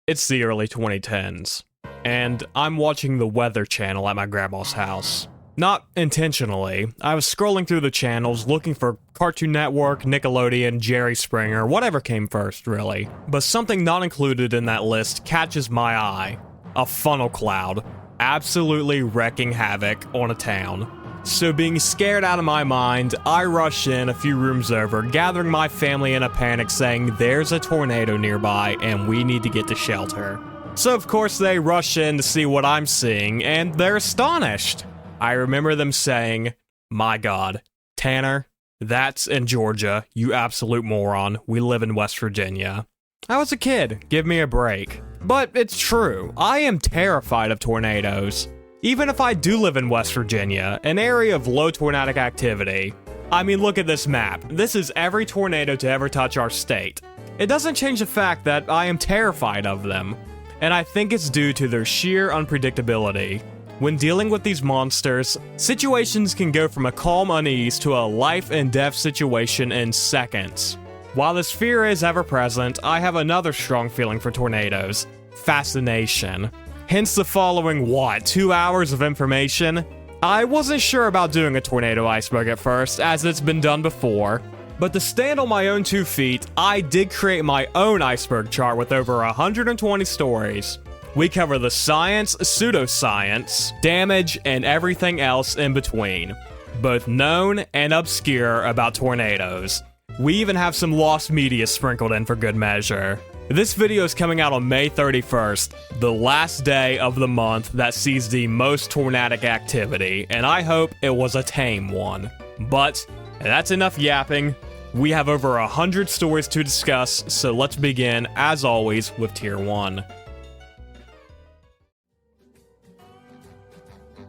It's the early 2010s, and I'm watching the Weather Channel at my grandma's house. Not intentionally, I was scrolling through the channels looking for Cartoon Network, Nickelodeon, Jerry Springer, whatever came first, really. But something not included in that list catches my eye. A funnel cloud, absolutely wreaking havoc on a town. So being scared out of my mind, I rush in a few rooms over, gathering my family in a panic saying there's a tornado nearby and we need to get to shelter. So of course they rush in to see what I'm seeing and they're astonished. I remember them saying, "My God, Tanner, that's in Georgia, you absolute moron, we live in West Virginia." I was a kid, give me a break. But it's true, I am terrified of tornadoes. Even if I do live in West Virginia, an area of low tornadic activity. I mean, look at this map. This is every tornado to ever touch our state. It doesn't change the fact that I am terrified of them. And I think it's due to their sheer unpredictability. When dealing with these monsters, situations can go from a calm unease to a life and death situation in seconds. While this fear is ever present, I have another strong feeling for tornadoes: fascination. Hence the following, 2 hours of information? I wasn't sure about doing a tornado iceberg at first, as it's been done before. But to stand on my own 2 feet, I did create my own iceberg chart with over 120 stories. We cover the science, pseudoscience, damage, and everything else in between. Both known and obscure about tornadoes. We even have some lost media sprinkled in for good measure. This video is coming out on May 31st, the last day of the month that sees the most tornadic activity, and I hope it was a tame one. But that's enough yapping. We have over 100 stories to discuss, so let's begin, as always, with Tier 1.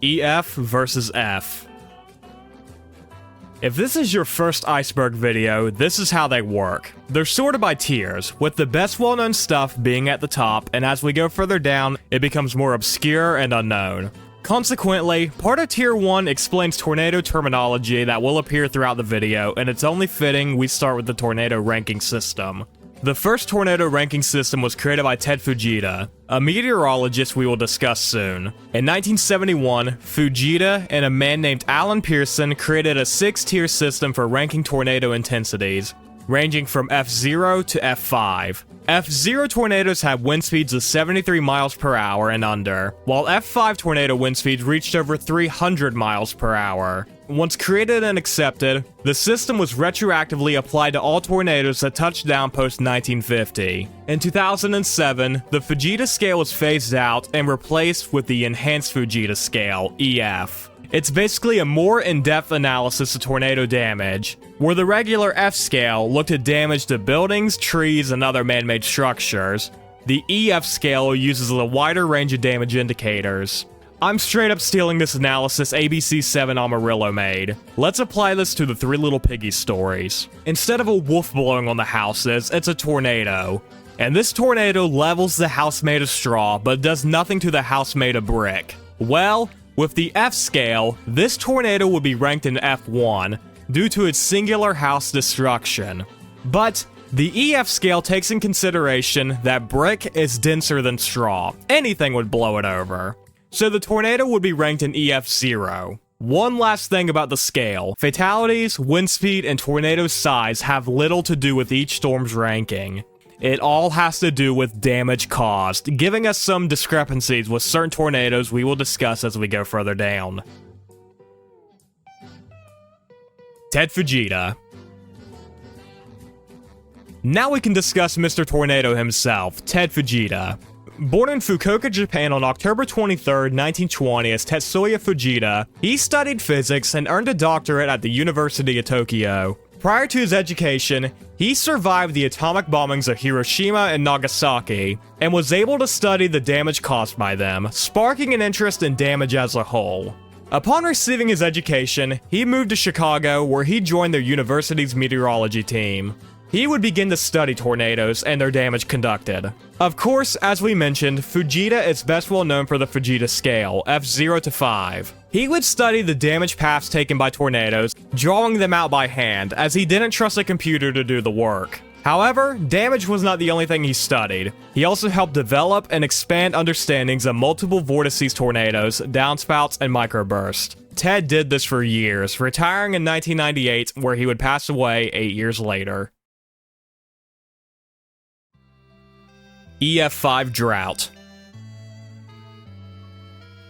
EF versus F. If this is your first iceberg video, this is how they work. They're sorted by tiers, with the best well-known stuff being at the top, and as we go further down, it becomes more obscure and unknown. Consequently, part of Tier 1 explains tornado terminology that will appear throughout the video, and it's only fitting we start with the tornado ranking system. The first tornado ranking system was created by Ted Fujita, a meteorologist we will discuss soon. In 1971, Fujita and a man named Alan Pearson created a 6-tier system for ranking tornado intensities, ranging from F0 to F5. F0 tornadoes have wind speeds of 73 miles per hour and under, while F5 tornado wind speeds reached over 300 miles per hour. Once created and accepted, the system was retroactively applied to all tornadoes that touched down post-1950. In 2007, the Fujita scale was phased out and replaced with the Enhanced Fujita scale, EF. It's basically a more in-depth analysis of tornado damage, where the regular F scale looked at damage to buildings, trees, and other man-made structures. The EF scale uses a wider range of damage indicators. I'm straight up stealing this analysis ABC7 Amarillo made. Let's apply this to the Three Little Piggies stories. Instead of a wolf blowing on the houses, it's a tornado. And this tornado levels the house made of straw, but does nothing to the house made of brick. Well, with the F scale, this tornado would be ranked in F1 due to its singular house destruction. But the EF scale takes in consideration that brick is denser than straw. Anything would blow it over. So the tornado would be ranked in EF0. One last thing about the scale. Fatalities, wind speed, and tornado size have little to do with each storm's ranking. It all has to do with damage caused, giving us some discrepancies with certain tornadoes we will discuss as we go further down. Ted Fujita. Now we can discuss Mr. Tornado himself, Ted Fujita. Born in Fukuoka, Japan on October 23, 1920 as Tetsuya Fujita, he studied physics and earned a doctorate at the University of Tokyo. Prior to his education, he survived the atomic bombings of Hiroshima and Nagasaki, and was able to study the damage caused by them, sparking an interest in damage as a whole. Upon receiving his education, he moved to Chicago, where he joined their university's meteorology team. He would begin to study tornadoes and their damage conducted. Of course, as we mentioned, Fujita is best well known for the Fujita scale, F0 to 5. He would study the damage paths taken by tornadoes, drawing them out by hand, as he didn't trust a computer to do the work. However, damage was not the only thing he studied. He also helped develop and expand understandings of multiple vortices tornadoes, downspouts, and microbursts. Ted did this for years, retiring in 1998, where he would pass away 8 years later. EF5 drought.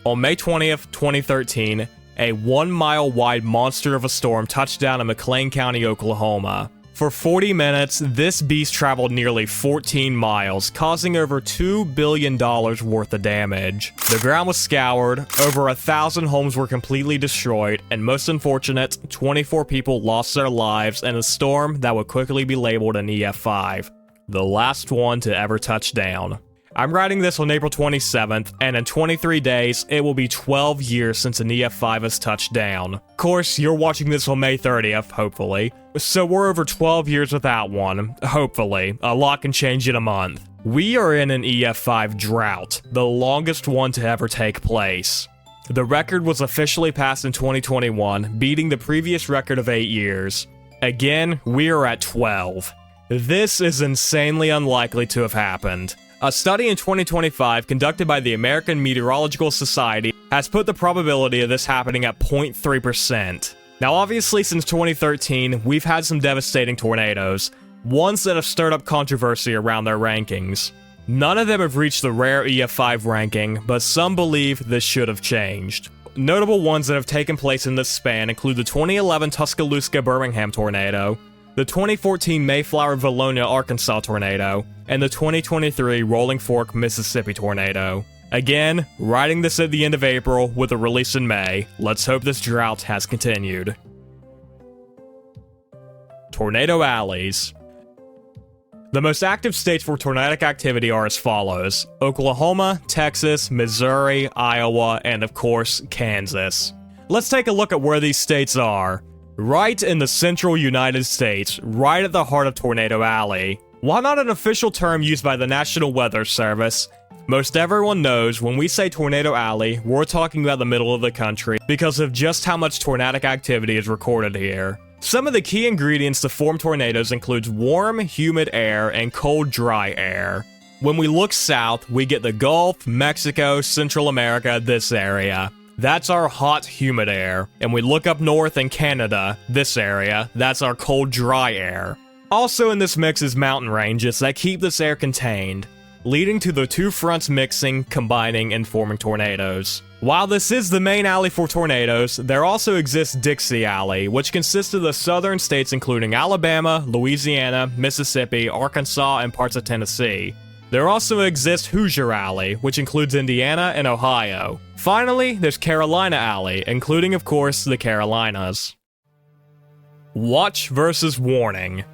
On May 20th, 2013, a 1-mile wide monster of a storm touched down in McLean County, Oklahoma. For 40 minutes, this beast traveled nearly 14 miles, causing over $2 billion worth of damage. The ground was scoured, over 1,000 homes were completely destroyed, and most unfortunate, 24 people lost their lives in a storm that would quickly be labeled an EF5, the last one to ever touch down. I'm writing this on April 27th, and in 23 days, it will be 12 years since an EF5 has touched down. Of course, you're watching this on May 30th, hopefully. So we're over 12 years without one, hopefully. A lot can change in a month. We are in an EF5 drought, the longest one to ever take place. The record was officially passed in 2021, beating the previous record of 8 years. Again, we are at 12. This is insanely unlikely to have happened. A study in 2025 conducted by the American Meteorological Society has put the probability of this happening at 0.3%. Now obviously since 2013, we've had some devastating tornadoes, ones that have stirred up controversy around their rankings. None of them have reached the rare EF5 ranking, but some believe this should have changed. Notable ones that have taken place in this span include the 2011 Tuscaloosa Birmingham tornado, the 2014 Mayflower Valonia Arkansas tornado, and the 2023 Rolling Fork Mississippi tornado. Again, writing this at the end of April with a release in May. Let's hope this drought has continued. Tornado alleys. The most active states for tornadic activity are as follows: Oklahoma, Texas, Missouri, Iowa, and of course, Kansas. Let's take a look at where these states are. Right in the central United States, right at the heart of Tornado Alley. While not an official term used by the National Weather Service, most everyone knows when we say Tornado Alley, we're talking about the middle of the country because of just how much tornadic activity is recorded here. Some of the key ingredients to form tornadoes includes warm, humid air and cold, dry air. When we look south, we get the Gulf, Mexico, Central America, this area. That's our hot, humid air. And we look up north in Canada, this area, that's our cold, dry air. Also in this mix is mountain ranges that keep this air contained, leading to the two fronts mixing, combining, and forming tornadoes. While this is the main alley for tornadoes, there also exists Dixie Alley, which consists of the southern states including Alabama, Louisiana, Mississippi, Arkansas, and parts of Tennessee. There also exists Hoosier Alley, which includes Indiana and Ohio. Finally, there's Carolina Alley, including of course the Carolinas. Watch versus warning.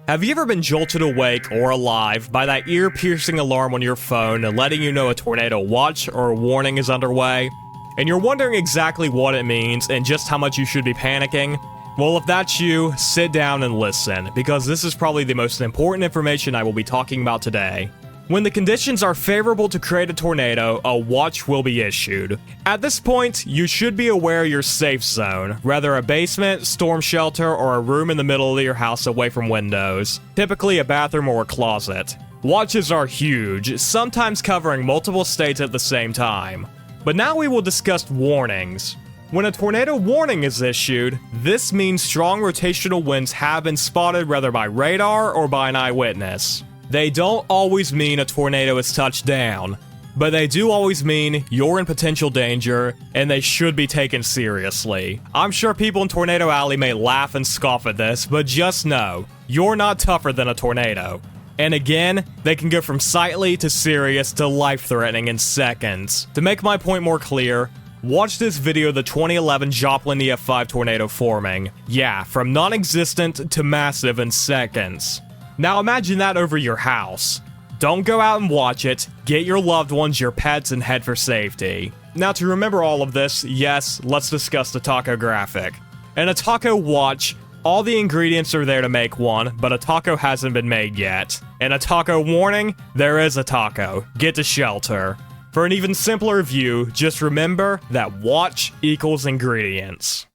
Have you ever been jolted awake or alive by that ear-piercing alarm on your phone letting you know a tornado watch or warning is underway? And you're wondering exactly what it means and just how much you should be panicking? Well, if that's you, sit down and listen, because this is probably the most important information I will be talking about today. When the conditions are favorable to create a tornado, a watch will be issued. At this point, you should be aware of your safe zone, whether a basement, storm shelter, or a room in the middle of your house away from windows, typically a bathroom or a closet. Watches are huge, sometimes covering multiple states at the same time. But now we will discuss warnings. When a tornado warning is issued, this means strong rotational winds have been spotted whether by radar or by an eyewitness. They don't always mean a tornado has touched down, but they do always mean you're in potential danger, and they should be taken seriously. I'm sure people in Tornado Alley may laugh and scoff at this, but just know, you're not tougher than a tornado. And again, they can go from slightly to serious to life-threatening in seconds. To make my point more clear, watch this video of the 2011 Joplin EF5 tornado forming. Yeah, from non-existent to massive in seconds. Now imagine that over your house. Don't go out and watch it, get your loved ones, your pets, and head for safety. Now to remember all of this, yes, let's discuss the taco graphic. In a taco watch, all the ingredients are there to make one, but a taco hasn't been made yet. In a taco warning, there is a taco. Get to shelter. For an even simpler view, just remember that watch equals ingredients.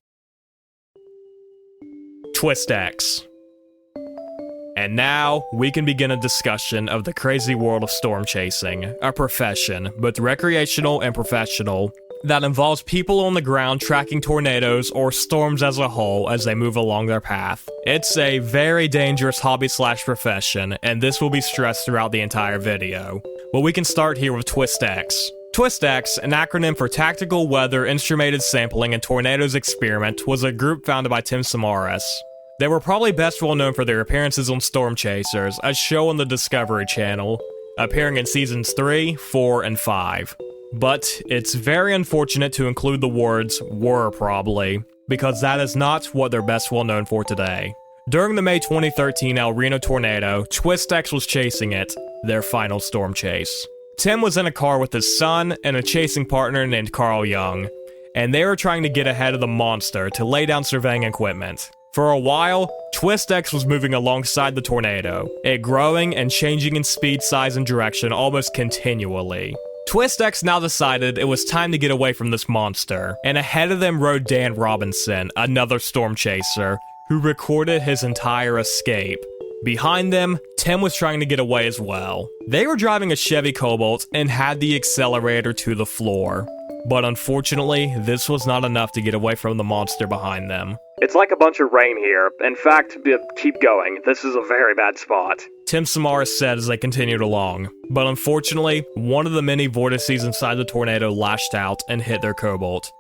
Twist X. And now, we can begin a discussion of the crazy world of storm chasing, a profession, both recreational and professional, that involves people on the ground tracking tornadoes or storms as a whole as they move along their path. It's a very dangerous hobby/profession, and this will be stressed throughout the entire video. But we can start here with TwistX. TwistX, an acronym for Tactical Weather Instrumented Sampling and Tornadoes Experiment, was a group founded by Tim Samaras. They were probably best well known for their appearances on Storm Chasers, a show on the Discovery Channel, appearing in seasons 3, 4, and 5. But it's very unfortunate to include the words "were probably," because that is not what they're best well known for today. During the May 2013 El Reno tornado, TwistX was chasing it, their final storm chase. Tim was in a car with his son and a chasing partner named Carl Young, and they were trying to get ahead of the monster to lay down surveying equipment. For a while, TwistX was moving alongside the tornado, it growing and changing in speed, size, and direction almost continually. TwistX now decided it was time to get away from this monster, and ahead of them rode Dan Robinson, another storm chaser, who recorded his entire escape. Behind them, Tim was trying to get away as well. They were driving a Chevy Cobalt and had the accelerator to the floor. But unfortunately, this was not enough to get away from the monster behind them. "It's like a bunch of rain here. In fact, keep going. This is a very bad spot," Tim Samaras said as they continued along. But unfortunately, one of the many vortices inside the tornado lashed out and hit their Cobalt.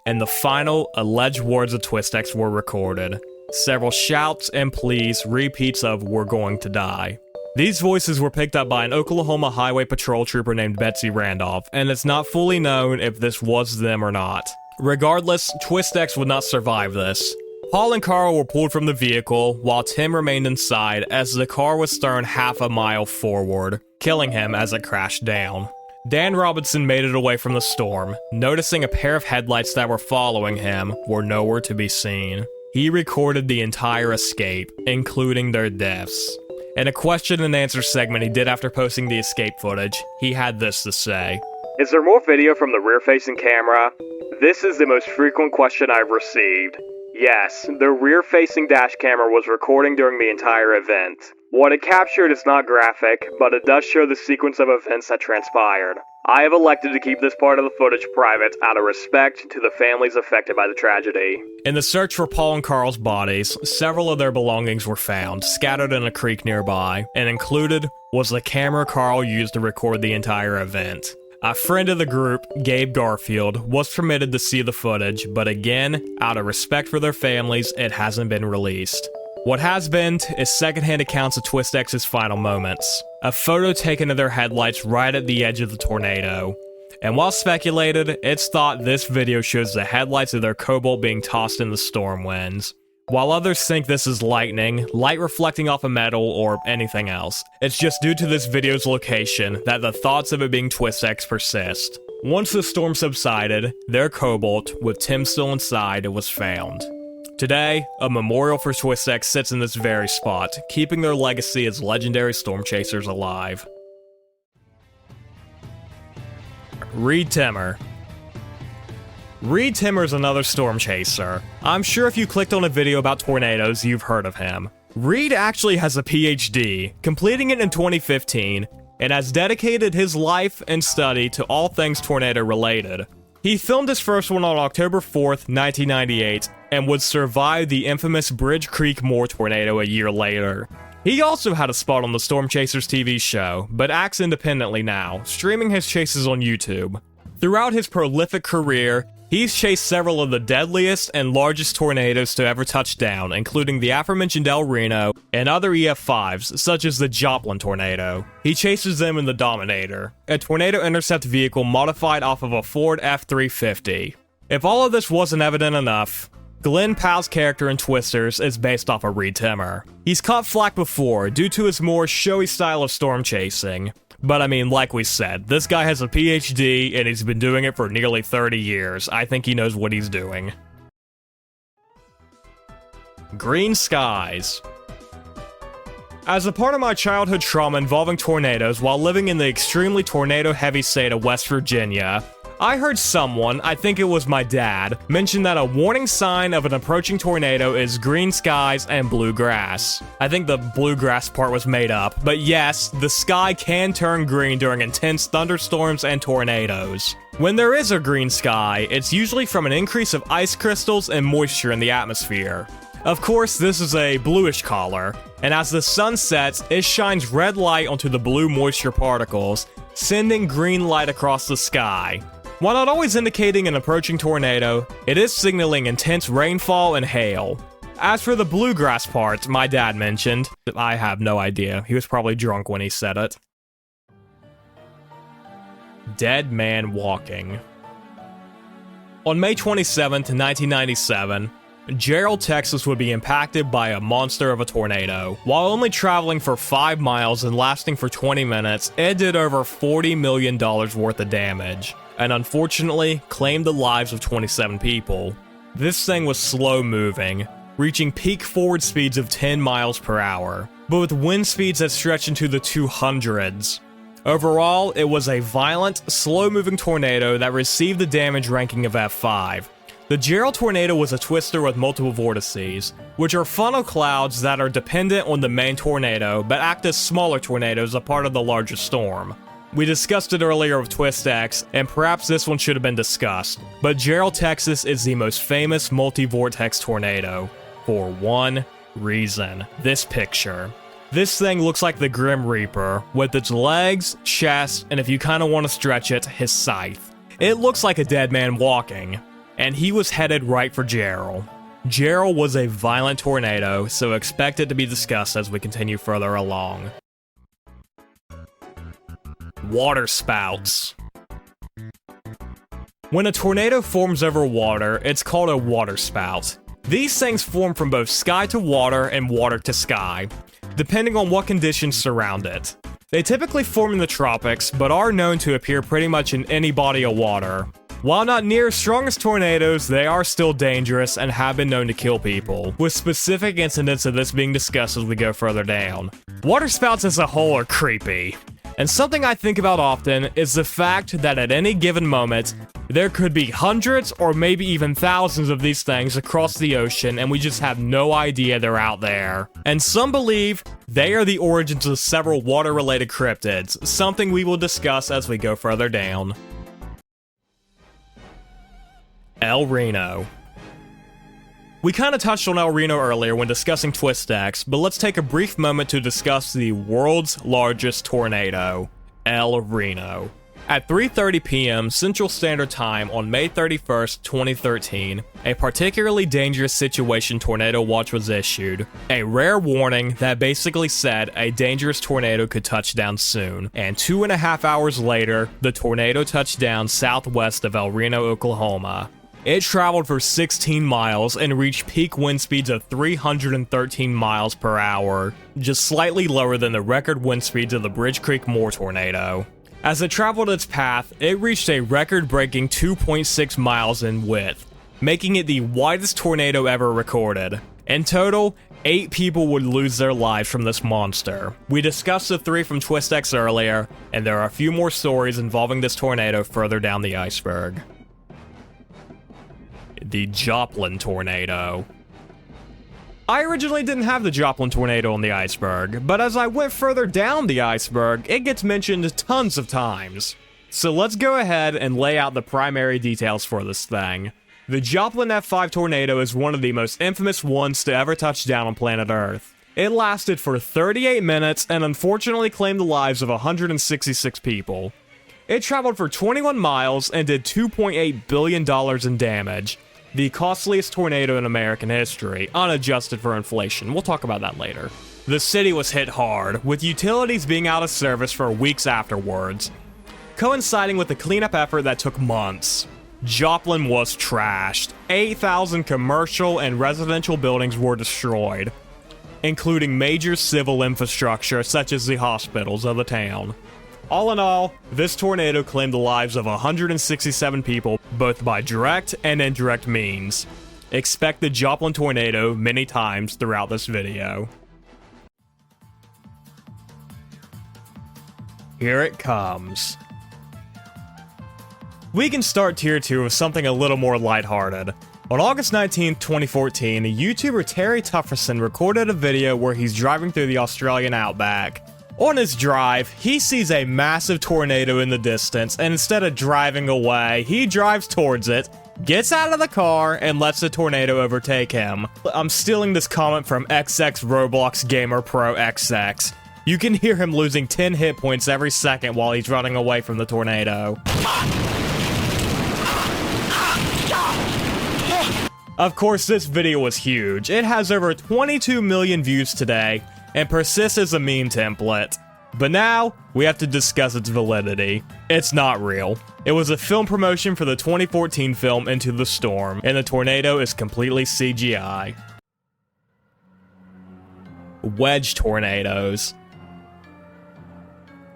And the final, alleged words of TwistX were recorded. Several shouts and pleas, repeats of "we're going to die." These voices were picked up by an Oklahoma Highway Patrol trooper named Betsy Randolph, and it's not fully known if this was them or not. Regardless, TwistX would not survive this. Paul and Carl were pulled from the vehicle, while Tim remained inside as the car was thrown half a mile forward, killing him as it crashed down. Dan Robinson made it away from the storm, noticing a pair of headlights that were following him were nowhere to be seen. He recorded the entire escape, including their deaths. In a question and answer segment he did after posting the escape footage, he had this to say: "Is there more video from the rear-facing camera? This is the most frequent question I've received. Yes, the rear-facing dash camera was recording during the entire event. What it captured is not graphic, but it does show the sequence of events that transpired. I have elected to keep this part of the footage private out of respect to the families affected by the tragedy." In the search for Paul and Carl's bodies, several of their belongings were found, scattered in a creek nearby, and included was the camera Carl used to record the entire event. A friend of the group, Gabe Garfield, was permitted to see the footage, but again, out of respect for their families, it hasn't been released. What has been is secondhand accounts of TwistX's final moments. A photo taken of their headlights right at the edge of the tornado. And while speculated, it's thought this video shows the headlights of their Cobalt being tossed in the storm winds. While others think this is lightning, light reflecting off a metal, or anything else, it's just due to this video's location that the thoughts of it being TwistX persist. Once the storm subsided, their Cobalt, with Tim still inside, was found. Today, a memorial for TwistX sits in this very spot, keeping their legacy as legendary storm chasers alive. Reed Timmer. Reed Timmer is another storm chaser. I'm sure if you clicked on a video about tornadoes, you've heard of him. Reed actually has a PhD, completing it in 2015, and has dedicated his life and study to all things tornado related. He filmed his first one on October 4th, 1998, and would survive the infamous Bridge Creek Moore tornado a year later. He also had a spot on the Storm Chasers TV show, but acts independently now, streaming his chases on YouTube. Throughout his prolific career, he's chased several of the deadliest and largest tornadoes to ever touch down, including the aforementioned El Reno and other EF5s, such as the Joplin tornado. He chases them in the Dominator, a tornado intercept vehicle modified off of a Ford F350. If all of this wasn't evident enough, Glenn Powell's character in Twisters is based off of Reed Timmer. He's caught flack before due to his more showy style of storm chasing. But I mean, like we said, this guy has a PhD and he's been doing it for nearly 30 years. I think he knows what he's doing. Green skies. As a part of my childhood trauma involving tornadoes while living in the extremely tornado-heavy state of West Virginia, I heard someone, I think it was my dad, mention that a warning sign of an approaching tornado is green skies and blue grass. I think the bluegrass part was made up, but yes, the sky can turn green during intense thunderstorms and tornadoes. When there is a green sky, it's usually from an increase of ice crystals and moisture in the atmosphere. Of course, this is a bluish color, and as the sun sets, it shines red light onto the blue moisture particles, sending green light across the sky. While not always indicating an approaching tornado, it is signaling intense rainfall and hail. As for the bluegrass part my dad mentioned, I have no idea. He was probably drunk when he said it. Dead man walking. On May 27, 1997, Gerald, Texas would be impacted by a monster of a tornado. While only traveling for 5 miles and lasting for 20 minutes, it did over $40 million worth of damage, and unfortunately claimed the lives of 27 people. This thing was slow moving, reaching peak forward speeds of 10 miles per hour, but with wind speeds that stretched into the 200s. Overall, it was a violent, slow-moving tornado that received the damage ranking of F5. The Gerald tornado was a twister with multiple vortices, which are funnel clouds that are dependent on the main tornado but act as smaller tornadoes a part of the larger storm. We discussed it earlier with Twist X, and perhaps this one should have been discussed, but Gerald, Texas is the most famous multi-vortex tornado. For one reason. This picture. This thing looks like the Grim Reaper, with its legs, chest, and if you kinda want to stretch it, his scythe. It looks like a dead man walking, and he was headed right for Gerald. Gerald was a violent tornado, so expect it to be discussed as we continue further along. Water spouts. When a tornado forms over water, it's called a water spout. These things form from both sky to water and water to sky, depending on what conditions surround it. They typically form in the tropics, but are known to appear pretty much in any body of water. While not near as strong as tornadoes, they are still dangerous and have been known to kill people, with specific incidents of this being discussed as we go further down. Water spouts as a whole are creepy. And something I think about often is the fact that at any given moment, there could be hundreds or maybe even thousands of these things across the ocean and we just have no idea they're out there. And some believe they are the origins of several water-related cryptids, something we will discuss as we go further down. El Reno. We kinda touched on El Reno earlier when discussing Twist X, but let's take a brief moment to discuss the world's largest tornado, El Reno. At 3:30 p.m. Central Standard Time on May 31st, 2013, a particularly dangerous situation tornado watch was issued, a rare warning that basically said a dangerous tornado could touch down soon, and 2.5 hours later, the tornado touched down southwest of El Reno, Oklahoma. It traveled for 16 miles and reached peak wind speeds of 313 miles per hour, just slightly lower than the record wind speeds of the Bridge Creek Moore tornado. As it traveled its path, it reached a record-breaking 2.6 miles in width, making it the widest tornado ever recorded. In total, 8 people would lose their lives from this monster. We discussed the 3 from Twist X earlier, and there are a few more stories involving this tornado further down the iceberg. The Joplin tornado. I originally didn't have the Joplin tornado on the iceberg, but as I went further down the iceberg, it gets mentioned tons of times. So let's go ahead and lay out the primary details for this thing. The Joplin F5 tornado is one of the most infamous ones to ever touch down on planet Earth. It lasted for 38 minutes and unfortunately claimed the lives of 166 people. It traveled for 21 miles and did $2.8 billion in damage. The costliest tornado in American history, unadjusted for inflation. We'll talk about that later. The city was hit hard, with utilities being out of service for weeks afterwards, coinciding with a cleanup effort that took months. Joplin was trashed. 8,000 commercial and residential buildings were destroyed, including major civil infrastructure such as the hospitals of the town. All in all, this tornado claimed the lives of 167 people, both by direct and indirect means. Expect the Joplin tornado many times throughout this video. Here it comes. We can start tier 2 with something a little more lighthearted. On August 19, 2014, YouTuber Terry Tufferson recorded a video where he's driving through the Australian outback. On his drive, he sees a massive tornado in the distance, and instead of driving away, he drives towards it, gets out of the car, and lets the tornado overtake him. I'm stealing this comment from XX Roblox Gamer Pro XX. You can hear him losing 10 hit points every second while he's running away from the tornado. Of course, this video was huge. It has over 22 million views today, and persists as a meme template. But now, we have to discuss its validity. It's not real. It was a film promotion for the 2014 film Into the Storm, and the tornado is completely CGI. Wedge tornadoes.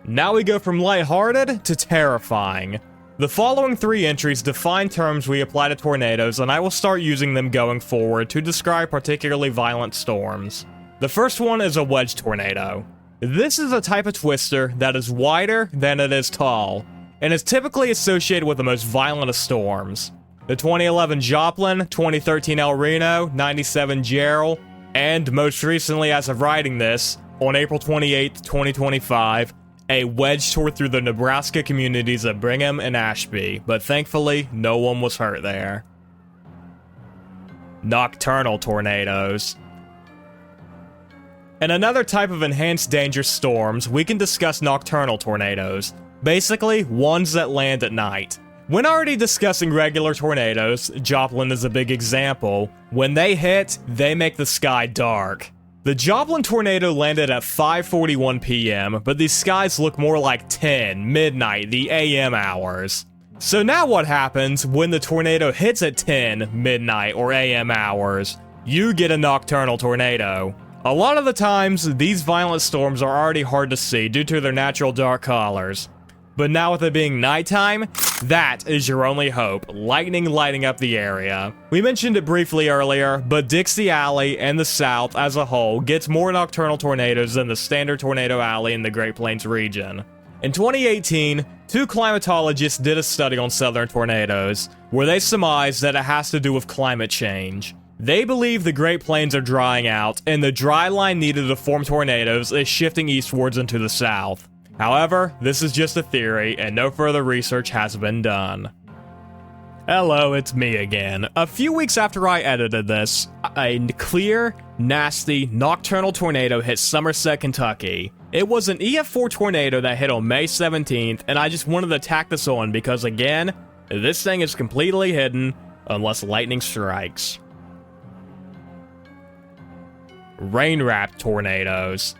Now we go from lighthearted to terrifying. The following 3 entries define terms we apply to tornadoes, and I will start using them going forward to describe particularly violent storms. The first one is a wedge tornado. This is a type of twister that is wider than it is tall, and is typically associated with the most violent of storms. The 2011 Joplin, 2013 El Reno, 97 Gerald, and most recently as of writing this, on April 28, 2025, a wedge tore through the Nebraska communities of Brigham and Ashby, but thankfully, no one was hurt there. Nocturnal tornadoes. In another type of enhanced danger storms, we can discuss nocturnal tornadoes. Basically, ones that land at night. When already discussing regular tornadoes, Joplin is a big example. When they hit, they make the sky dark. The Joplin tornado landed at 5:41 p.m., but these skies look more like 10, midnight, the AM hours. So now what happens when the tornado hits at 10, midnight, or AM hours? You get a nocturnal tornado. A lot of the times, these violent storms are already hard to see due to their natural dark colors. But now with it being nighttime, that is your only hope, lightning lighting up the area. We mentioned it briefly earlier, but Dixie Alley and the South as a whole gets more nocturnal tornadoes than the standard tornado alley in the Great Plains region. In 2018, 2 climatologists did a study on southern tornadoes, where they surmised that it has to do with climate change. They believe the Great Plains are drying out, and the dry line needed to form tornadoes is shifting eastwards into the south. However, this is just a theory, and no further research has been done. Hello, it's me again. A few weeks after I edited this, a clear, nasty, nocturnal tornado hit Somerset, Kentucky. It was an EF4 tornado that hit on May 17th, and I just wanted to tack this on because, again, this thing is completely hidden unless lightning strikes. Rain-wrapped tornadoes.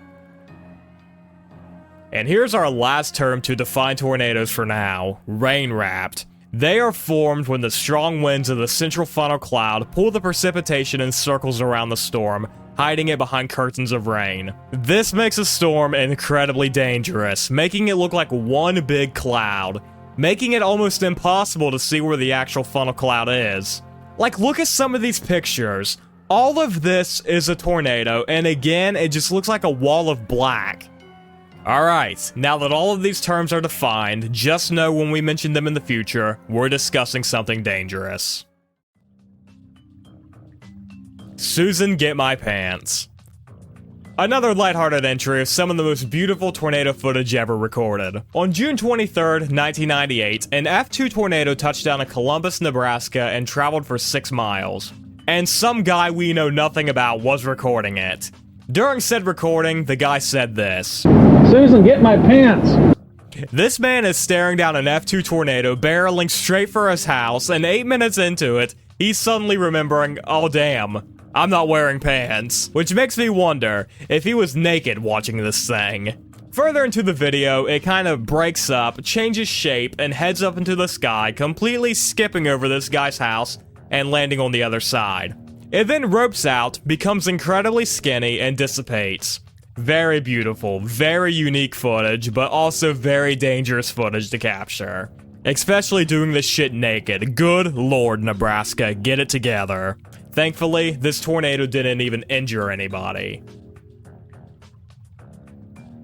And here's our last term to define tornadoes for now, rain-wrapped. They are formed when the strong winds of the central funnel cloud pull the precipitation in circles around the storm, hiding it behind curtains of rain. This makes a storm incredibly dangerous, making it look like one big cloud, making it almost impossible to see where the actual funnel cloud is. Like, look at some of these pictures. All of this is a tornado, and again, it just looks like a wall of black. Alright, now that all of these terms are defined, just know when we mention them in the future, we're discussing something dangerous. Susan, get my pants. Another lighthearted entry of some of the most beautiful tornado footage ever recorded. On June 23rd, 1998, an F2 tornado touched down in Columbus, Nebraska and traveled for 6 miles. And some guy we know nothing about was recording it. During said recording, the guy said this. Susan, get my pants! This man is staring down an F2 tornado barreling straight for his house, and 8 minutes into it, he's suddenly remembering, oh damn, I'm not wearing pants. Which makes me wonder if he was naked watching this thing. Further into the video, it kind of breaks up, changes shape, and heads up into the sky, completely skipping over this guy's house and landing on the other side. It then ropes out, becomes incredibly skinny, and dissipates. Very beautiful, very unique footage, but also very dangerous footage to capture. Especially doing this shit naked. Good lord, Nebraska, get it together. Thankfully, this tornado didn't even injure anybody.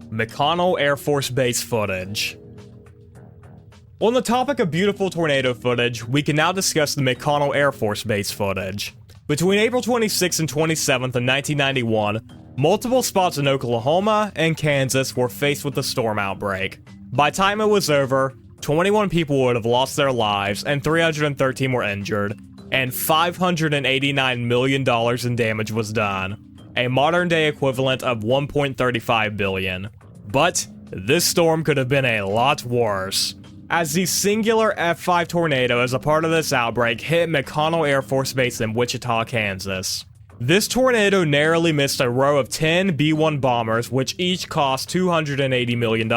McConnell Air Force Base footage. On the topic of beautiful tornado footage, we can now discuss the McConnell Air Force Base footage. Between April 26th and 27th of 1991, multiple spots in Oklahoma and Kansas were faced with a storm outbreak. By the time it was over, 21 people would have lost their lives and 313 were injured, and $589 million in damage was done, a modern-day equivalent of $1.35 billion. But this storm could have been a lot worse, as the singular F5 tornado as a part of this outbreak hit McConnell Air Force Base in Wichita, Kansas. This tornado narrowly missed a row of 10 B-1 bombers, which each cost $280 million.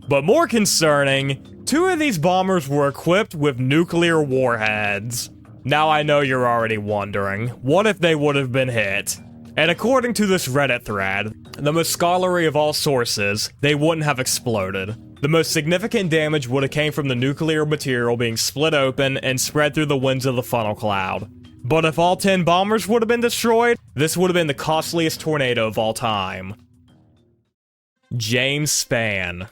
But more concerning, 2 of these bombers were equipped with nuclear warheads. Now I know you're already wondering, what if they would have been hit? And according to this Reddit thread, the most scholarly of all sources, they wouldn't have exploded. The most significant damage would have came from the nuclear material being split open and spread through the winds of the funnel cloud. But if all 10 bombers would have been destroyed, this would have been the costliest tornado of all time. James Spann.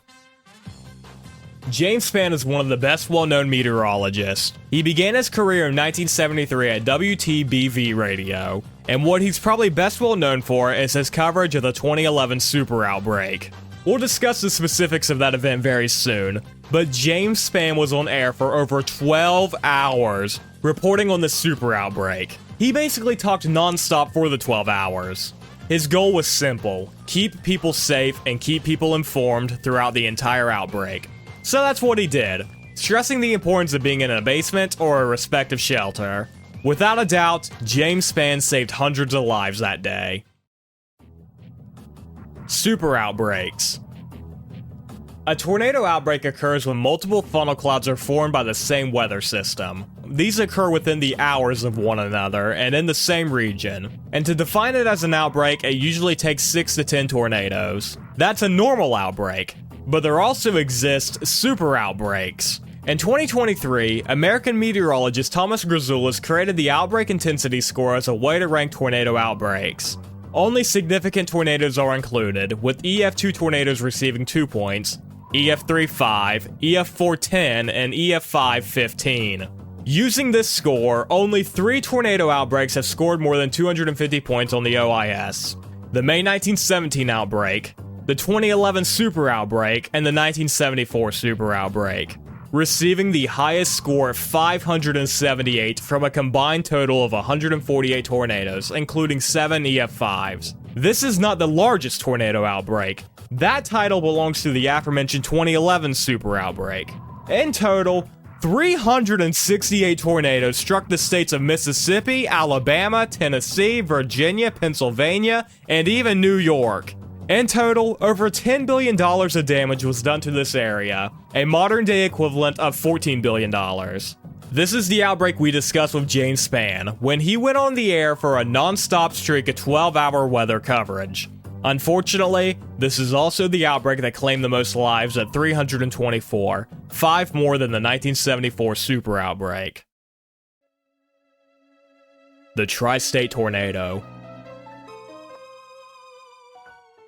James Spann is one of the best well-known meteorologists. He began his career in 1973 at WTBV Radio, and what he's probably best well known for is his coverage of the 2011 super outbreak. We'll discuss the specifics of that event very soon, but James Spann was on air for over 12 hours, reporting on the super outbreak. He basically talked non-stop for the 12 hours. His goal was simple: keep people safe and keep people informed throughout the entire outbreak. So that's what he did, stressing the importance of being in a basement or a respective shelter. Without a doubt, James Spann saved hundreds of lives that day. Super outbreaks. A tornado outbreak occurs when multiple funnel clouds are formed by the same weather system. These occur within the hours of one another and in the same region. And to define it as an outbreak, it usually takes 6 to 10 tornadoes. That's a normal outbreak. But there also exist super outbreaks. In 2023, American meteorologist Thomas Grzoulis created the outbreak intensity score as a way to rank tornado outbreaks. Only significant tornadoes are included, with EF2 tornadoes receiving 2 points, EF3 5, EF4 10, and EF5 15. Using this score, only 3 tornado outbreaks have scored more than 250 points on the OIS. The May 1917 outbreak, the 2011 super outbreak, and the 1974 super outbreak, receiving the highest score of 578 from a combined total of 148 tornadoes, including 7 EF5s. This is not the largest tornado outbreak. That title belongs to the aforementioned 2011 super outbreak. In total, 368 tornadoes struck the states of Mississippi, Alabama, Tennessee, Virginia, Pennsylvania, and even New York. In total, over $10 billion of damage was done to this area, a modern-day equivalent of $14 billion. This is the outbreak we discussed with James Spann, when he went on the air for a non-stop streak of 12-hour weather coverage. Unfortunately, this is also the outbreak that claimed the most lives at 324, 5 more than the 1974 super outbreak. The Tri-State Tornado.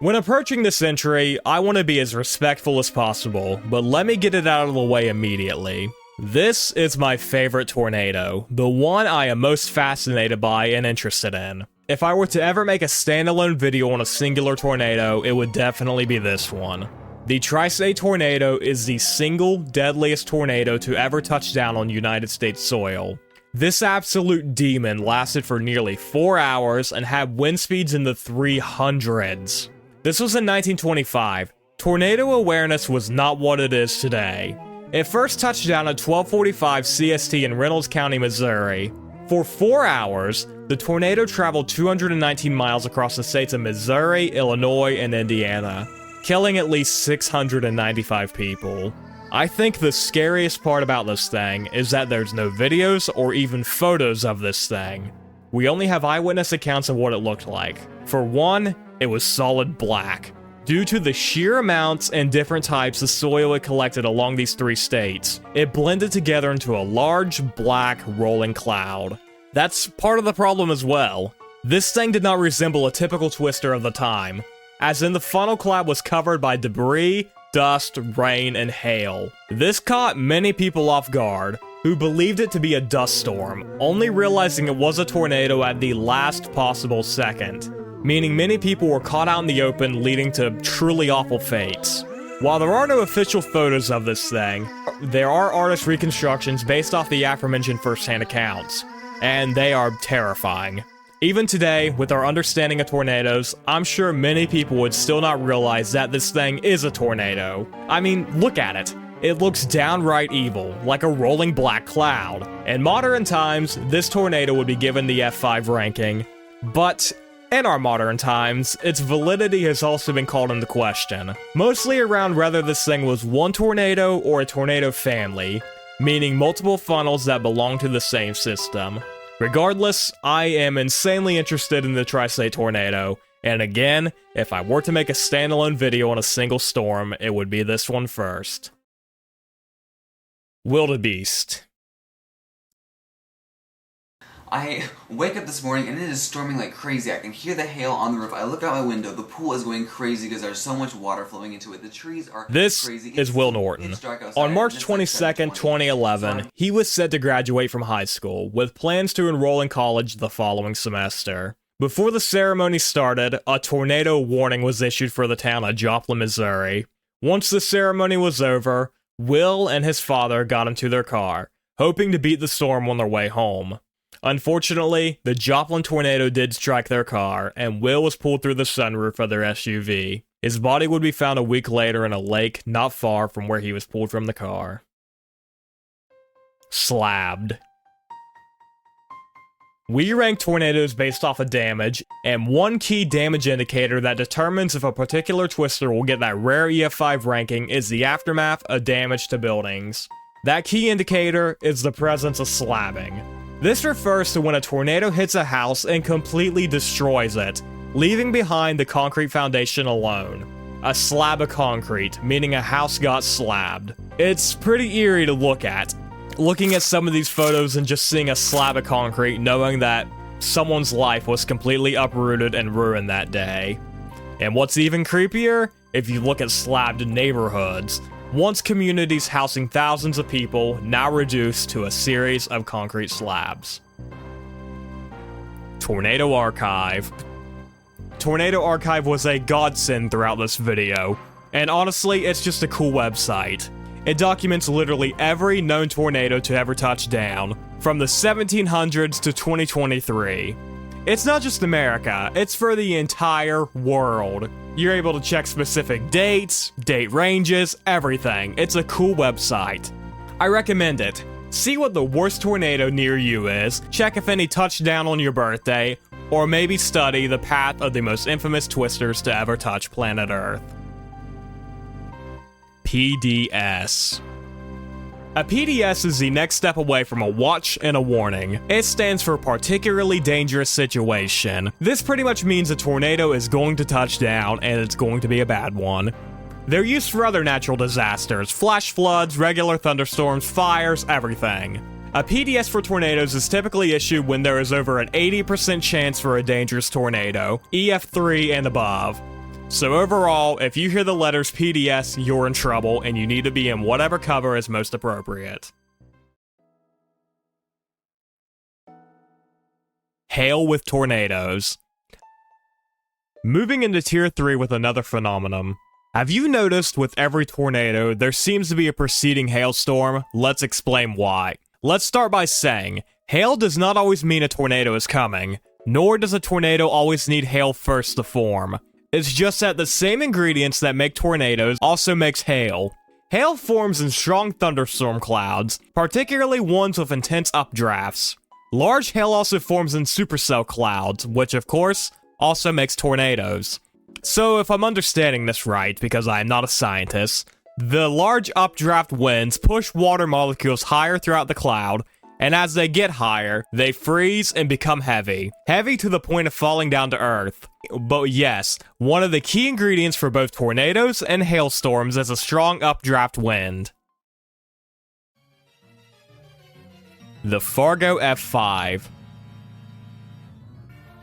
When approaching this entry, I want to be as respectful as possible, but let me get it out of the way immediately. This is my favorite tornado, the one I am most fascinated by and interested in. If I were to ever make a standalone video on a singular tornado, it would definitely be this one. The Tri-State Tornado is the single deadliest tornado to ever touch down on United States soil. This absolute demon lasted for nearly 4 hours and had wind speeds in the 300s. This was in 1925. Tornado awareness was not what it is today. It first touched down at 12:45 CST in Reynolds County, Missouri. For 4 hours, the tornado traveled 219 miles across the states of Missouri, Illinois, and Indiana, killing at least 695 people. I think the scariest part about this thing is that there's no videos or even photos of this thing. We only have eyewitness accounts of what it looked like. For one, it was solid black, due to the sheer amounts and different types of soil it collected along these 3 states. It blended together into a large, black, rolling cloud. That's part of the problem as well. This thing did not resemble a typical twister of the time, as in the funnel cloud was covered by debris, dust, rain, and hail. This caught many people off guard, who believed it to be a dust storm, only realizing it was a tornado at the last possible second, meaning many people were caught out in the open, leading to truly awful fates. While there are no official photos of this thing, there are artist reconstructions based off the aforementioned first-hand accounts, and they are terrifying. Even today, with our understanding of tornadoes, I'm sure many people would still not realize that this thing is a tornado. I mean, look at it. It looks downright evil, like a rolling black cloud. In modern times, this tornado would be given the F5 ranking, but in our modern times, its validity has also been called into question, mostly around whether this thing was one tornado or a tornado family, meaning multiple funnels that belong to the same system. Regardless, I am insanely interested in the Tri-State tornado, and again, if I were to make a standalone video on a single storm, it would be this one first. Wildebeest. I wake up this morning and it is storming like crazy. I can hear the hail on the roof. I look out my window. The pool is going crazy because there's so much water flowing into it. The trees are crazy. This is Will Norton. On March 22nd, 2011, he was set to graduate from high school, with plans to enroll in college the following semester. Before the ceremony started, a tornado warning was issued for the town of Joplin, Missouri. Once the ceremony was over, Will and his father got into their car, hoping to beat the storm on their way home. Unfortunately, the Joplin tornado did strike their car, and Will was pulled through the sunroof of their SUV. His body would be found a week later in a lake not far from where he was pulled from the car. Slabbed. We rank tornadoes based off of damage, and one key damage indicator that determines if a particular twister will get that rare EF5 ranking is the aftermath of damage to buildings. That key indicator is the presence of slabbing. This refers to when a tornado hits a house and completely destroys it, leaving behind the concrete foundation alone. A slab of concrete, meaning a house got slabbed. It's pretty eerie to look at. Looking at some of these photos and just seeing a slab of concrete, knowing that someone's life was completely uprooted and ruined that day. And what's even creepier? If you look at slabbed neighborhoods. Once communities housing thousands of people, now reduced to a series of concrete slabs. Tornado Archive. Tornado Archive was a godsend throughout this video, and honestly, it's just a cool website. It documents literally every known tornado to ever touch down, from the 1700s to 2023. It's not just America, it's for the entire world. You're able to check specific dates, date ranges, everything. It's a cool website. I recommend it. See what the worst tornado near you is, check if any touched down on your birthday, or maybe study the path of the most infamous twisters to ever touch planet Earth. PDS. A PDS is the next step away from a watch and a warning. It stands for particularly dangerous situation. This pretty much means a tornado is going to touch down and it's going to be a bad one. They're used for other natural disasters, flash floods, regular thunderstorms, fires, everything. A PDS for tornadoes is typically issued when there is over an 80% chance for a dangerous tornado, EF3 and above. So overall, if you hear the letters PDS, you're in trouble, and you need to be in whatever cover is most appropriate. Hail with tornadoes. Moving into Tier 3 with another phenomenon. Have you noticed with every tornado, there seems to be a preceding hailstorm? Let's explain why. Let's start by saying, hail does not always mean a tornado is coming, nor does a tornado always need hail first to form. It's just that the same ingredients that make tornadoes also makes hail. Hail forms in strong thunderstorm clouds, particularly ones with intense updrafts. Large hail also forms in supercell clouds, which of course, also makes tornadoes. So if I'm understanding this right, because I am not a scientist, the large updraft winds push water molecules higher throughout the cloud, and as they get higher, they freeze and become heavy. Heavy to the point of falling down to Earth. But yes, one of the key ingredients for both tornadoes and hailstorms is a strong updraft wind. The Fargo F5.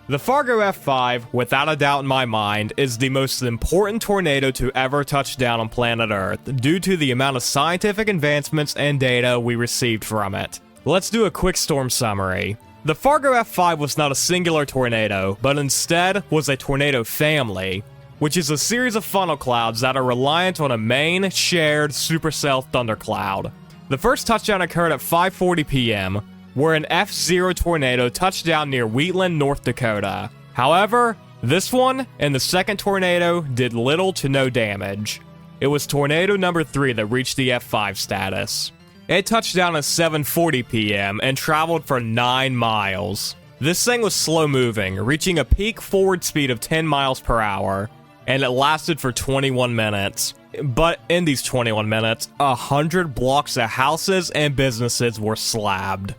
The Fargo F5, without a doubt in my mind, is the most important tornado to ever touch down on planet Earth due to the amount of scientific advancements and data we received from it. Let's do a quick storm summary. The Fargo F5 was not a singular tornado, but instead was a tornado family, which is a series of funnel clouds that are reliant on a main, shared supercell thundercloud. The first touchdown occurred at 5:40 p.m., where an F0 tornado touched down near Wheatland, North Dakota. However, this one and the second tornado did little to no damage. It was tornado number 3 that reached the F5 status. It touched down at 7:40 p.m. and traveled for 9 miles. This thing was slow moving, reaching a peak forward speed of 10 miles per hour, and it lasted for 21 minutes. But in these 21 minutes, 100 blocks of houses and businesses were slabbed.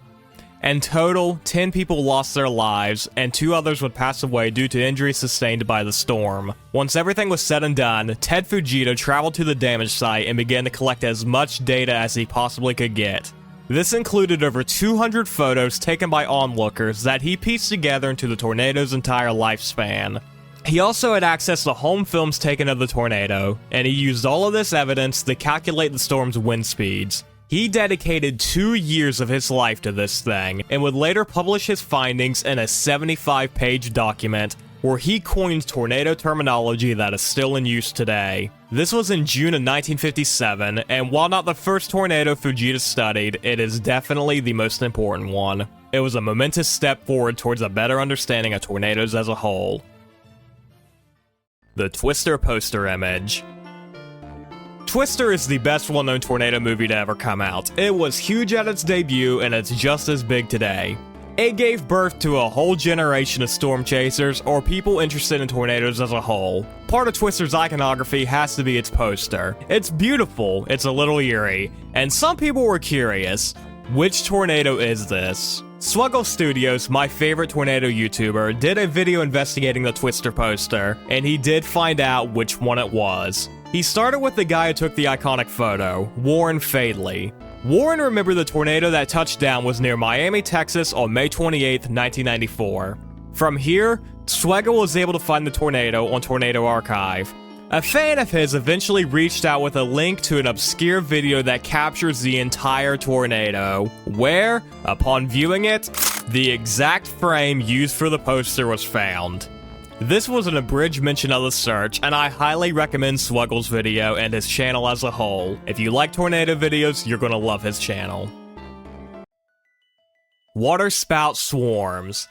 In total, 10 people lost their lives, and 2 others would pass away due to injuries sustained by the storm. Once everything was said and done, Ted Fujita traveled to the damage site and began to collect as much data as he possibly could get. This included over 200 photos taken by onlookers that he pieced together into the tornado's entire lifespan. He also had access to home films taken of the tornado, and he used all of this evidence to calculate the storm's wind speeds. He dedicated 2 years of his life to this thing, and would later publish his findings in a 75-page document where he coined tornado terminology that is still in use today. This was in June of 1957, and while not the first tornado Fujita studied, it is definitely the most important one. It was a momentous step forward towards a better understanding of tornadoes as a whole. The Twister poster image. Twister is the best well-known tornado movie to ever come out. It was huge at its debut, and it's just as big today. It gave birth to a whole generation of storm chasers, or people interested in tornadoes as a whole. Part of Twister's iconography has to be its poster. It's beautiful, it's a little eerie, and some people were curious, which tornado is this? Swuggle Studios, my favorite tornado YouTuber, did a video investigating the Twister poster, and he did find out which one it was. He started with the guy who took the iconic photo, Warren Fadley. Warren remembered the tornado that touched down was near Miami, Texas on May 28, 1994. From here, Swaggle was able to find the tornado on Tornado Archive. A fan of his eventually reached out with a link to an obscure video that captures the entire tornado, where, upon viewing it, the exact frame used for the poster was found. This was an abridged mention of the search, and I highly recommend Swaggle's video and his channel as a whole. If you like tornado videos, you're gonna love his channel. Waterspout swarms.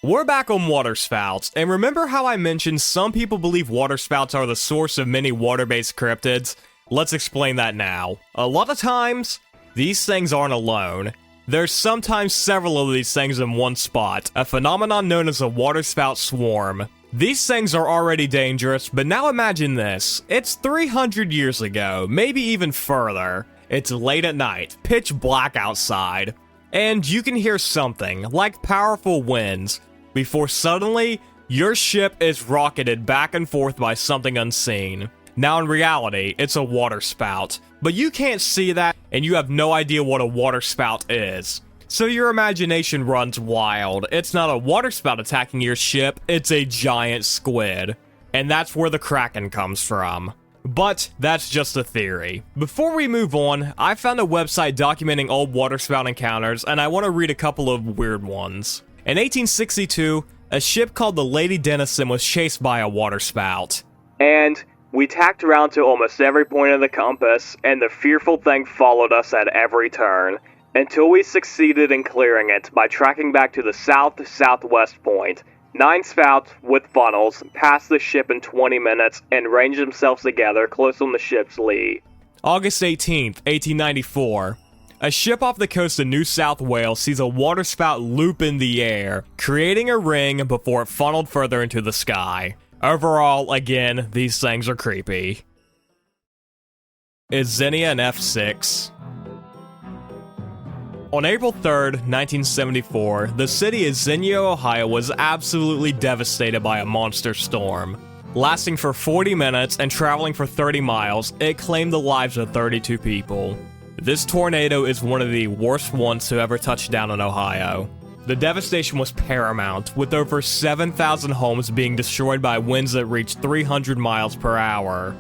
We're back on waterspouts, and remember how I mentioned some people believe waterspouts are the source of many water-based cryptids? Let's explain that now. A lot of times, these things aren't alone. There's sometimes several of these things in one spot, a phenomenon known as a waterspout swarm. These things are already dangerous, but now imagine this. It's 300 years ago, maybe even further. It's late at night, pitch black outside, and you can hear something, like powerful winds, before suddenly, your ship is rocketed back and forth by something unseen. Now in reality, it's a waterspout, but you can't see that, and you have no idea what a waterspout is. So your imagination runs wild. It's not a waterspout attacking your ship, it's a giant squid. And that's where the Kraken comes from. But that's just a theory. Before we move on, I found a website documenting old waterspout encounters, and I want to read a couple of weird ones. In 1862, a ship called the Lady Denison was chased by a waterspout. And we tacked around to almost every point of the compass, and the fearful thing followed us at every turn, until we succeeded in clearing it by tracking back to the south-southwest point. 9 spouts with funnels passed the ship in 20 minutes and ranged themselves together close on the ship's lee. August 18th, 1894. A ship off the coast of New South Wales sees a waterspout loop in the air, creating a ring before it funneled further into the sky. Overall, again, these things are creepy. Is Xenia an F6? On April 3rd, 1974, the city of Xenia, Ohio was absolutely devastated by a monster storm. Lasting for 40 minutes and traveling for 30 miles, it claimed the lives of 32 people. This tornado is one of the worst ones to ever touch down in Ohio. The devastation was paramount, with over 7,000 homes being destroyed by winds that reached 300 miles per hour.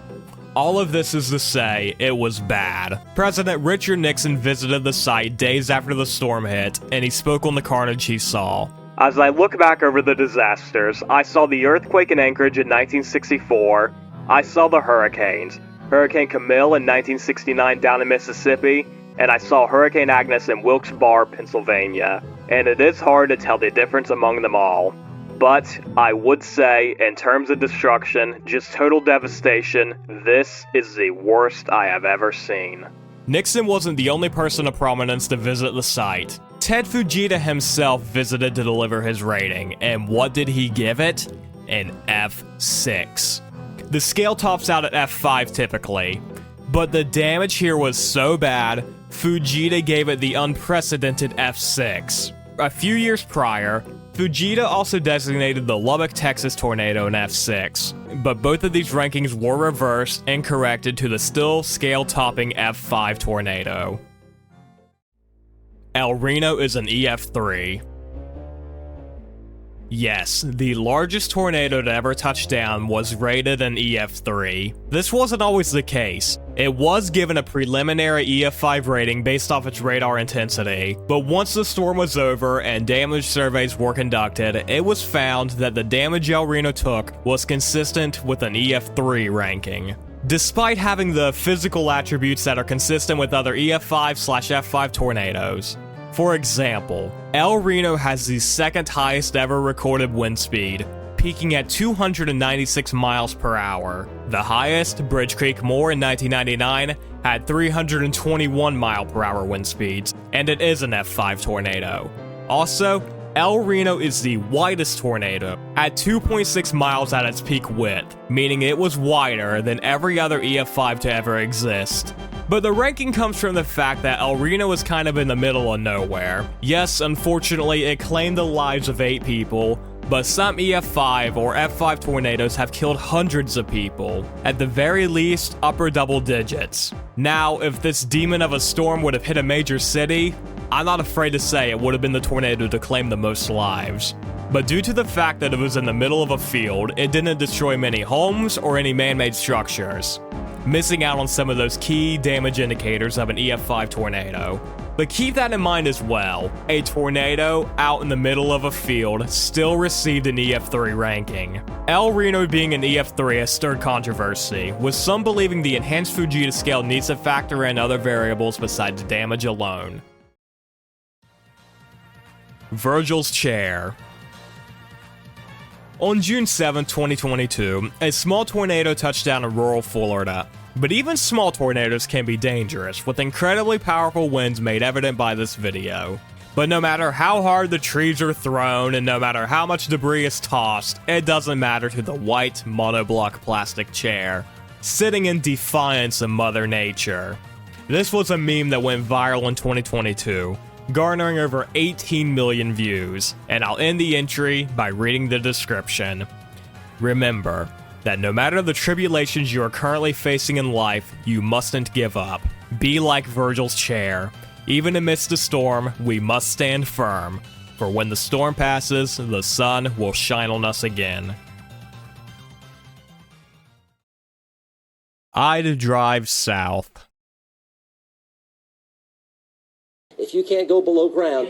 All of this is to say, it was bad. President Richard Nixon visited the site days after the storm hit, and he spoke on the carnage he saw. As I look back over the disasters, I saw the earthquake in Anchorage in 1964. I saw the hurricanes. Hurricane Camille in 1969 down in Mississippi, and I saw Hurricane Agnes in Wilkes-Barre, Pennsylvania. And it is hard to tell the difference among them all. But I would say, in terms of destruction, just total devastation, this is the worst I have ever seen. Nixon wasn't the only person of prominence to visit the site. Ted Fujita himself visited to deliver his rating, and what did he give it? An F6. The scale tops out at F5 typically, but the damage here was so bad, Fujita gave it the unprecedented F6. A few years prior, Fujita also designated the Lubbock, Texas tornado an F6, but both of these rankings were reversed and corrected to the still scale-topping F5 tornado. El Reno is an EF3. Yes, the largest tornado to ever touch down was rated an EF3. This wasn't always the case. It was given a preliminary EF5 rating based off its radar intensity, but once the storm was over and damage surveys were conducted, it was found that the damage El Reno took was consistent with an EF3 ranking. Despite having the physical attributes that are consistent with other EF5/F5 tornadoes. For example, El Reno has the second highest ever recorded wind speed, peaking at 296 miles per hour. The highest, Bridge Creek Moore in 1999, had 321 mile per hour wind speeds, and it is an F5 tornado. Also, El Reno is the widest tornado, at 2.6 miles at its peak width, meaning it was wider than every other EF5 to ever exist. But the ranking comes from the fact that El Reno is kind of in the middle of nowhere. Yes, unfortunately, it claimed the lives of 8 people, but some EF5 or F5 tornadoes have killed hundreds of people, at the very least, upper double digits. Now, if this demon of a storm would have hit a major city, I'm not afraid to say it would have been the tornado to claim the most lives. But due to the fact that it was in the middle of a field, it didn't destroy many homes or any man-made structures, missing out on some of those key damage indicators of an EF5 tornado. But keep that in mind as well, a tornado out in the middle of a field still received an EF3 ranking. El Reno being an EF3 has stirred controversy, with some believing the enhanced Fujita scale needs to factor in other variables besides damage alone. Virgil's chair. On June 7, 2022, a small tornado touched down in rural Florida. But even small tornadoes can be dangerous, with incredibly powerful winds made evident by this video. But no matter how hard the trees are thrown and no matter how much debris is tossed, it doesn't matter to the white monoblock plastic chair, sitting in defiance of Mother Nature. This was a meme that went viral in 2022, garnering over 18 million views, and I'll end the entry by reading the description. Remember that no matter the tribulations you are currently facing in life, you mustn't give up. Be like Virgil's chair. Even amidst a storm, we must stand firm, for when the storm passes, the sun will shine on us again. I'd drive south. If you can't go below ground,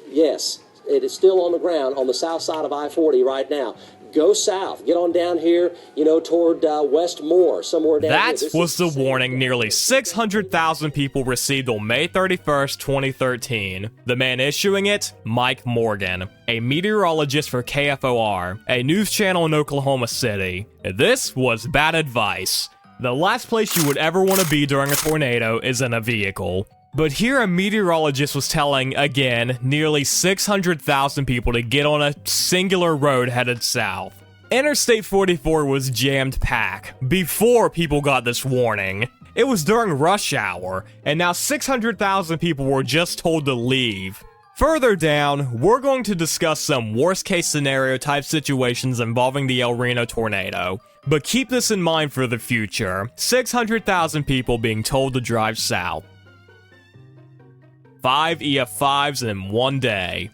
yes, it is still on the ground on the south side of I-40 right now. Go south, get on down here, toward West Moore, somewhere down here. That was the warning nearly 600,000 people received on May 31st, 2013. The man issuing it, Mike Morgan, a meteorologist for KFOR, a news channel in Oklahoma City. This was bad advice. The last place you would ever want to be during a tornado is in a vehicle. But here a meteorologist was telling, again, nearly 600,000 people to get on a singular road headed south. Interstate 44 was jammed packed before people got this warning. It was during rush hour, and now 600,000 people were just told to leave. Further down, we're going to discuss some worst-case scenario type situations involving the El Reno tornado. But keep this in mind for the future, 600,000 people being told to drive south. 5 EF5s in one day.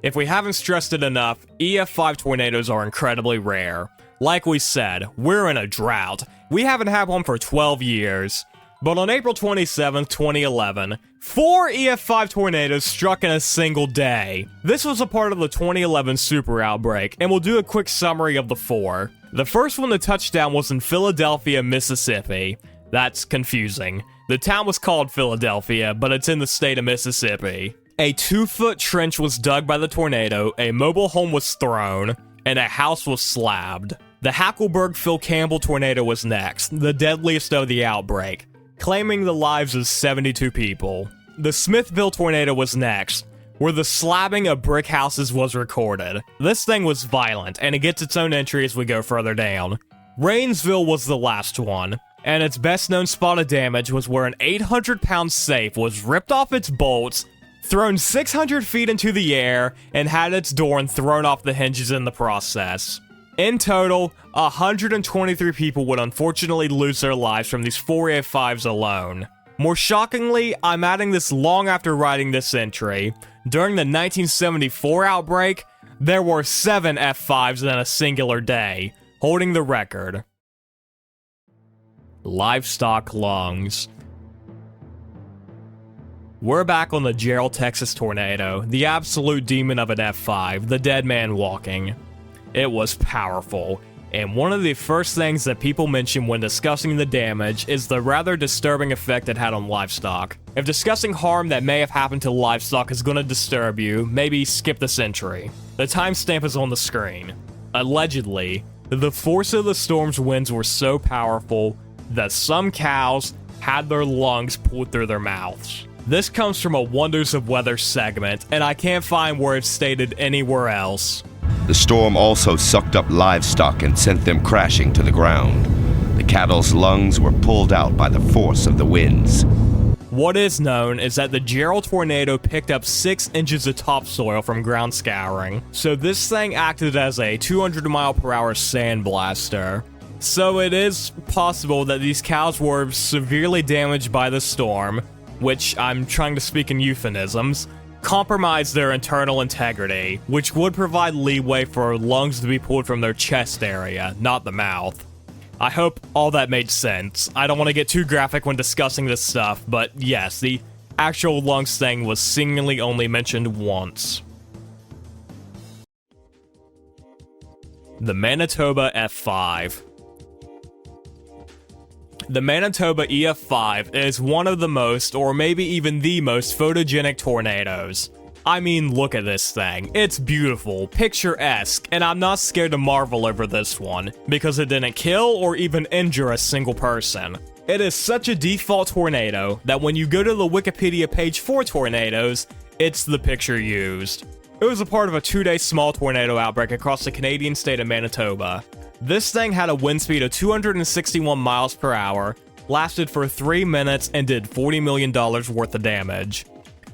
If we haven't stressed it enough, EF5 tornadoes are incredibly rare. Like we said, we're in a drought. We haven't had one for 12 years. But on April 27, 2011, 4 EF5 tornadoes struck in a single day. This was a part of the 2011 super outbreak, and we'll do a quick summary of the 4. The first one to touch down was in Philadelphia, Mississippi. That's confusing. The town was called Philadelphia, but it's in the state of Mississippi. A 2-foot trench was dug by the tornado, a mobile home was thrown, and a house was slabbed. The Hackleburg Phil Campbell tornado was next, the deadliest of the outbreak, claiming the lives of 72 people. The Smithville tornado was next, where the slabbing of brick houses was recorded. This thing was violent, and it gets its own entry as we go further down. Rainsville was the last one, and its best known spot of damage was where an 800-pound safe was ripped off its bolts, thrown 600 feet into the air, and had its door thrown off the hinges in the process. In total, 123 people would unfortunately lose their lives from these 4 EF5s alone. More shockingly, I'm adding this long after writing this entry. During the 1974 outbreak, there were 7 F5s in a singular day, holding the record. Livestock lungs. We're back on the Gerald, Texas tornado, the absolute demon of an F5, the dead man walking. It was powerful, and one of the first things that people mention when discussing the damage is the rather disturbing effect it had on livestock. If discussing harm that may have happened to livestock is going to disturb you, maybe skip this entry. The timestamp is on the screen. Allegedly, the force of the storm's winds were so powerful that some cows had their lungs pulled through their mouths. This comes from a Wonders of Weather segment, and I can't find where it's stated anywhere else. The storm also sucked up livestock and sent them crashing to the ground. The cattle's lungs were pulled out by the force of the winds. What is known is that the Gerald tornado picked up 6 inches of topsoil from ground scouring, so this thing acted as a 200-mile-per-hour sandblaster. So it is possible that these cows were severely damaged by the storm, which I'm trying to speak in euphemisms, compromised their internal integrity, which would provide leeway for lungs to be pulled from their chest area, not the mouth. I hope all that made sense. I don't want to get too graphic when discussing this stuff, but yes, the actual lungs thing was seemingly only mentioned once. The Manitoba F5. The Manitoba EF5 is one of the most, or maybe even the most, photogenic tornadoes. I mean, look at this thing. It's beautiful, picturesque, and I'm not scared to marvel over this one, because it didn't kill or even injure a single person. It is such a default tornado that when you go to the Wikipedia page for tornadoes, it's the picture used. It was a part of a 2-day small tornado outbreak across the Canadian state of Manitoba. This thing had a wind speed of 261 miles per hour, lasted for 3 minutes, and did $40 million worth of damage.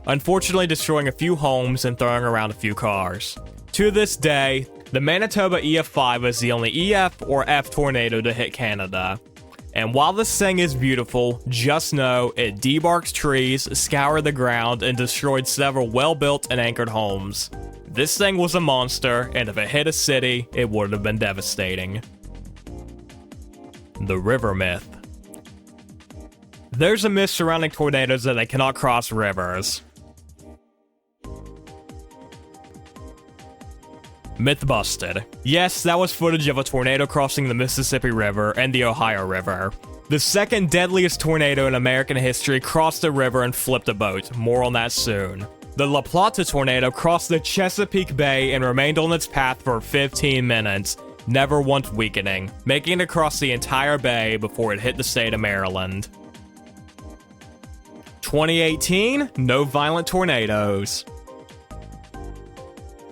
Unfortunately destroying a few homes and throwing around a few cars. To this day, the Manitoba EF5 is the only EF or F tornado to hit Canada. And while this thing is beautiful, just know it debarked trees, scoured the ground, and destroyed several well-built and anchored homes. This thing was a monster, and if it hit a city, it would have been devastating. The river myth. There's a myth surrounding tornadoes that they cannot cross rivers. Myth busted. Yes, that was footage of a tornado crossing the Mississippi River and the Ohio River. The second deadliest tornado in American history crossed the river and flipped a boat. More on that soon. The La Plata tornado crossed the Chesapeake Bay and remained on its path for 15 minutes, never once weakening, making it across the entire bay before it hit the state of Maryland. 2018, no violent tornadoes.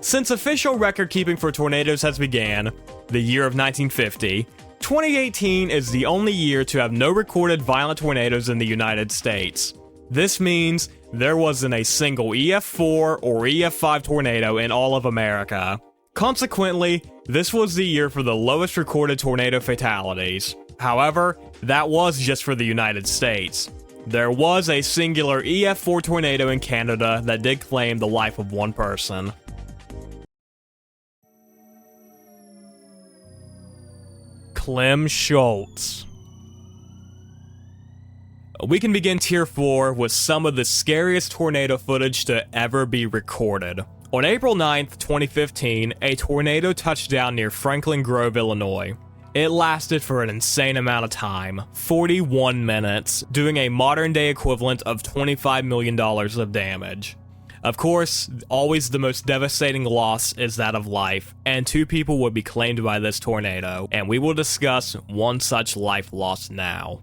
Since official record-keeping for tornadoes has began, the year of 1950, 2018 is the only year to have no recorded violent tornadoes in the United States. This means there wasn't a single EF4 or EF5 tornado in all of America. Consequently, this was the year for the lowest recorded tornado fatalities. However, that was just for the United States. there was a singular EF4 tornado in Canada that did claim the life of one person. Clem Schultz. We can begin Tier 4 with some of the scariest tornado footage to ever be recorded. On April 9th, 2015, a tornado touched down near Franklin Grove, Illinois. It lasted for an insane amount of time, 41 minutes, doing a modern-day equivalent of $25 million of damage. Of course, always the most devastating loss is that of life, and 2 people would be claimed by this tornado, and we will discuss one such life loss now.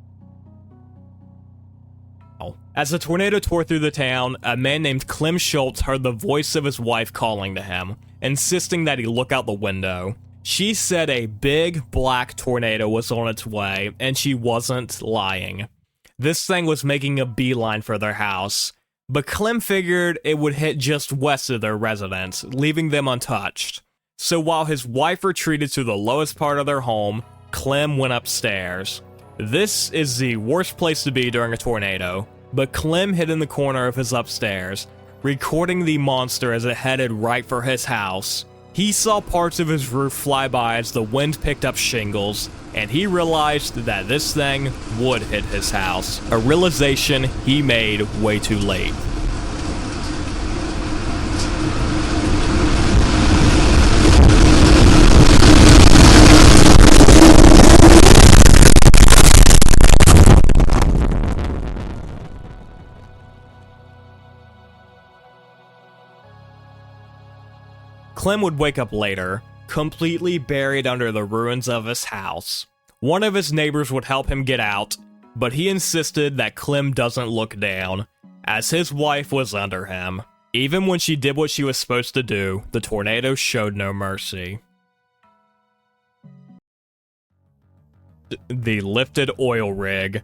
As the tornado tore through the town, a man named Clem Schultz heard the voice of his wife calling to him, insisting that he look out the window. She said a big black tornado was on its way, and she wasn't lying. This thing was making a beeline for their house, but Clem figured it would hit just west of their residence, leaving them untouched. So while his wife retreated to the lowest part of their home, Clem went upstairs. This is the worst place to be during a tornado, but Clem hid in the corner of his upstairs, recording the monster as it headed right for his house. He saw parts of his roof fly by as the wind picked up shingles, and he realized that this thing would hit his house, a realization he made way too late. Clem would wake up later, completely buried under the ruins of his house. One of his neighbors would help him get out, but he insisted that Clem doesn't look down, as his wife was under him. Even when she did what she was supposed to do, the tornado showed no mercy. The lifted oil rig.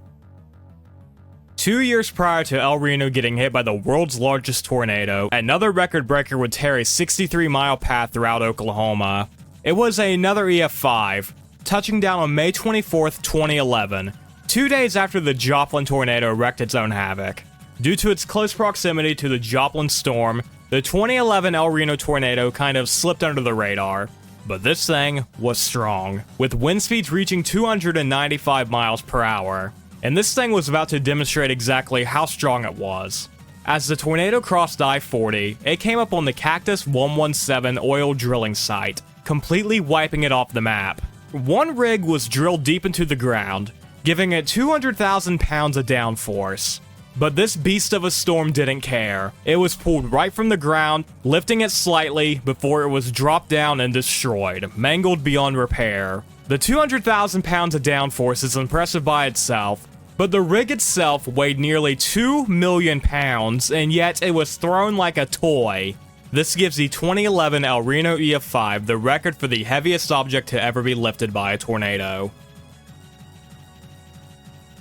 2 years prior to El Reno getting hit by the world's largest tornado, another record breaker would tear a 63-mile path throughout Oklahoma. It was another EF5, touching down on May 24th, 2011, 2 days after the Joplin tornado wreaked its own havoc. Due to its close proximity to the Joplin storm, the 2011 El Reno tornado kind of slipped under the radar. But this thing was strong, with wind speeds reaching 295 miles per hour. And this thing was about to demonstrate exactly how strong it was. As the tornado crossed I-40, it came up on the Cactus 117 oil drilling site, completely wiping it off the map. One rig was drilled deep into the ground, giving it 200,000 pounds of downforce. But this beast of a storm didn't care. It was pulled right from the ground, lifting it slightly before it was dropped down and destroyed, mangled beyond repair. The 200,000 pounds of downforce is impressive by itself, but the rig itself weighed nearly 2 million pounds, and yet it was thrown like a toy. This gives the 2011 El Reno EF5 the record for the heaviest object to ever be lifted by a tornado.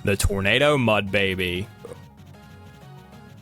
The Tornado Mud Baby.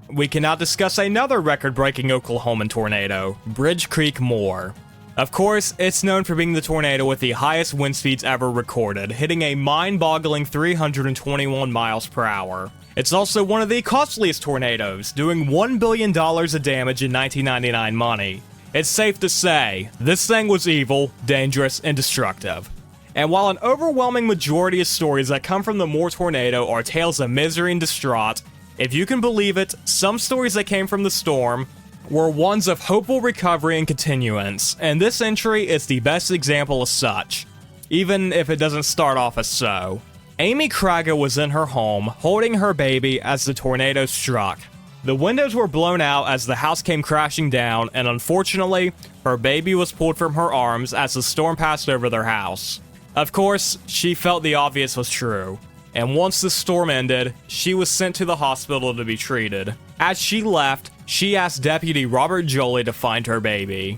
We can now discuss another record-breaking Oklahoman tornado, Bridge Creek Moor. Of course, it's known for being the tornado with the highest wind speeds ever recorded, hitting a mind-boggling 321 miles per hour. It's also one of the costliest tornadoes, doing $1 billion of damage in 1999 money. It's safe to say, this thing was evil, dangerous, and destructive. And while an overwhelming majority of stories that come from the Moor tornado are tales of misery and distraught, if you can believe it, some stories that came from the storm were ones of hopeful recovery and continuance, and this entry is the best example of such, even if it doesn't start off as so. Amy Craga was in her home, holding her baby as the tornado struck. The windows were blown out as the house came crashing down, and unfortunately, her baby was pulled from her arms as the storm passed over their house. Of course, she felt the obvious was true, and once the storm ended, she was sent to the hospital to be treated. As she left, she asked Deputy Robert Jolie to find her baby.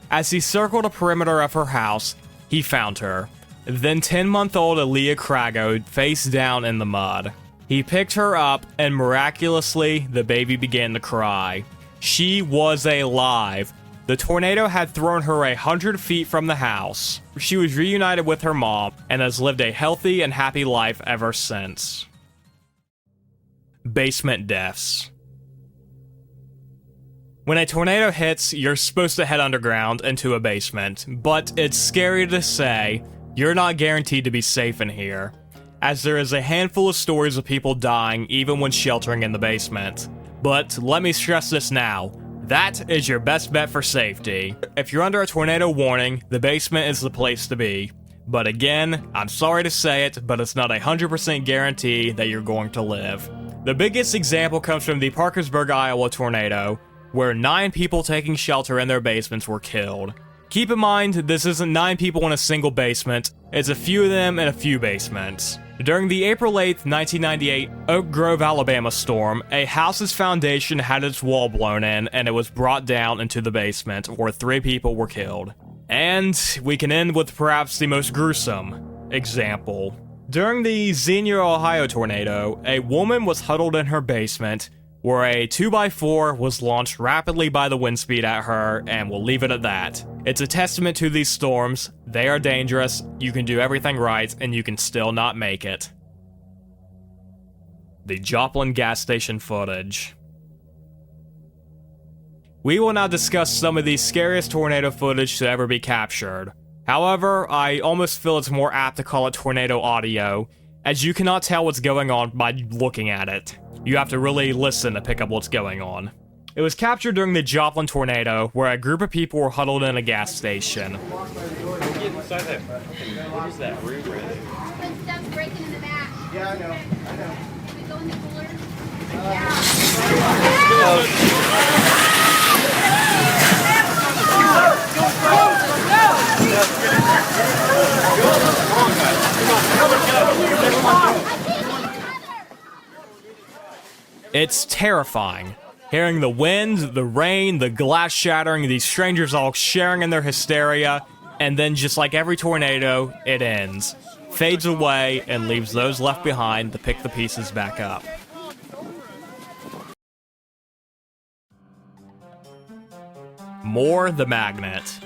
As he circled a perimeter of her house, he found her. Then 10-month-old Aaliyah Crago face down in the mud. He picked her up, and miraculously, the baby began to cry. She was alive. The tornado had thrown her 100 feet from the house. She was reunited with her mom, and has lived a healthy and happy life ever since. basement deaths. When a tornado hits, you're supposed to head underground into a basement, but it's scary to say you're not guaranteed to be safe in here, as there is a handful of stories of people dying even when sheltering in the basement. But let me stress this now, that is your best bet for safety. If you're under a tornado warning, the basement is the place to be. But again, I'm sorry to say it, but it's not a 100% guarantee that you're going to live. The biggest example comes from the Parkersburg, Iowa tornado, where 9 people taking shelter in their basements were killed. Keep in mind, this isn't 9 people in a single basement, it's a few of them in a few basements. During the April 8th, 1998 Oak Grove, Alabama storm, a house's foundation had its wall blown in and it was brought down into the basement, where 3 people were killed. And we can end with perhaps the most gruesome example. During the Xenia, Ohio tornado, a woman was huddled in her basement, where a 2x4 was launched rapidly by the wind speed at her, and we'll leave it at that. It's a testament to these storms. They are dangerous, you can do everything right, and you can still not make it. The Joplin gas station footage. We will now discuss some of the scariest tornado footage to ever be captured. However, I almost feel it's more apt to call it tornado audio, as you cannot tell what's going on by looking at it. You have to really listen to pick up what's going on. It was captured during the Joplin tornado, where a group of people were huddled in a gas station. When stuff's breaking in the back. Yeah, I know. Can we go in the cooler? It's terrifying. Hearing the wind, the rain, the glass shattering, these strangers all sharing in their hysteria, and then just like every tornado, it ends, fades away, and leaves those left behind to pick the pieces back up. Moore the Magnet.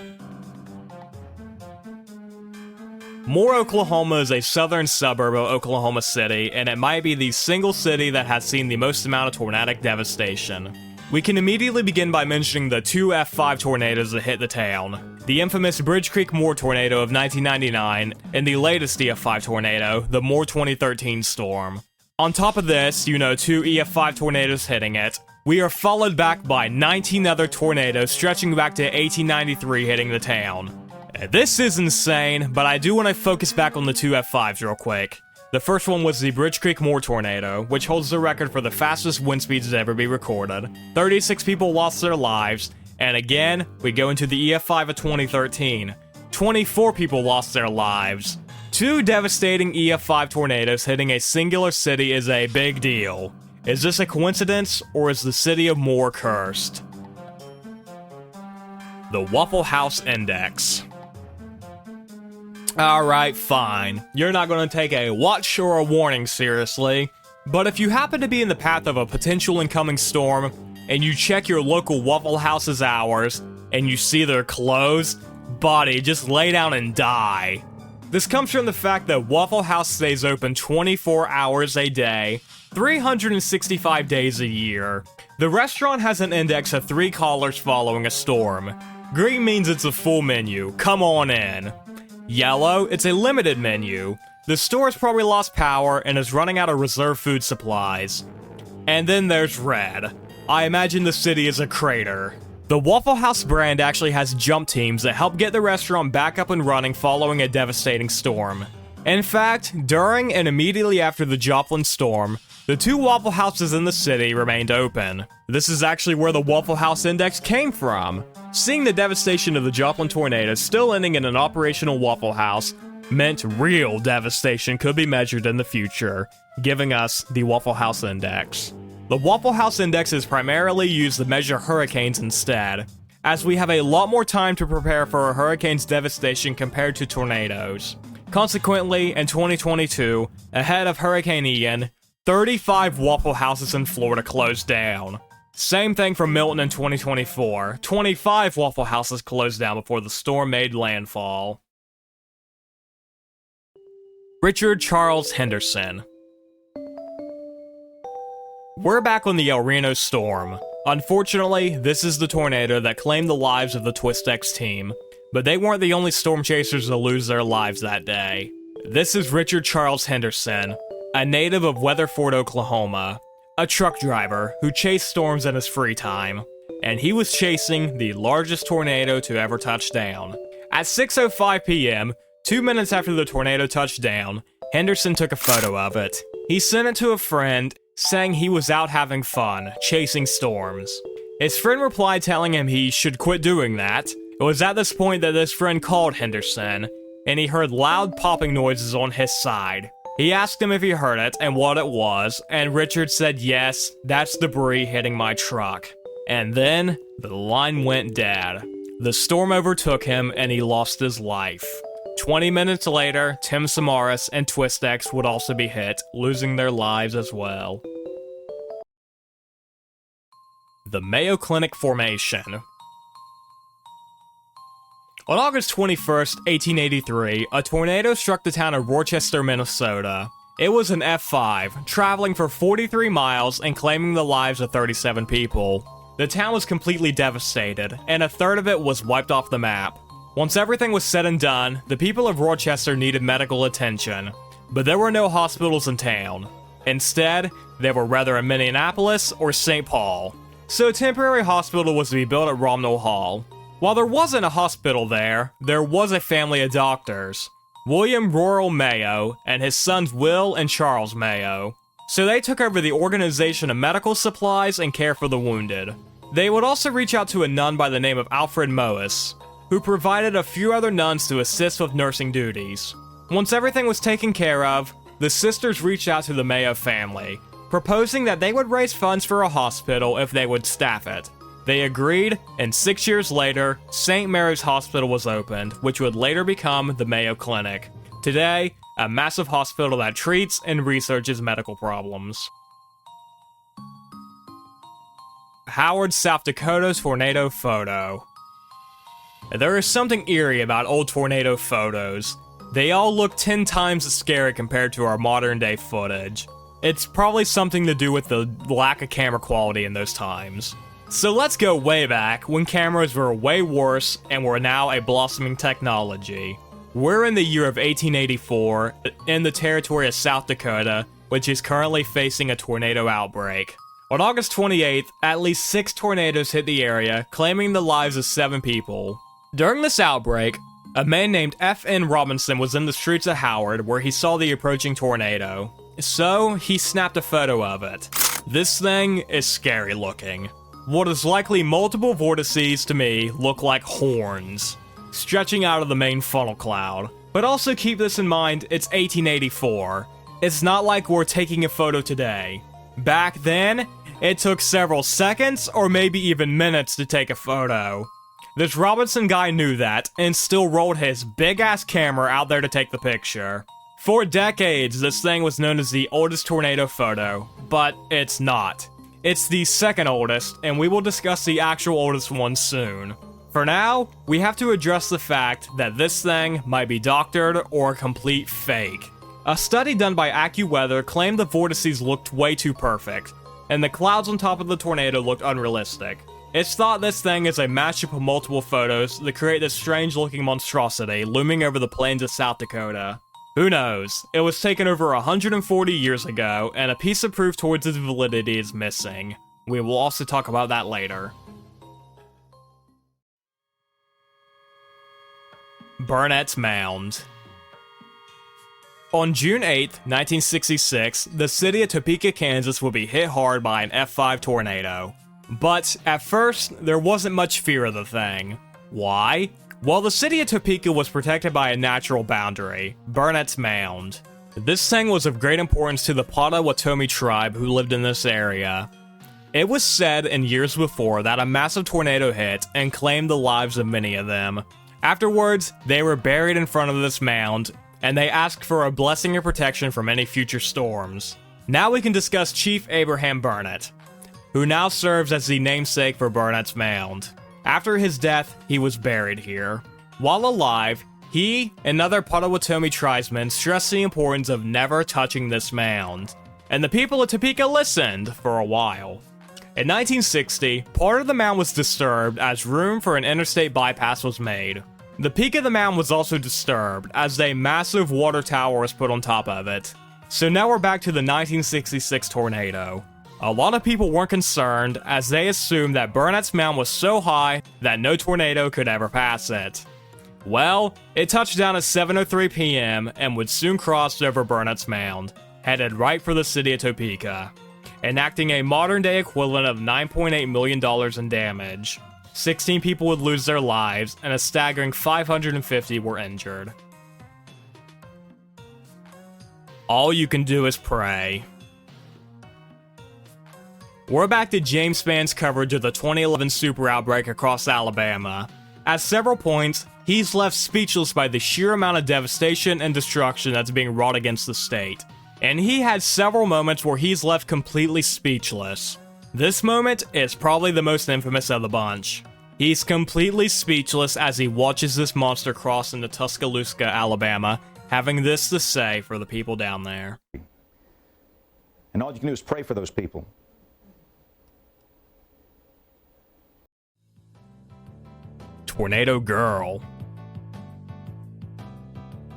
Moore, Oklahoma is a southern suburb of Oklahoma City, and it might be the single city that has seen the most amount of tornadic devastation. We can immediately begin by mentioning the 2 F5 tornadoes that hit the town. The infamous Bridge Creek Moore tornado of 1999, and the latest EF5 tornado, the Moore 2013 storm. On top of this, 2 EF5 tornadoes hitting it. We are followed back by 19 other tornadoes stretching back to 1893 hitting the town. This is insane, but I do want to focus back on the 2 F5s real quick. The first one was the Bridge Creek Moore tornado, which holds the record for the fastest wind speeds to ever be recorded. 36 people lost their lives, and again, we go into the EF5 of 2013. 24 people lost their lives. 2 devastating EF5 tornadoes hitting a singular city is a big deal. Is this a coincidence, or is the city of Moore cursed? The Waffle House Index. Alright, fine. You're not going to take a watch or a warning seriously, but if you happen to be in the path of a potential incoming storm, and you check your local Waffle House's hours, and you see they're closed, buddy, just lay down and die. This comes from the fact that Waffle House stays open 24 hours a day, 365 days a year. The restaurant has an index of 3 callers following a storm. Green means it's a full menu, come on in. Yellow, it's a limited menu. The store's probably lost power and is running out of reserve food supplies. And then there's red. I imagine the city is a crater. The Waffle House brand actually has jump teams that help get the restaurant back up and running following a devastating storm. In fact, during and immediately after the Joplin storm, the 2 Waffle Houses in the city remained open. This is actually where the Waffle House Index came from. Seeing the devastation of the Joplin tornado still ending in an operational Waffle House meant real devastation could be measured in the future, giving us the Waffle House Index. The Waffle House Index is primarily used to measure hurricanes instead, as we have a lot more time to prepare for a hurricane's devastation compared to tornadoes. Consequently, in 2022, ahead of Hurricane Ian, 35 Waffle Houses in Florida closed down. Same thing for Milton in 2024. 25 Waffle Houses closed down before the storm made landfall. Richard Charles Henderson. We're back on the El Reno storm. Unfortunately, this is the tornado that claimed the lives of the TwistX team, but they weren't the only storm chasers to lose their lives that day. This is Richard Charles Henderson, a native of Weatherford, Oklahoma, a truck driver who chased storms in his free time, and he was chasing the largest tornado to ever touch down. At 6:05 p.m., 2 minutes after the tornado touched down, Henderson took a photo of it. He sent it to a friend, saying he was out having fun, chasing storms. His friend replied telling him he should quit doing that. It was at this point that this friend called Henderson, and he heard loud popping noises on his side. He asked him if he heard it and what it was, and Richard said yes, that's debris hitting my truck. And then, the line went dead. The storm overtook him and he lost his life. 20 minutes later, Tim Samaras and TwistX would also be hit, losing their lives as well. The Mayo Clinic Formation. On August 21st, 1883, a tornado struck the town of Rochester, Minnesota. It was an F5, traveling for 43 miles and claiming the lives of 37 people. The town was completely devastated, and a third of it was wiped off the map. Once everything was said and done, the people of Rochester needed medical attention, but there were no hospitals in town. Instead, they were rather in Minneapolis or St. Paul. So a temporary hospital was to be built at Romnell Hall. While there wasn't a hospital there was a family of doctors, William Rural Mayo and his sons Will and Charles Mayo. So they took over the organization of medical supplies and care for the wounded. They would also reach out to a nun by the name of Alfred Moes, who provided a few other nuns to assist with nursing duties. Once everything was taken care of, the sisters reached out to the Mayo family, proposing that they would raise funds for a hospital if they would staff it. They agreed, and 6 years later, St. Mary's Hospital was opened, which would later become the Mayo Clinic. Today, a massive hospital that treats and researches medical problems. Howard, South Dakota tornado photo. There is something eerie about old tornado photos. They all look 10 times as scary compared to our modern day footage. It's probably something to do with the lack of camera quality in those times. So let's go way back, when cameras were way worse and were now a blossoming technology. We're in the year of 1884, in the territory of South Dakota, which is currently facing a tornado outbreak. On August 28th, at least 6 tornadoes hit the area, claiming the lives of 7 people. During this outbreak, a man named F.N. Robinson was in the streets of Howard where he saw the approaching tornado. So, he snapped a photo of it. This thing is scary looking. What is likely multiple vortices to me look like horns, stretching out of the main funnel cloud. But also keep this in mind, it's 1884. It's not like we're taking a photo today. Back then, it took several seconds or maybe even minutes to take a photo. This Robinson guy knew that, and still rolled his big-ass camera out there to take the picture. For decades, this thing was known as the oldest tornado photo, but it's not. It's the second oldest, and we will discuss the actual oldest one soon. For now, we have to address the fact that this thing might be doctored or a complete fake. A study done by AccuWeather claimed the vortices looked way too perfect, and the clouds on top of the tornado looked unrealistic. It's thought this thing is a mashup of multiple photos that create this strange-looking monstrosity looming over the plains of South Dakota. Who knows? It was taken over 140 years ago, and a piece of proof towards its validity is missing. We will also talk about that later. Burnett's Mound. On June 8, 1966, the city of Topeka, Kansas would be hit hard by an F5 tornado. But, at first, there wasn't much fear of the thing. Why? Well, the city of Topeka was protected by a natural boundary, Burnett's Mound. This thing was of great importance to the Potawatomi tribe who lived in this area. It was said in years before that a massive tornado hit and claimed the lives of many of them. Afterwards, they were buried in front of this mound, and they asked for a blessing and protection from any future storms. Now we can discuss Chief Abraham Burnett, who now serves as the namesake for Burnett's Mound. After his death, he was buried here. While alive, he and other Potawatomi tribesmen stressed the importance of never touching this mound. and the people of Topeka listened for a while. In 1960, part of the mound was disturbed as room for an interstate bypass was made. The peak of the mound was also disturbed as a massive water tower was put on top of it. So now we're back to the 1966 tornado. A lot of people weren't concerned as they assumed that Burnett's Mound was so high that no tornado could ever pass it. Well, it touched down at 7:03 p.m. and would soon cross over Burnett's Mound, headed right for the city of Topeka, enacting a modern-day equivalent of $9.8 million in damage. 16 people would lose their lives, and a staggering 550 were injured. All you can do is pray. We're back to James Spann's coverage of the 2011 super outbreak across Alabama. At several points, he's left speechless by the sheer amount of devastation and destruction that's being wrought against the state. And he had several moments where he's left completely speechless. This moment is probably the most infamous of the bunch. He's completely speechless as he watches this monster cross into Tuscaloosa, Alabama, having this to say for the people down there. And all you can do is pray for those people. Tornado Girl.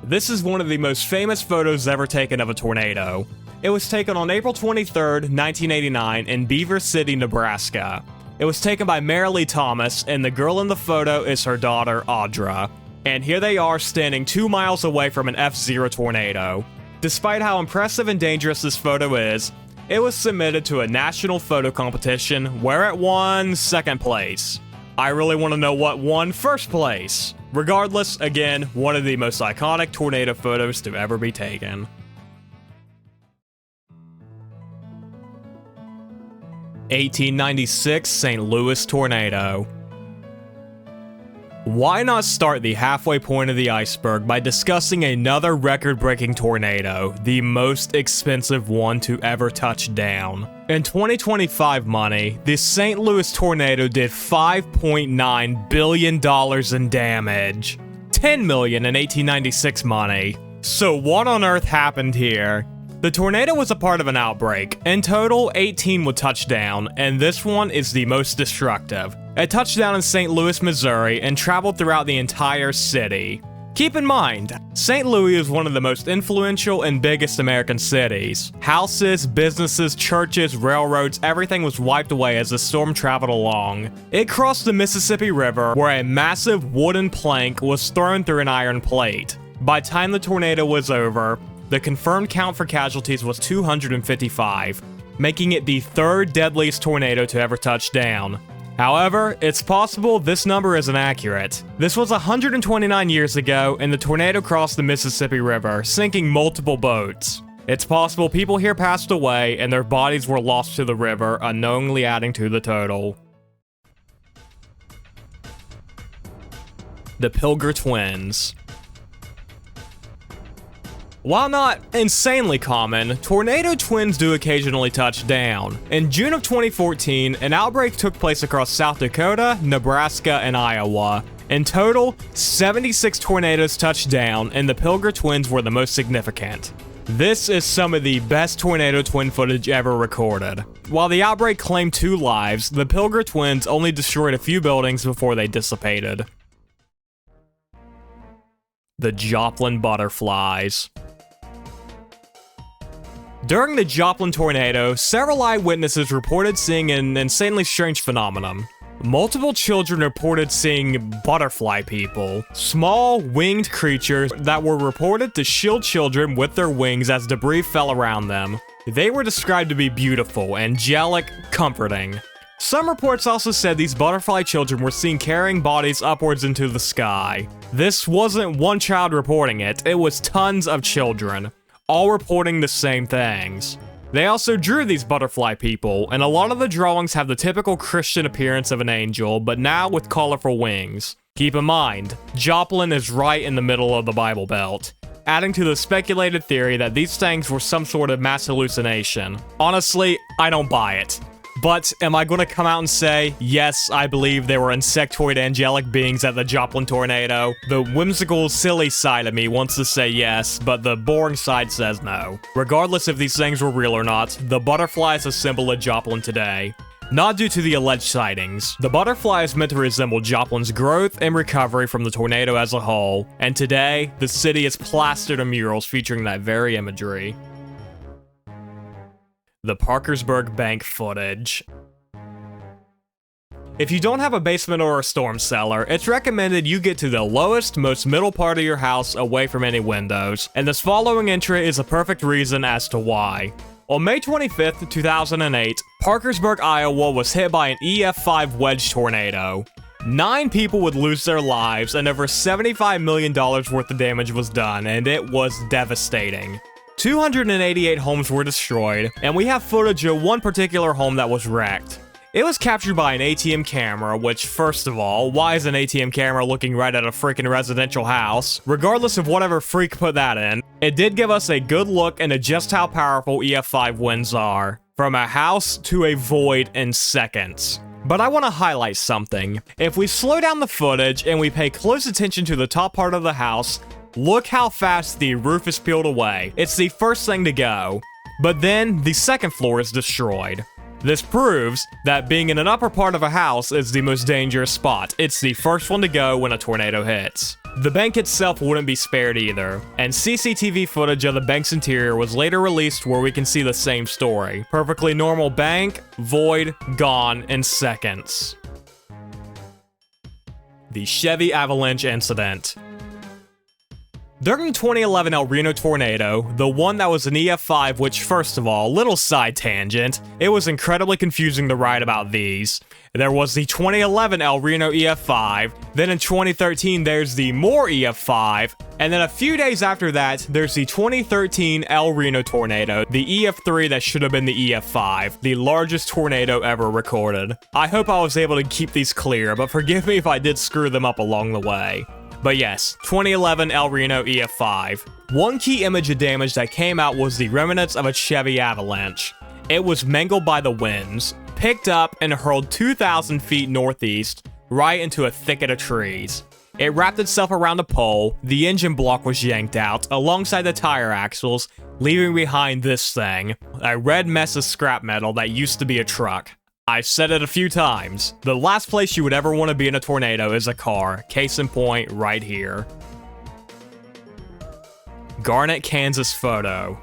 This is one of the most famous photos ever taken of a tornado. It was taken on April 23rd, 1989 in Beaver City, Nebraska. It was taken by Marilee Thomas, and the girl in the photo is her daughter, Audra. And here they are standing 2 miles away from an F0 tornado. Despite how impressive and dangerous this photo is, it was submitted to a national photo competition where it won second place. I really want to know what won first place. Regardless, again, one of the most iconic tornado photos to ever be taken. (1896) St. Louis tornado. Why not start the halfway point of the iceberg by discussing another record-breaking tornado, the most expensive one to ever touch down? In 2025 money, the St. Louis tornado did $5.9 billion in damage. $10 million in 1896 money. So what on earth happened here? The tornado was a part of an outbreak. In total, 18 would touch down, and this one is the most destructive. It touched down in St. Louis, Missouri, and traveled throughout the entire city. Keep in mind, St. Louis is one of the most influential and biggest American cities. Houses, businesses, churches, railroads, everything was wiped away as the storm traveled along. It crossed the Mississippi River, where a massive wooden plank was thrown through an iron plate. By the time the tornado was over, the confirmed count for casualties was 255, making it the third deadliest tornado to ever touch down. However, it's possible this number isn't accurate. This was 129 years ago, and the tornado crossed the Mississippi River, sinking multiple boats. It's possible people here passed away and their bodies were lost to the river, unknowingly adding to the total. The Pilger Twins. While not insanely common, tornado twins do occasionally touch down. In June of 2014, an outbreak took place across South Dakota, Nebraska, and Iowa. In total, 76 tornadoes touched down, and the Pilger twins were the most significant. This is some of the best tornado twin footage ever recorded. While the outbreak claimed 2 lives, the Pilger twins only destroyed a few buildings before they dissipated. The Joplin Butterflies. During the Joplin tornado, several eyewitnesses reported seeing an insanely strange phenomenon. Multiple children reported seeing butterfly people, small, winged creatures that were reported to shield children with their wings as debris fell around them. They were described to be beautiful, angelic, comforting. Some reports also said these butterfly children were seen carrying bodies upwards into the sky. This wasn't one child reporting it, it was tons of children, all reporting the same things. They also drew these butterfly people, and a lot of the drawings have the typical Christian appearance of an angel, but now with colorful wings. Keep in mind, Joplin is right in the middle of the Bible Belt, adding to the speculated theory that these things were some sort of mass hallucination. Honestly, I don't buy it. But am I going to come out and say, yes, I believe there were insectoid angelic beings at the Joplin tornado? The whimsical, silly side of me wants to say yes, but the boring side says no. Regardless if these things were real or not, the butterfly is a symbol of Joplin today. Not due to the alleged sightings. The butterfly is meant to resemble Joplin's growth and recovery from the tornado as a whole, and today, the city is plastered in murals featuring that very imagery. The Parkersburg Bank footage. If you don't have a basement or a storm cellar, it's recommended you get to the lowest, most middle part of your house away from any windows, and this following entry is a perfect reason as to why. On May 25th, 2008, Parkersburg, Iowa was hit by an EF5 wedge tornado. 9 people would lose their lives and over $75 million worth of damage was done, and it was devastating. 288 homes were destroyed, and we have footage of one particular home that was wrecked. It was captured by an ATM camera, which, first of all, why is an ATM camera looking right at a freaking residential house? Regardless of whatever freak put that in, it did give us a good look into just how powerful EF5 winds are. From a house to a void in seconds. But I want to highlight something. If we slow down the footage and we pay close attention to the top part of the house, look how fast the roof is peeled away. It's the first thing to go. But then, the second floor is destroyed. This proves that being in an upper part of a house is the most dangerous spot. It's the first one to go when a tornado hits. The bank itself wouldn't be spared either, and CCTV footage of the bank's interior was later released where we can see the same story. Perfectly normal bank, void, gone in seconds. The Chevy Avalanche Incident. During the 2011 El Reno tornado, the one that was an EF5, which, first of all, little side tangent, it was incredibly confusing to write about these. There was the 2011 El Reno EF5, then in 2013 there's the more EF5, and then a few days after that, there's the 2013 El Reno tornado, the EF3 that should have been the EF5, the largest tornado ever recorded. I hope I was able to keep these clear, but forgive me if I did screw them up along the way. But yes, 2011 El Reno EF5. One key image of damage that came out was the remnants of a Chevy Avalanche. It was mangled by the winds, picked up and hurled 2,000 feet northeast, right into a thicket of trees. It wrapped itself around a pole, the engine block was yanked out, alongside the tire axles, leaving behind this thing, a red mess of scrap metal that used to be a truck. I've said it a few times, the last place you would ever want to be in a tornado is a car, case in point right here. Garnett, Kansas photo.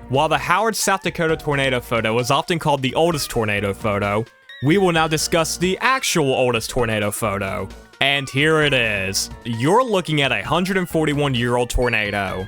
While the Howard, South Dakota tornado photo is often called the oldest tornado photo, we will now discuss the actual oldest tornado photo. And here it is. You're looking at a 141-year-old tornado.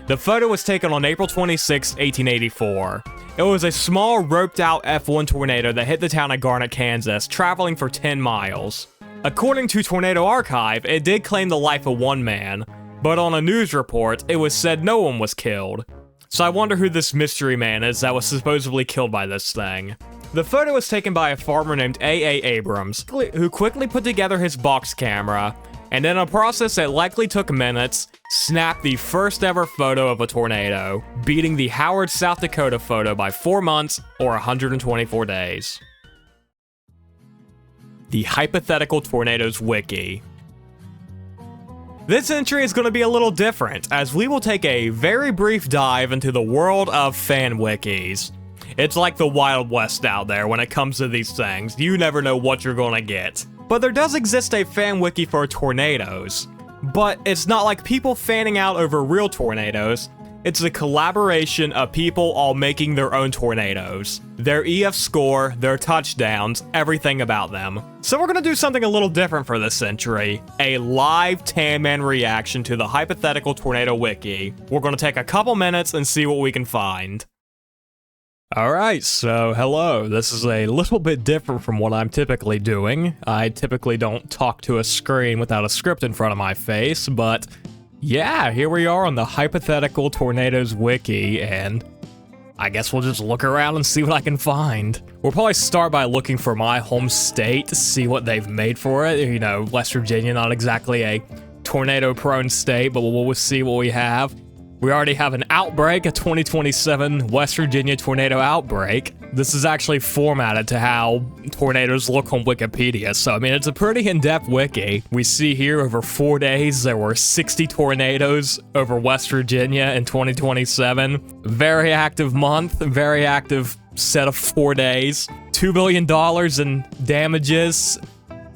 The photo was taken on April 26, 1884. It was a small, roped-out F1 tornado that hit the town of Garnett, Kansas, traveling for 10 miles. According to Tornado Archive, it did claim the life of one man, but on a news report, it was said no one was killed. So I wonder who this mystery man is that was supposedly killed by this thing. The photo was taken by a farmer named A.A. Abrams, who quickly put together his box camera, and in a process that likely took minutes, snapped the first ever photo of a tornado, beating the Howard, South Dakota photo by 4 months or 124 days. The Hypothetical Tornadoes Wiki. This entry is going to be a little different, as we will take a very brief dive into the world of fan wikis. It's like the Wild West out there when it comes to these things. You never know what you're going to get. But there does exist a fan wiki for tornadoes. But it's not like people fanning out over real tornadoes. It's a collaboration of people all making their own tornadoes. Their EF score, their touchdowns, everything about them. So we're gonna do something a little different for this entry. A live Tan Man reaction to the Hypothetical Tornado Wiki. We're gonna take a couple minutes and see what we can find. Alright, so hello. This is a little bit different from what I'm typically doing. I typically don't talk to a screen without a script in front of my face, but yeah, here we are on the Hypothetical Tornadoes Wiki, and I guess we'll just look around and see what I can find. We'll probably start by looking for my home state to see what they've made for it. You know, West Virginia, not exactly a tornado-prone state, but we'll see what we have. We already have an outbreak, a 2027 West Virginia tornado outbreak. This is actually formatted to how tornadoes look on Wikipedia, so I mean, it's a pretty in-depth wiki. We see here over 4 days there were 60 tornadoes over West Virginia in 2027. Very active month, very active set of 4 days. $2 billion in damages.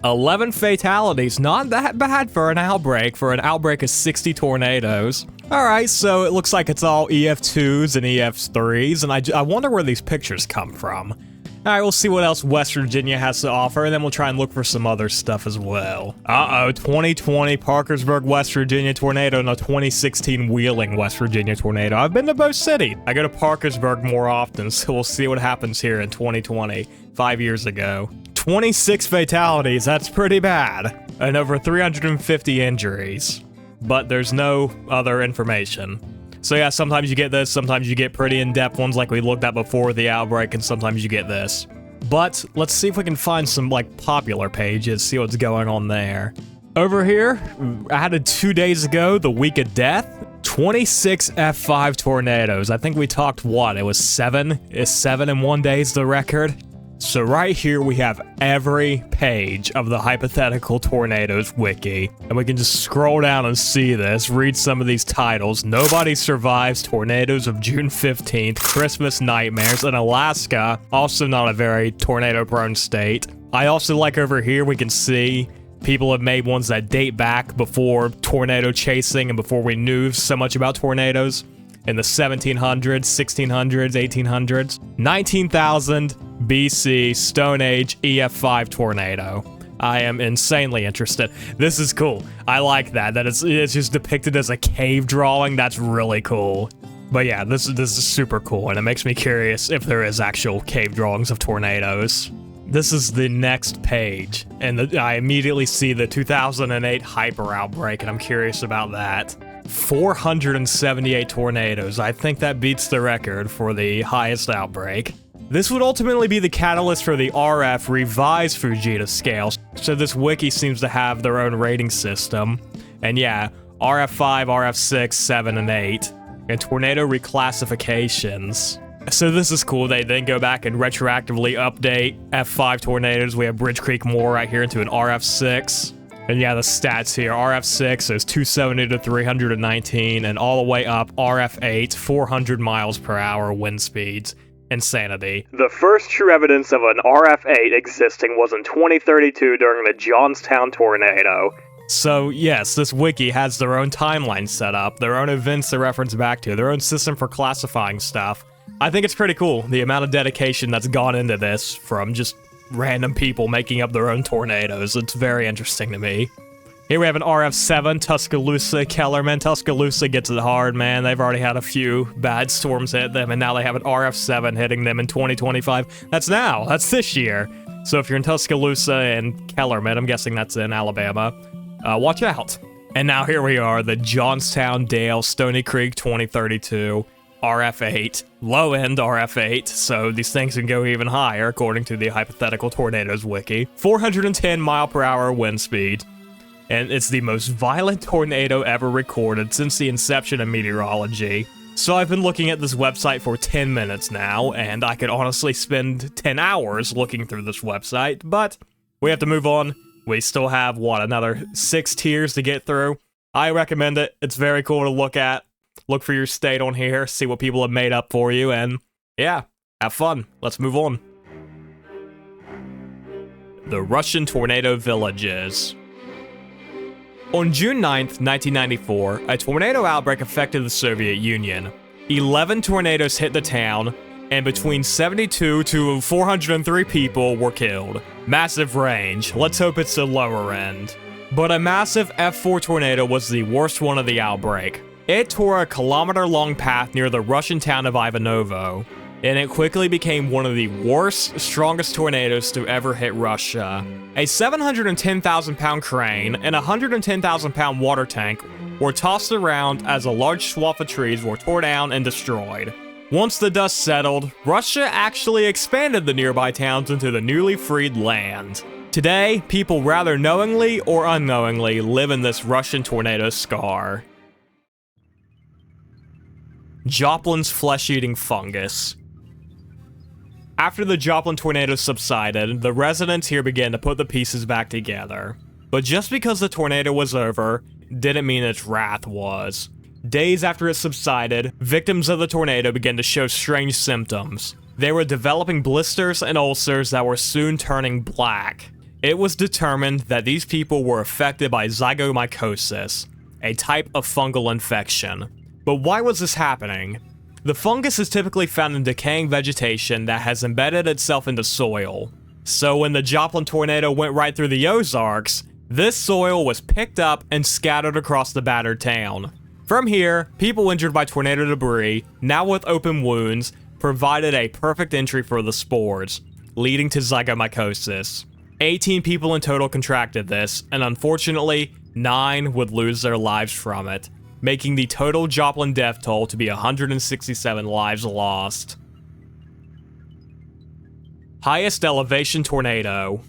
11 fatalities, not that bad for an outbreak of 60 tornadoes. Alright, so it looks like it's all EF2s and EF3s, and I wonder where these pictures come from. Alright, we'll see what else West Virginia has to offer, and then we'll try and look for some other stuff as well. 2020 Parkersburg, West Virginia tornado, and a 2016 Wheeling, West Virginia tornado. I've been to both cities. I go to Parkersburg more often, so we'll see what happens here in 2020, 5 years ago. 26 fatalities, that's pretty bad, and over 350 injuries. But there's no other information. So yeah, sometimes you get this, sometimes you get pretty in-depth ones like we looked at before the outbreak, and sometimes you get this. But let's see if we can find some like popular pages, see what's going on there. Over here, added 2 days ago, the week of death, 26 F5 tornadoes. I think we talked what, it was 7? Is 7 in 1 day is the record? So right here we have every page of the hypothetical tornadoes wiki, and we can just scroll down and see this, read some of these titles. Nobody survives tornadoes of June 15th, Christmas nightmares in Alaska, also not a very tornado-prone state. I also like over here we can see people have made ones that date back before tornado chasing and before we knew so much about tornadoes. In the 1700s, 1600s, 1800s. 19,000 BC Stone Age EF5 tornado. I am insanely interested. This is cool. I like that it's just depicted as a cave drawing. That's really cool. But yeah, this is super cool, and it makes me curious if there is actual cave drawings of tornadoes. This is the next page, and I immediately see the 2008 hyper outbreak, and I'm curious about that. 478 tornadoes. I think that beats the record for the highest outbreak. This would ultimately be the catalyst for the RF revised Fujita scale, so this wiki seems to have their own rating system. And yeah, RF5, RF6, 7, and 8, and tornado reclassifications. So this is cool. They then go back and retroactively update F5 tornadoes. We have Bridge Creek Moore right here into an RF6. And yeah, the stats here, RF6 is 270 to 319, and all the way up, RF8, 400 miles per hour wind speeds. Insanity. The first true evidence of an RF8 existing was in 2032 during the Johnstown tornado. So yes, this wiki has their own timeline set up, their own events to reference back to, their own system for classifying stuff. I think it's pretty cool, the amount of dedication that's gone into this from just random people making up their own tornadoes. It's very interesting to me. Here we have an RF7, Tuscaloosa, Kellerman. Tuscaloosa gets it hard, man. They've already had a few bad storms hit them, and now they have an RF7 hitting them in 2025. That's now. That's this year. So if you're in Tuscaloosa and Kellerman, I'm guessing that's in Alabama, watch out. And now here we are, the Johnstown, Dale, Stony Creek 2032. RF8, low-end RF8, so these things can go even higher, according to the Hypothetical Tornadoes wiki. 410 mile per hour wind speed, and it's the most violent tornado ever recorded since the inception of meteorology. So I've been looking at this website for 10 minutes now, and I could honestly spend 10 hours looking through this website, but we have to move on. We still have, what, another 6 tiers to get through? I recommend it. It's very cool to look at. Look for your state on here, see what people have made up for you, and yeah, have fun. Let's move on. The Russian Tornado Villages. On June 9th, 1994, a tornado outbreak affected the Soviet Union. 11 tornadoes hit the town, and between 72 to 403 people were killed. Massive range. Let's hope it's the lower end. But a massive F4 tornado was the worst one of the outbreak. It tore a kilometer-long path near the Russian town of Ivanovo, and it quickly became one of the worst, strongest tornadoes to ever hit Russia. A 710,000-pound crane and a 110,000-pound water tank were tossed around as a large swath of trees were torn down and destroyed. Once the dust settled, Russia actually expanded the nearby towns into the newly freed land. Today, people rather knowingly or unknowingly live in this Russian tornado scar. Joplin's flesh-eating fungus. After the Joplin tornado subsided, the residents here began to put the pieces back together. But just because the tornado was over, didn't mean its wrath was. Days after it subsided, victims of the tornado began to show strange symptoms. They were developing blisters and ulcers that were soon turning black. It was determined that these people were affected by zygomycosis, a type of fungal infection. But why was this happening? The fungus is typically found in decaying vegetation that has embedded itself into soil. So when the Joplin tornado went right through the Ozarks, this soil was picked up and scattered across the battered town. From here, people injured by tornado debris, now with open wounds, provided a perfect entry for the spores, leading to zygomycosis. 18 people in total contracted this, and unfortunately, 9 would lose their lives from it, making the total Joplin death toll to be 167 lives lost. Highest elevation tornado.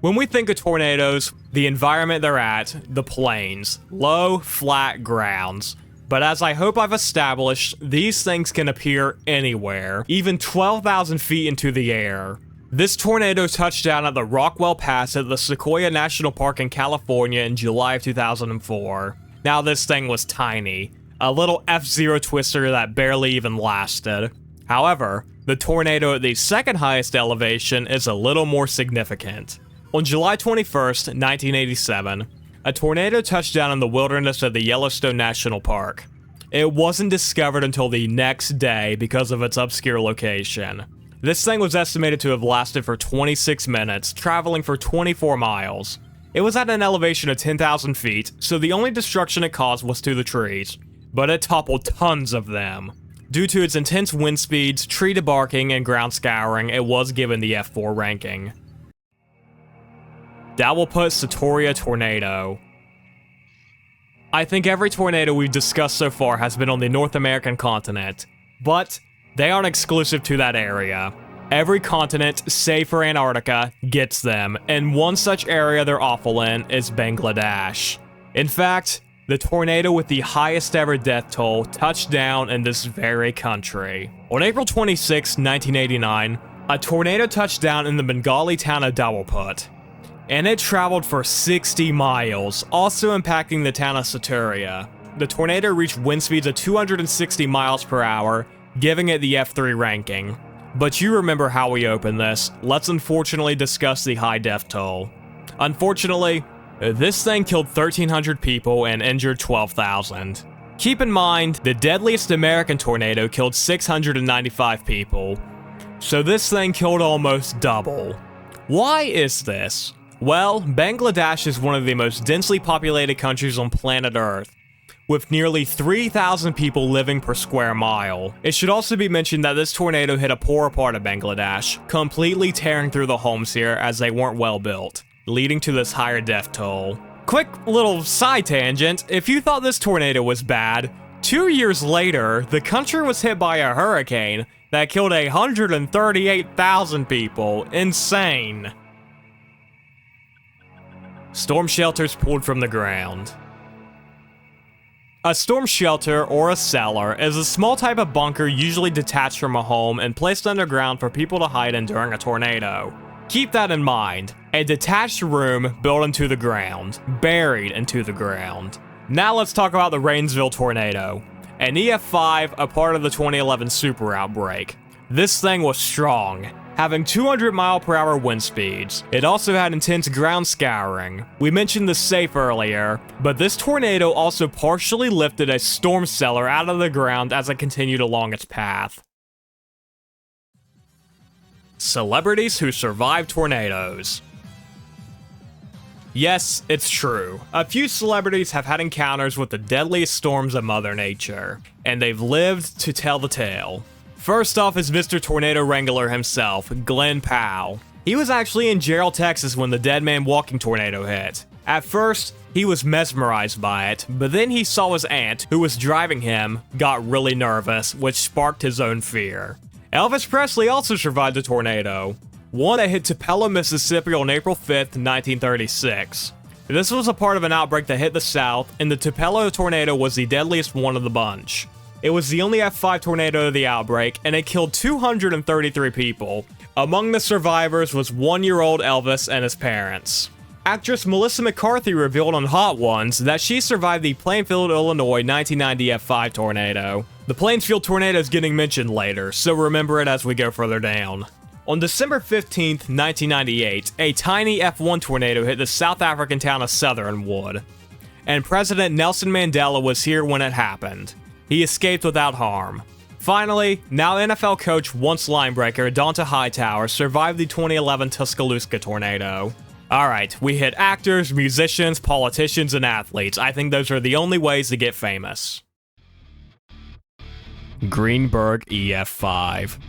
When we think of tornadoes, the environment they're at, the plains, low, flat grounds. But as I hope I've established, these things can appear anywhere, even 12,000 feet into the air. This tornado touched down at the Rockwell Pass at the Sequoia National Park in California in July of 2004. Now this thing was tiny, a little F-Zero twister that barely even lasted. However, the tornado at the second highest elevation is a little more significant. On July 21st, 1987, a tornado touched down in the wilderness of the Yellowstone National Park. It wasn't discovered until the next day because of its obscure location. This thing was estimated to have lasted for 26 minutes, traveling for 24 miles. It was at an elevation of 10,000 feet, so the only destruction it caused was to the trees, but it toppled tons of them. Due to its intense wind speeds, tree debarking, and ground scouring, it was given the F4 ranking. That will put Satoria Tornado. I think every tornado we've discussed so far has been on the North American continent, but they aren't exclusive to that area. Every continent, save for Antarctica, gets them, and one such area they're awful in is Bangladesh. In fact, the tornado with the highest ever death toll touched down in this very country. On April 26, 1989, a tornado touched down in the Bengali town of Dawalput, and it traveled for 60 miles, also impacting the town of Satoria. The tornado reached wind speeds of 260 miles per hour, giving it the F3 ranking. But you remember how we opened this. Let's unfortunately discuss the high death toll. Unfortunately, this thing killed 1,300 people and injured 12,000. Keep in mind, the deadliest American tornado killed 695 people. So this thing killed almost double. Why is this? Well, Bangladesh is one of the most densely populated countries on planet Earth, with nearly 3,000 people living per square mile. It should also be mentioned that this tornado hit a poorer part of Bangladesh, completely tearing through the homes here as they weren't well built, leading to this higher death toll. Quick little side tangent, if you thought this tornado was bad, 2 years later, the country was hit by a hurricane that killed 138,000 people. Insane. Storm shelters pulled from the ground. A storm shelter, or a cellar, is a small type of bunker usually detached from a home and placed underground for people to hide in during a tornado. Keep that in mind. A detached room built into the ground, buried into the ground. Now let's talk about the Rainsville tornado, an EF5, a part of the 2011 super outbreak. This thing was strong, having 200-mile-per-hour wind speeds. It also had intense ground scouring. We mentioned the safe earlier, but this tornado also partially lifted a storm cellar out of the ground as it continued along its path. Celebrities who survive tornadoes. Yes, it's true. A few celebrities have had encounters with the deadliest storms of Mother Nature, and they've lived to tell the tale. First off is Mr. Tornado Wrangler himself, Glenn Powell. He was actually in Gerald, Texas when the Dead Man Walking tornado hit. At first, he was mesmerized by it, but then he saw his aunt, who was driving him, got really nervous, which sparked his own fear. Elvis Presley also survived a tornado, one that hit Tupelo, Mississippi on April 5th, 1936. This was a part of an outbreak that hit the South, and the Tupelo tornado was the deadliest one of the bunch. It was the only F5 tornado of the outbreak, and it killed 233 people. Among the survivors was 1-year-old Elvis and his parents. Actress Melissa McCarthy revealed on Hot Ones that she survived the Plainfield, Illinois 1990 F5 tornado. The Plainfield tornado is getting mentioned later, so remember it as we go further down. On December 15th, 1998, a tiny F1 tornado hit the South African town of Southernwood, and President Nelson Mandela was here when it happened. He escaped without harm. Finally, now NFL coach once linebreaker Donta Hightower survived the 2011 Tuscaloosa tornado. Alright, we hit actors, musicians, politicians, and athletes. I think those are the only ways to get famous. Greenberg EF5.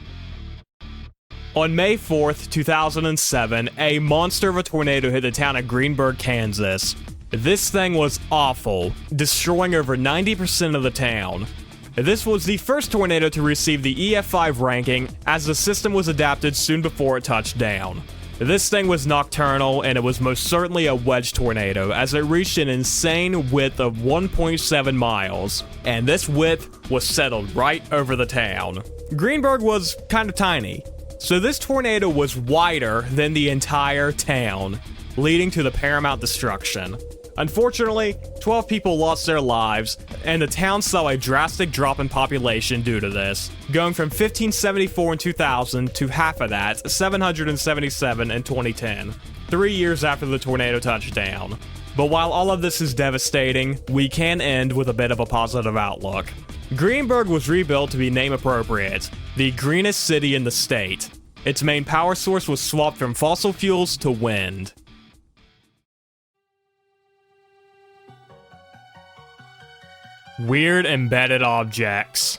On May 4th, 2007, a monster of a tornado hit the town of Greenberg, Kansas. This thing was awful, destroying over 90% of the town. This was the first tornado to receive the EF5 ranking, as the system was adapted soon before it touched down. This thing was nocturnal, and it was most certainly a wedge tornado, as it reached an insane width of 1.7 miles, and this width was settled right over the town. Greenberg was kind of tiny, so this tornado was wider than the entire town, leading to the paramount destruction. Unfortunately, 12 people lost their lives, and the town saw a drastic drop in population due to this, going from 1574 in 2000 to half of that, 777 in 2010, 3 years after the tornado touched down. But while all of this is devastating, we can end with a bit of a positive outlook. Greenberg was rebuilt to be name appropriate, the greenest city in the state. Its main power source was swapped from fossil fuels to wind. Weird embedded objects.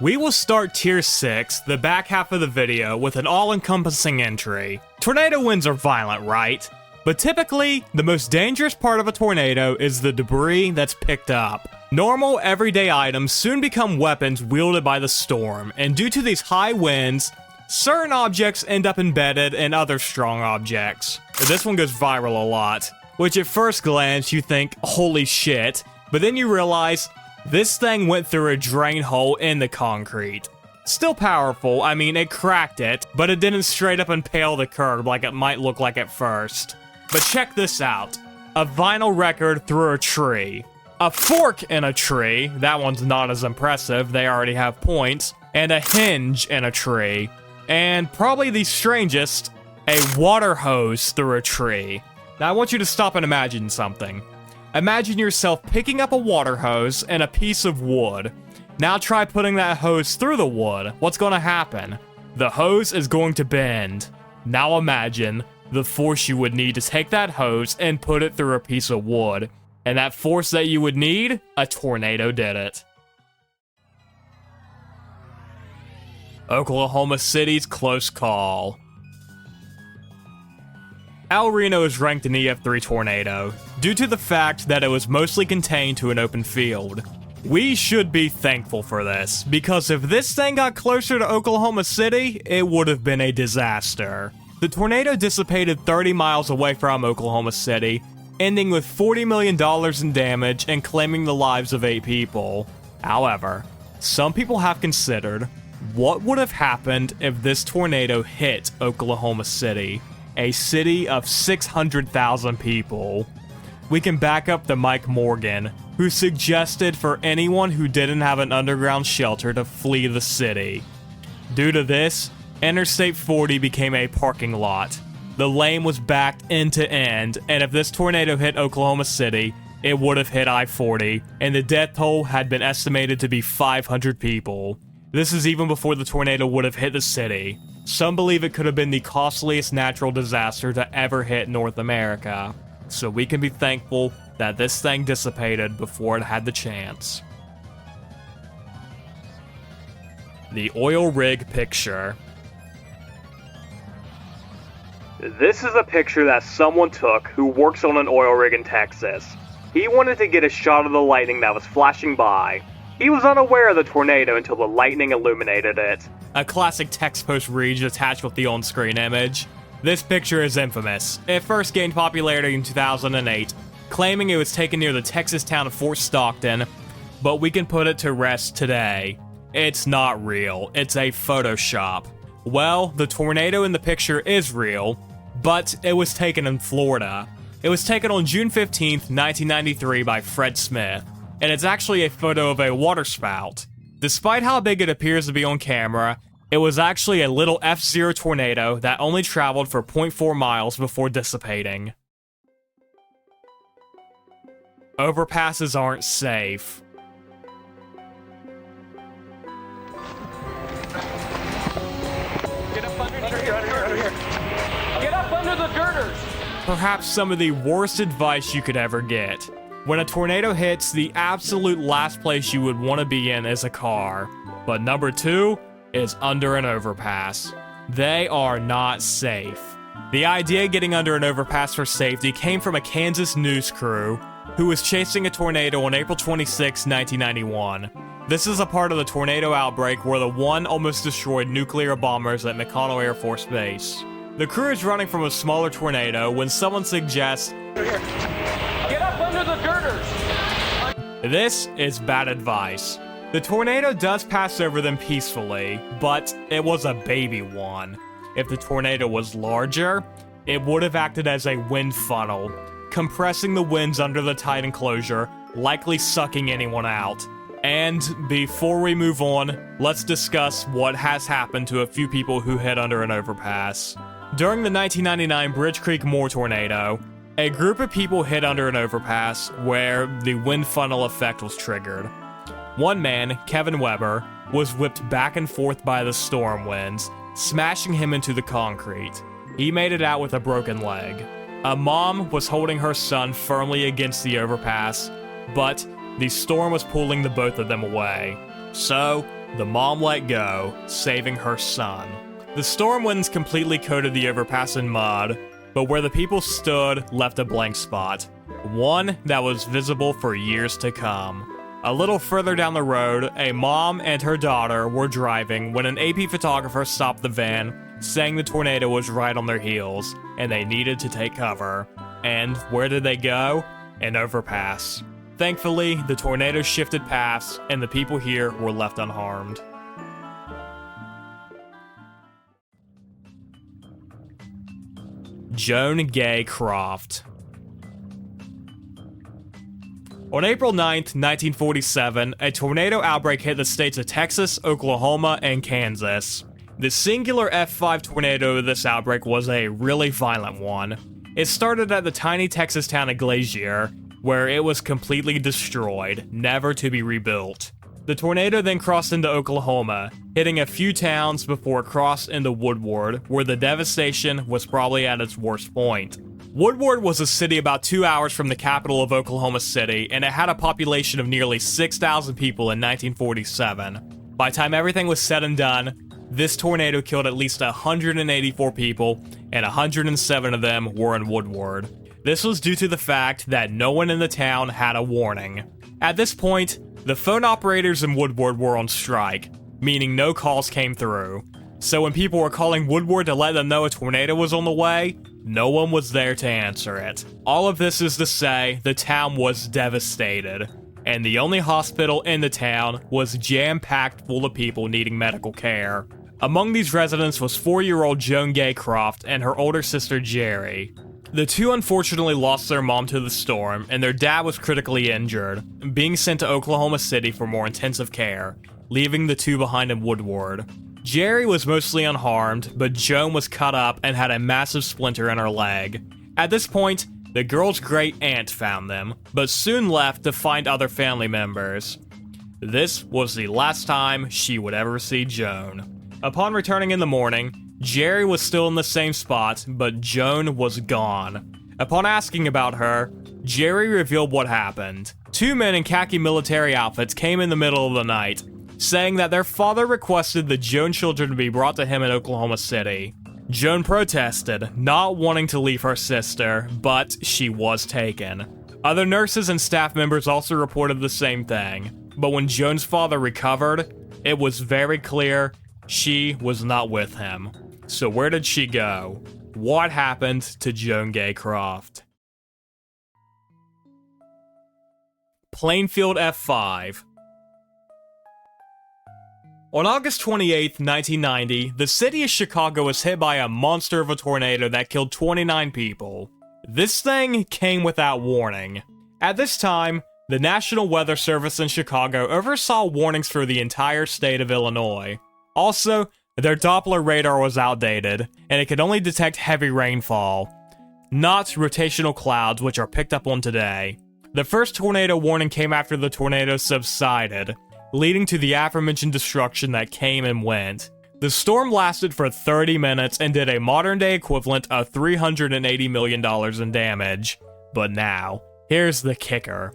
We will start tier 6, the back half of the video, with an all-encompassing entry. Tornado winds are violent, right? But typically, the most dangerous part of a tornado is the debris that's picked up. Normal, everyday items soon become weapons wielded by the storm, and due to these high winds, certain objects end up embedded in other strong objects. This one goes viral a lot, which at first glance you think, holy shit, but then you realize this thing went through a drain hole in the concrete. Still powerful, I mean it cracked it, but it didn't straight up impale the curb like it might look like at first. But check this out, a vinyl record through a tree. A fork in a tree, that one's not as impressive, they already have points, and a hinge in a tree. And probably the strangest, a water hose through a tree. Now I want you to stop and imagine something. Imagine yourself picking up a water hose and a piece of wood. Now try putting that hose through the wood. What's going to happen? The hose is going to bend. Now imagine the force you would need to take that hose and put it through a piece of wood. And that force that you would need, a tornado did it. Oklahoma City's close call. El Reno is ranked an EF3 tornado, due to the fact that it was mostly contained to an open field. We should be thankful for this, because if this thing got closer to Oklahoma City, it would have been a disaster. The tornado dissipated 30 miles away from Oklahoma City, ending with $40 million in damage and claiming the lives of 8 people. However, some people have considered, what would have happened if this tornado hit Oklahoma City? A city of 600,000 people. We can back up to Mike Morgan, who suggested for anyone who didn't have an underground shelter to flee the city. Due to this, Interstate 40 became a parking lot. The lane was backed end to end, and if this tornado hit Oklahoma City, it would have hit I-40, and the death toll had been estimated to be 500 people. This is even before the tornado would have hit the city. Some believe it could have been the costliest natural disaster to ever hit North America, so we can be thankful that this thing dissipated before it had the chance. The oil rig picture. This is a picture that someone took who works on an oil rig in Texas. He wanted to get a shot of the lightning that was flashing by. He was unaware of the tornado until the lightning illuminated it. A classic text post read attached with the on-screen image. This picture is infamous. It first gained popularity in 2008, claiming it was taken near the Texas town of Fort Stockton, but we can put it to rest today. It's not real, it's a Photoshop. Well, the tornado in the picture is real, but it was taken in Florida. It was taken on June 15th, 1993 by Fred Smith, and it's actually a photo of a waterspout. Despite how big it appears to be on camera, it was actually a little F0 tornado that only traveled for 0.4 miles before dissipating. Overpasses aren't safe. Get up under here. Get up under the girders. Perhaps some of the worst advice you could ever get. When a tornado hits, the absolute last place you would want to be in is a car. But number 2 is under an overpass. They are not safe. The idea of getting under an overpass for safety came from a Kansas news crew who was chasing a tornado on April 26, 1991. This is a part of the tornado outbreak where the one almost destroyed nuclear bombers at McConnell Air Force Base. The crew is running from a smaller tornado when someone suggests, Get up under the girders. this is bad advice. The tornado does pass over them peacefully, but it was a baby one. If the tornado was larger, it would have acted as a wind funnel, compressing the winds under the tight enclosure, likely sucking anyone out. And before we move on, let's discuss what has happened to a few people who hid under an overpass. During the 1999 Bridge Creek Moore tornado, a group of people hid under an overpass where the wind funnel effect was triggered. One man, Kevin Weber, was whipped back and forth by the storm winds, smashing him into the concrete. He made it out with a broken leg. A mom was holding her son firmly against the overpass, but the storm was pulling the both of them away. So, the mom let go, saving her son. The storm winds completely coated the overpass in mud, but where the people stood left a blank spot, one that was visible for years to come. A little further down the road, a mom and her daughter were driving when an AP photographer stopped the van, saying the tornado was right on their heels, and they needed to take cover. And where did they go? An overpass. Thankfully, the tornado shifted paths, and the people here were left unharmed. Joan Gay Croft. On April 9th, 1947, a tornado outbreak hit the states of Texas, Oklahoma, and Kansas. The singular F5 tornado of this outbreak was a really violent one. It started at the tiny Texas town of Glacier, where it was completely destroyed, never to be rebuilt. The tornado then crossed into Oklahoma, hitting a few towns before it crossed into Woodward, where the devastation was probably at its worst point. Woodward was a city about 2 hours from the capital of Oklahoma City, and it had a population of nearly 6,000 people in 1947. By the time everything was said and done, this tornado killed at least 184 people, and 107 of them were in Woodward. This was due to the fact that no one in the town had a warning. At this point, the phone operators in Woodward were on strike, meaning no calls came through. So when people were calling Woodward to let them know a tornado was on the way, no one was there to answer it. All of this is to say, the town was devastated, and the only hospital in the town was jam-packed full of people needing medical care. Among these residents was 4-year-old Joan Gay Croft and her older sister Jerry. The two unfortunately lost their mom to the storm, and their dad was critically injured, being sent to Oklahoma City for more intensive care, leaving the two behind in Woodward. Jerry was mostly unharmed, but Joan was cut up and had a massive splinter in her leg. At this point, the girl's great aunt found them, but soon left to find other family members. This was the last time she would ever see Joan. Upon returning in the morning, Jerry was still in the same spot, but Joan was gone. Upon asking about her, Jerry revealed what happened. Two men in khaki military outfits came in the middle of the night, saying that their father requested the Joan children to be brought to him in Oklahoma City. Joan protested, not wanting to leave her sister, but she was taken. Other nurses and staff members also reported the same thing, but when Joan's father recovered, it was very clear she was not with him. So where did she go? What happened to Joan Gay Croft? Plainfield F5. On August 28, 1990, the city of Chicago was hit by a monster of a tornado that killed 29 people. This thing came without warning. At this time, the National Weather Service in Chicago oversaw warnings for the entire state of Illinois. Also, their Doppler radar was outdated, and it could only detect heavy rainfall, not rotational clouds which are picked up on today. The first tornado warning came after the tornado subsided, leading to the aforementioned destruction that came and went. The storm lasted for 30 minutes and did a modern-day equivalent of $380 million in damage. But now, here's the kicker.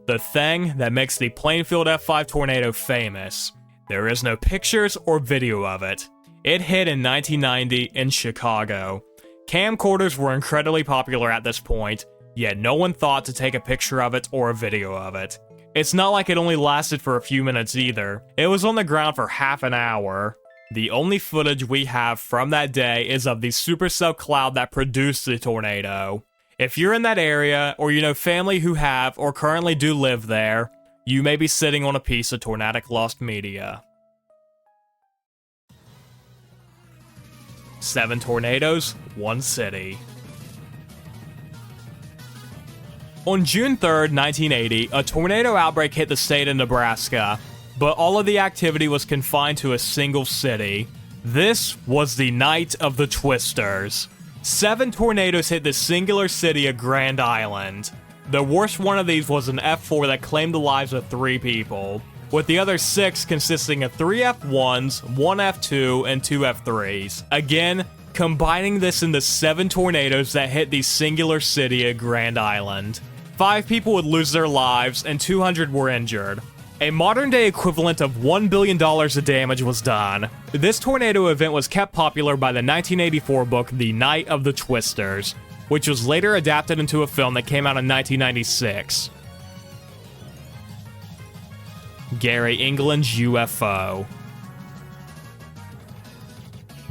The thing that makes the Plainfield F5 tornado famous. There is no pictures or video of it. It hit in 1990 in Chicago. Camcorders were incredibly popular at this point, yet no one thought to take a picture of it or a video of it. It's not like it only lasted for a few minutes either. It was on the ground for half an hour. The only footage we have from that day is of the supercell cloud that produced the tornado. If you're in that area, or you know family who have or currently do live there, you may be sitting on a piece of tornadic lost media. 7 tornadoes, 1 city. On June 3rd, 1980, a tornado outbreak hit the state of Nebraska, but all of the activity was confined to a single city. This was the night of the Twisters. 7 tornadoes hit the singular city of Grand Island. The worst one of these was an F4 that claimed the lives of 3 people, with the other 6 consisting of 3 F1s, 1 F2, and 2 F3s. Again, combining this into 7 tornadoes that hit the singular city of Grand Island. 5 people would lose their lives and 200 were injured. A modern-day equivalent of $1 billion of damage was done. This tornado event was kept popular by the 1984 book The Night of the Twisters, which was later adapted into a film that came out in 1996. Gary England's UFO.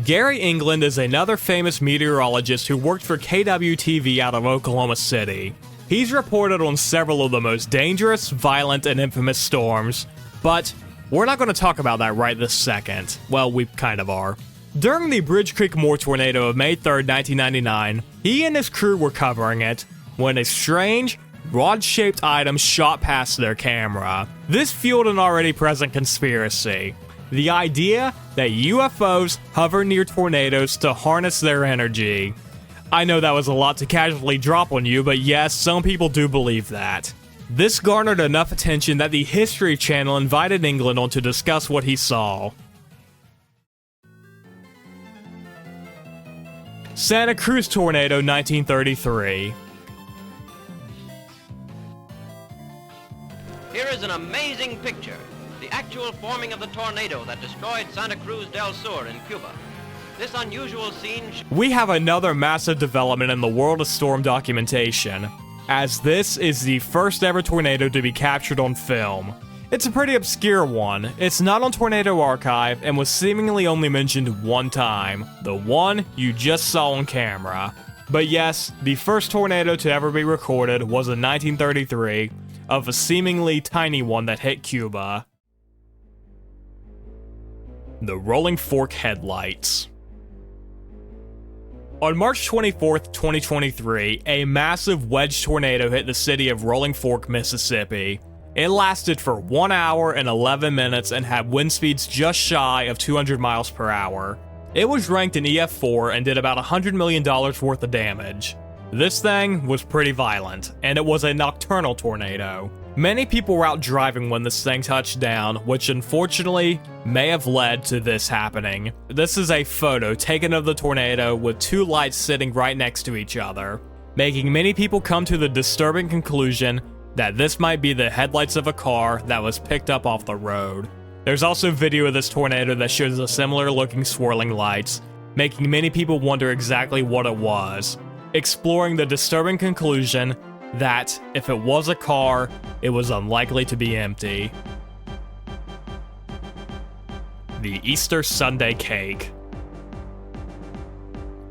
Gary England is another famous meteorologist who worked for KWTV out of Oklahoma City. He's reported on several of the most dangerous, violent, and infamous storms, but we're not going to talk about that right this second. Well, we kind of are. During the Bridge Creek Moor tornado of May 3rd, 1999, he and his crew were covering it when a strange, rod-shaped item shot past their camera. This fueled an already present conspiracy. The idea that UFOs hover near tornadoes to harness their energy. I know that was a lot to casually drop on you, but yes, some people do believe that. This garnered enough attention that the History Channel invited England on to discuss what he saw. Santa Cruz Tornado 1933. Here is an amazing picture. The actual forming of the tornado that destroyed Santa Cruz del Sur in Cuba. This unusual scene... We have another massive development in the world of storm documentation, as this is the first ever tornado to be captured on film. It's a pretty obscure one. It's not on Tornado Archive and was seemingly only mentioned one time, the one you just saw on camera. But yes, the first tornado to ever be recorded was in 1933, of a seemingly tiny one that hit Cuba. The Rolling Fork Headlights. On March 24th, 2023, a massive wedge tornado hit the city of Rolling Fork, Mississippi. It lasted for 1 hour and 11 minutes and had wind speeds just shy of 200 miles per hour. It was ranked an EF4 and did about $100 million worth of damage. This thing was pretty violent, and it was a nocturnal tornado. Many people were out driving when this thing touched down, which unfortunately may have led to this happening. This is a photo taken of the tornado with 2 lights sitting right next to each other, making many people come to the disturbing conclusion that this might be the headlights of a car that was picked up off the road. There's also video of this tornado that shows the similar looking swirling lights, making many people wonder exactly what it was, exploring the disturbing conclusion that if it was a car, it was unlikely to be empty. The Easter Sunday Cake.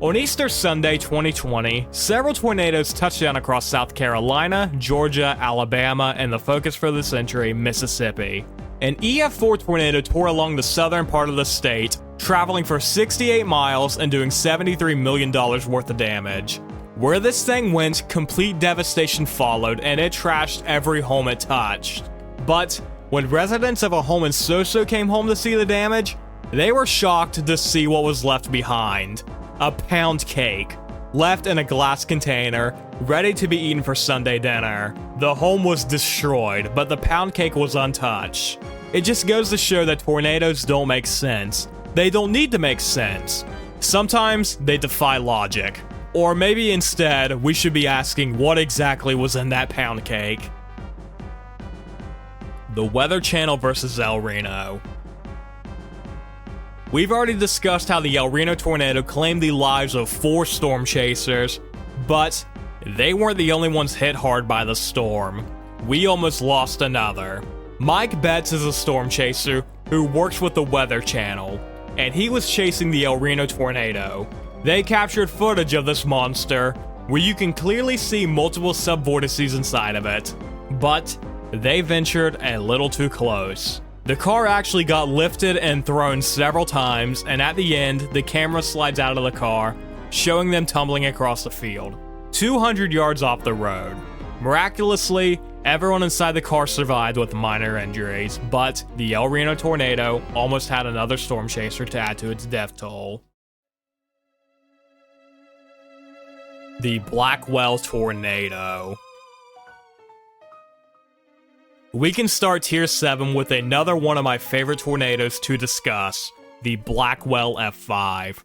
On Easter Sunday 2020, several tornadoes touched down across South Carolina, Georgia, Alabama, and the focus for the century, Mississippi. An EF4 tornado tore along the southern part of the state, traveling for 68 miles and doing $73 million worth of damage. Where this thing went, complete devastation followed, and it trashed every home it touched. But when residents of a home in Soso came home to see the damage, they were shocked to see what was left behind. A pound cake, left in a glass container, ready to be eaten for Sunday dinner. The home was destroyed, but the pound cake was untouched. It just goes to show that tornadoes don't make sense. They don't need to make sense. Sometimes they defy logic. Or maybe instead, we should be asking what exactly was in that pound cake. The Weather Channel versus El Reno. We've already discussed how the El Reno tornado claimed the lives of 4 storm chasers, but they weren't the only ones hit hard by the storm. We almost lost another. Mike Betts is a storm chaser who works with the Weather Channel, and he was chasing the El Reno tornado. They captured footage of this monster, where you can clearly see multiple subvortices inside of it, but they ventured a little too close. The car actually got lifted and thrown several times, and at the end, the camera slides out of the car, showing them tumbling across the field, 200 yards off the road. Miraculously, everyone inside the car survived with minor injuries, but the El Reno tornado almost had another storm chaser to add to its death toll. The Blackwell tornado. We can start Tier 7 with another one of my favorite tornadoes to discuss, the Blackwell F5.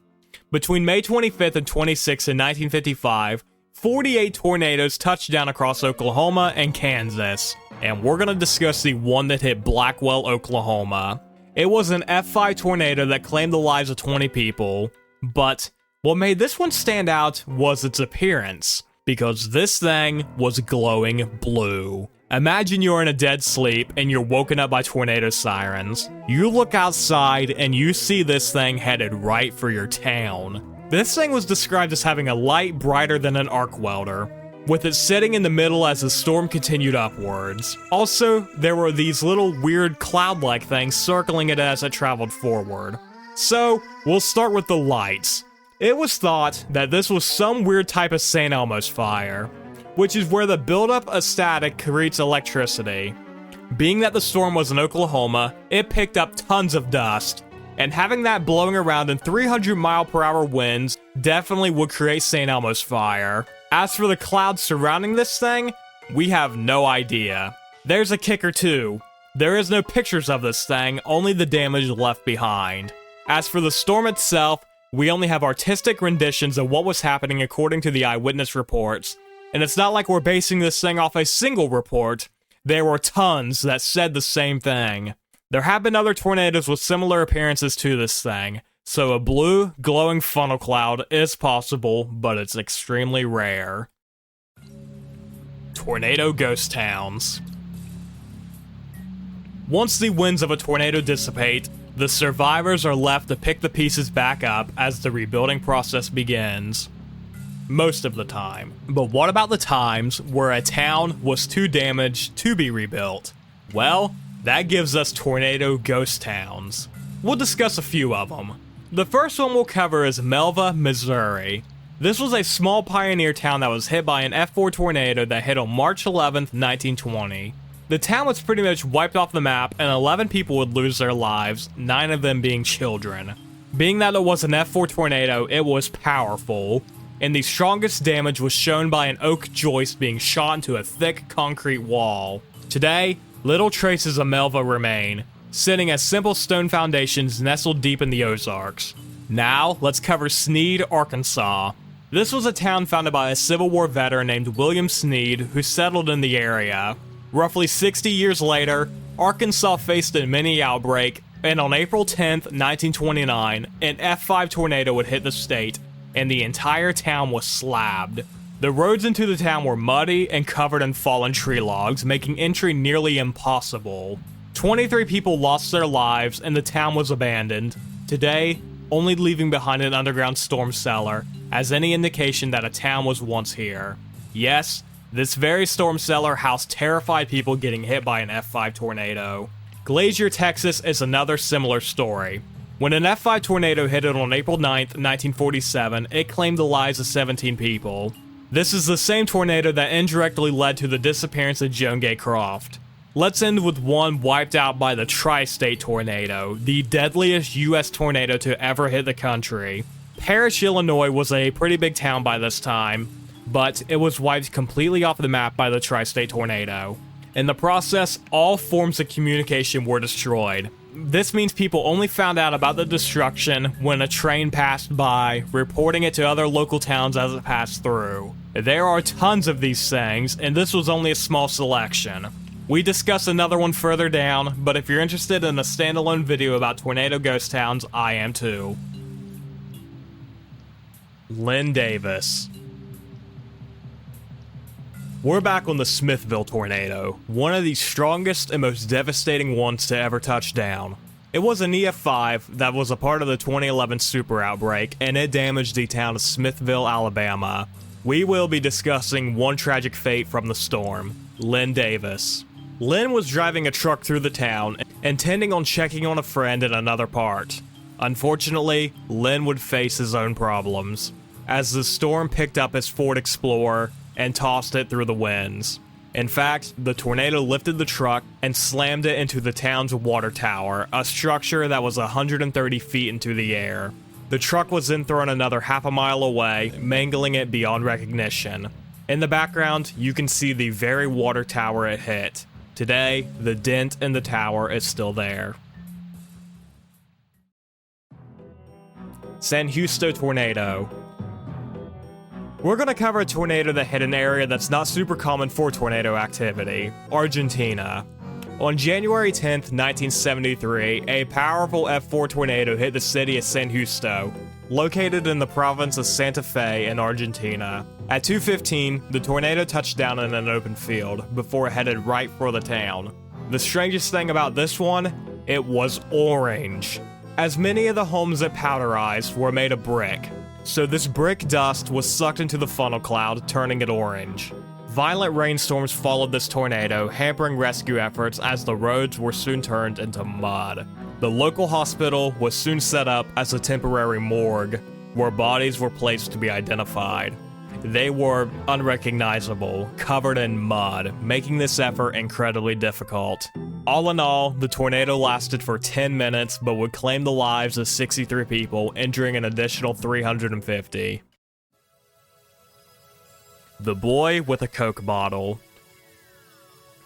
Between May 25th and 26th in 1955, 48 tornadoes touched down across Oklahoma and Kansas, and we're going to discuss the one that hit Blackwell, Oklahoma. It was an F5 tornado that claimed the lives of 20 people, but what made this one stand out was its appearance, because this thing was glowing blue. Imagine you're in a dead sleep and you're woken up by tornado sirens. You look outside and you see this thing headed right for your town. This thing was described as having a light brighter than an arc welder, with it sitting in the middle as the storm continued upwards. Also, there were these little weird cloud-like things circling it as it traveled forward. So, we'll start with the lights. It was thought that this was some weird type of St. Elmo's fire, which is where the buildup of static creates electricity. Being that the storm was in Oklahoma, it picked up tons of dust, and having that blowing around in 300-mile-per-hour winds definitely would create St. Elmo's fire. As for the clouds surrounding this thing, we have no idea. There's a kicker too. There is no pictures of this thing, only the damage left behind. As for the storm itself, we only have artistic renditions of what was happening according to the eyewitness reports. And it's not like we're basing this thing off a single report. There were tons that said the same thing. There have been other tornadoes with similar appearances to this thing, so a blue, glowing funnel cloud is possible, but it's extremely rare. Tornado ghost towns. Once the winds of a tornado dissipate, the survivors are left to pick the pieces back up as the rebuilding process begins. Most of the time. But what about the times where a town was too damaged to be rebuilt? Well, that gives us tornado ghost towns. We'll discuss a few of them. The first one we'll cover is Melva, Missouri. This was a small pioneer town that was hit by an F4 tornado that hit on March 11th, 1920. The town was pretty much wiped off the map and 11 people would lose their lives, 9 of them being children. Being that it was an F4 tornado, it was powerful, and the strongest damage was shown by an oak joist being shot into a thick concrete wall. Today, little traces of Melva remain, sitting as simple stone foundations nestled deep in the Ozarks. Now, let's cover Sneed, Arkansas. This was a town founded by a Civil War veteran named William Sneed who settled in the area. Roughly 60 years later, Arkansas faced a mini outbreak, and on April 10th, 1929, an F5 tornado would hit the state, and the entire town was slabbed. The roads into the town were muddy and covered in fallen tree logs, making entry nearly impossible. 23 people lost their lives, and the town was abandoned, today only leaving behind an underground storm cellar as any indication that a town was once here. Yes, this very storm cellar housed terrified people getting hit by an F5 tornado. Glacier, Texas is another similar story. When an F5 tornado hit it on April 9th, 1947, it claimed the lives of 17 people. This is the same tornado that indirectly led to the disappearance of Joan Gay Croft. Let's end with one wiped out by the Tri-State tornado, the deadliest US tornado to ever hit the country. Parrish, Illinois was a pretty big town by this time, but it was wiped completely off the map by the Tri-State tornado. In the process, all forms of communication were destroyed. This means people only found out about the destruction when a train passed by, reporting it to other local towns as it passed through. There are tons of these things, and this was only a small selection. We discuss another one further down, but if you're interested in a standalone video about tornado ghost towns, I am too. Lynn Davis. We're back on the Smithville tornado, one of the strongest and most devastating ones to ever touch down. It was an EF5 that was a part of the 2011 super outbreak, and it damaged the town of Smithville, Alabama. We will be discussing one tragic fate from the storm, Lynn Davis. Lynn was driving a truck through the town, intending on checking on a friend in another part. Unfortunately, Lynn would face his own problems, as the storm picked up his Ford Explorer and tossed it through the winds. In fact, the tornado lifted the truck and slammed it into the town's water tower, a structure that was 130 feet into the air. The truck was then thrown another half a mile away, mangling it beyond recognition. In the background, you can see the very water tower it hit. Today, the dent in the tower is still there. San Justo tornado. We're going to cover a tornado that hit an area that's not super common for tornado activity, Argentina. On January 10th, 1973, a powerful F4 tornado hit the city of San Justo, located in the province of Santa Fe in Argentina. At 2:15, the tornado touched down in an open field before it headed right for the town. The strangest thing about this one, it was orange, as many of the homes it powderized were made of brick. So this brick dust was sucked into the funnel cloud, turning it orange. Violent rainstorms followed this tornado, hampering rescue efforts as the roads were soon turned into mud. The local hospital was soon set up as a temporary morgue, where bodies were placed to be identified. They were unrecognizable, covered in mud, making this effort incredibly difficult. All in all, the tornado lasted for 10 minutes, but would claim the lives of 63 people, injuring an additional 350. The boy with a Coke bottle.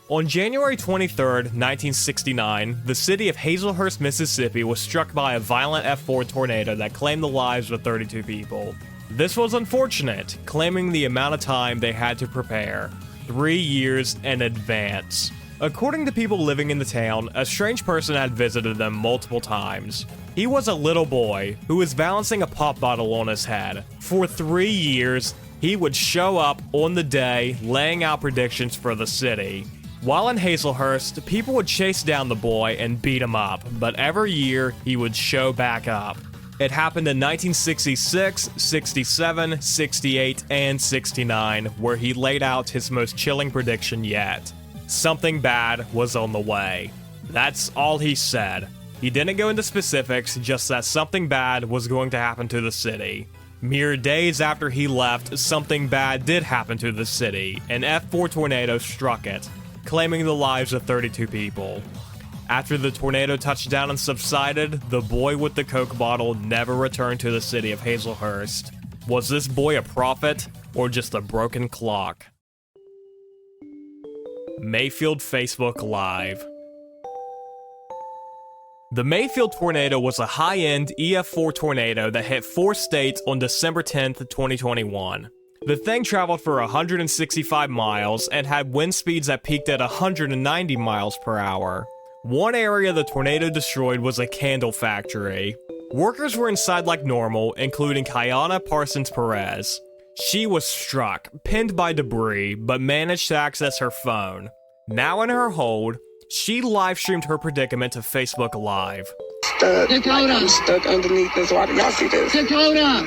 On January 23rd, 1969, the city of Hazelhurst, Mississippi was struck by a violent F4 tornado that claimed the lives of 32 people. This was unfortunate, claiming the amount of time they had to prepare, 3 years in advance. According to people living in the town, a strange person had visited them multiple times. He was a little boy who was balancing a pop bottle on his head. For 3 years, he would show up on the day, laying out predictions for the city. While in Hazelhurst, people would chase down the boy and beat him up, but every year he would show back up. It happened in 1966, 67, 68, and 69, where he laid out his most chilling prediction yet. Something bad was on the way. That's all he said. He didn't go into specifics, just that something bad was going to happen to the city. Mere days after he left, something bad did happen to the city. An F4 tornado struck it, claiming the lives of 32 people. After the tornado touched down and subsided, the boy with the Coke bottle never returned to the city of Hazelhurst. Was this boy a prophet, or just a broken clock? Mayfield Facebook Live. The Mayfield tornado was a high-end EF4 tornado that hit 4 states on December 10th, 2021. The thing traveled for 165 miles and had wind speeds that peaked at 190 miles per hour. One area the tornado destroyed was a candle factory. Workers were inside like normal, including Kayana Parsons Perez. She was struck, pinned by debris, but managed to access her phone. Now in her hold, she live-streamed her predicament to Facebook Live. stuck. Dakota. Like I'm stuck underneath this water. Y'all see this? Dakota.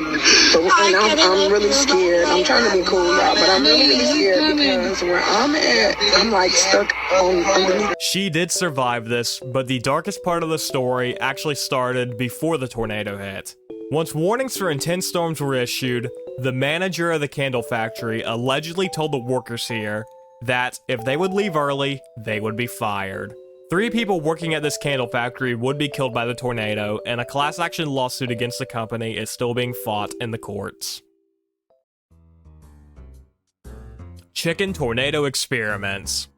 But I'm really scared. I'm trying to be cool, y'all, but I'm really scared because where I'm at, I'm like stuck underneath. She did survive this, but the darkest part of the story actually started before the tornado hit. Once warnings for intense storms were issued, the manager of the candle factory allegedly told the workers here that if they would leave early, they would be fired. 3 people working at this candle factory would be killed by the tornado, and a class action lawsuit against the company is still being fought in the courts. Chicken tornado experiments.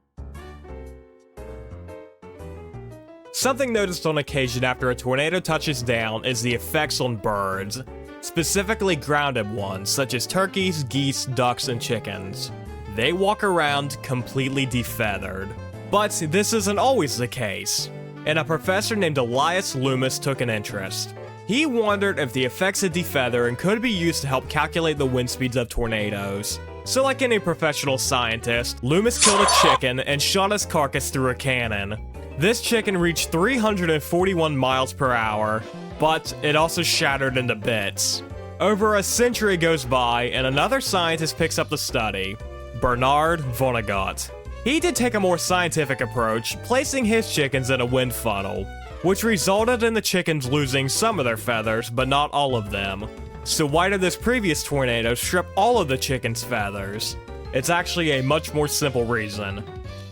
Something noticed on occasion after a tornado touches down is the effects on birds, specifically grounded ones such as turkeys, geese, ducks, and chickens. They walk around completely defeathered. But this isn't always the case, and a professor named Elias Loomis took an interest. He wondered if the effects of defeathering could be used to help calculate the wind speeds of tornadoes. So like any professional scientist, Loomis killed a chicken and shot his carcass through a cannon. This chicken reached 341 miles per hour, but it also shattered into bits. Over a century goes by, and another scientist picks up the study, Bernard Vonnegut. He did take a more scientific approach, placing his chickens in a wind funnel, which resulted in the chickens losing some of their feathers, but not all of them. So why did this previous tornado strip all of the chickens' feathers? It's actually a much more simple reason.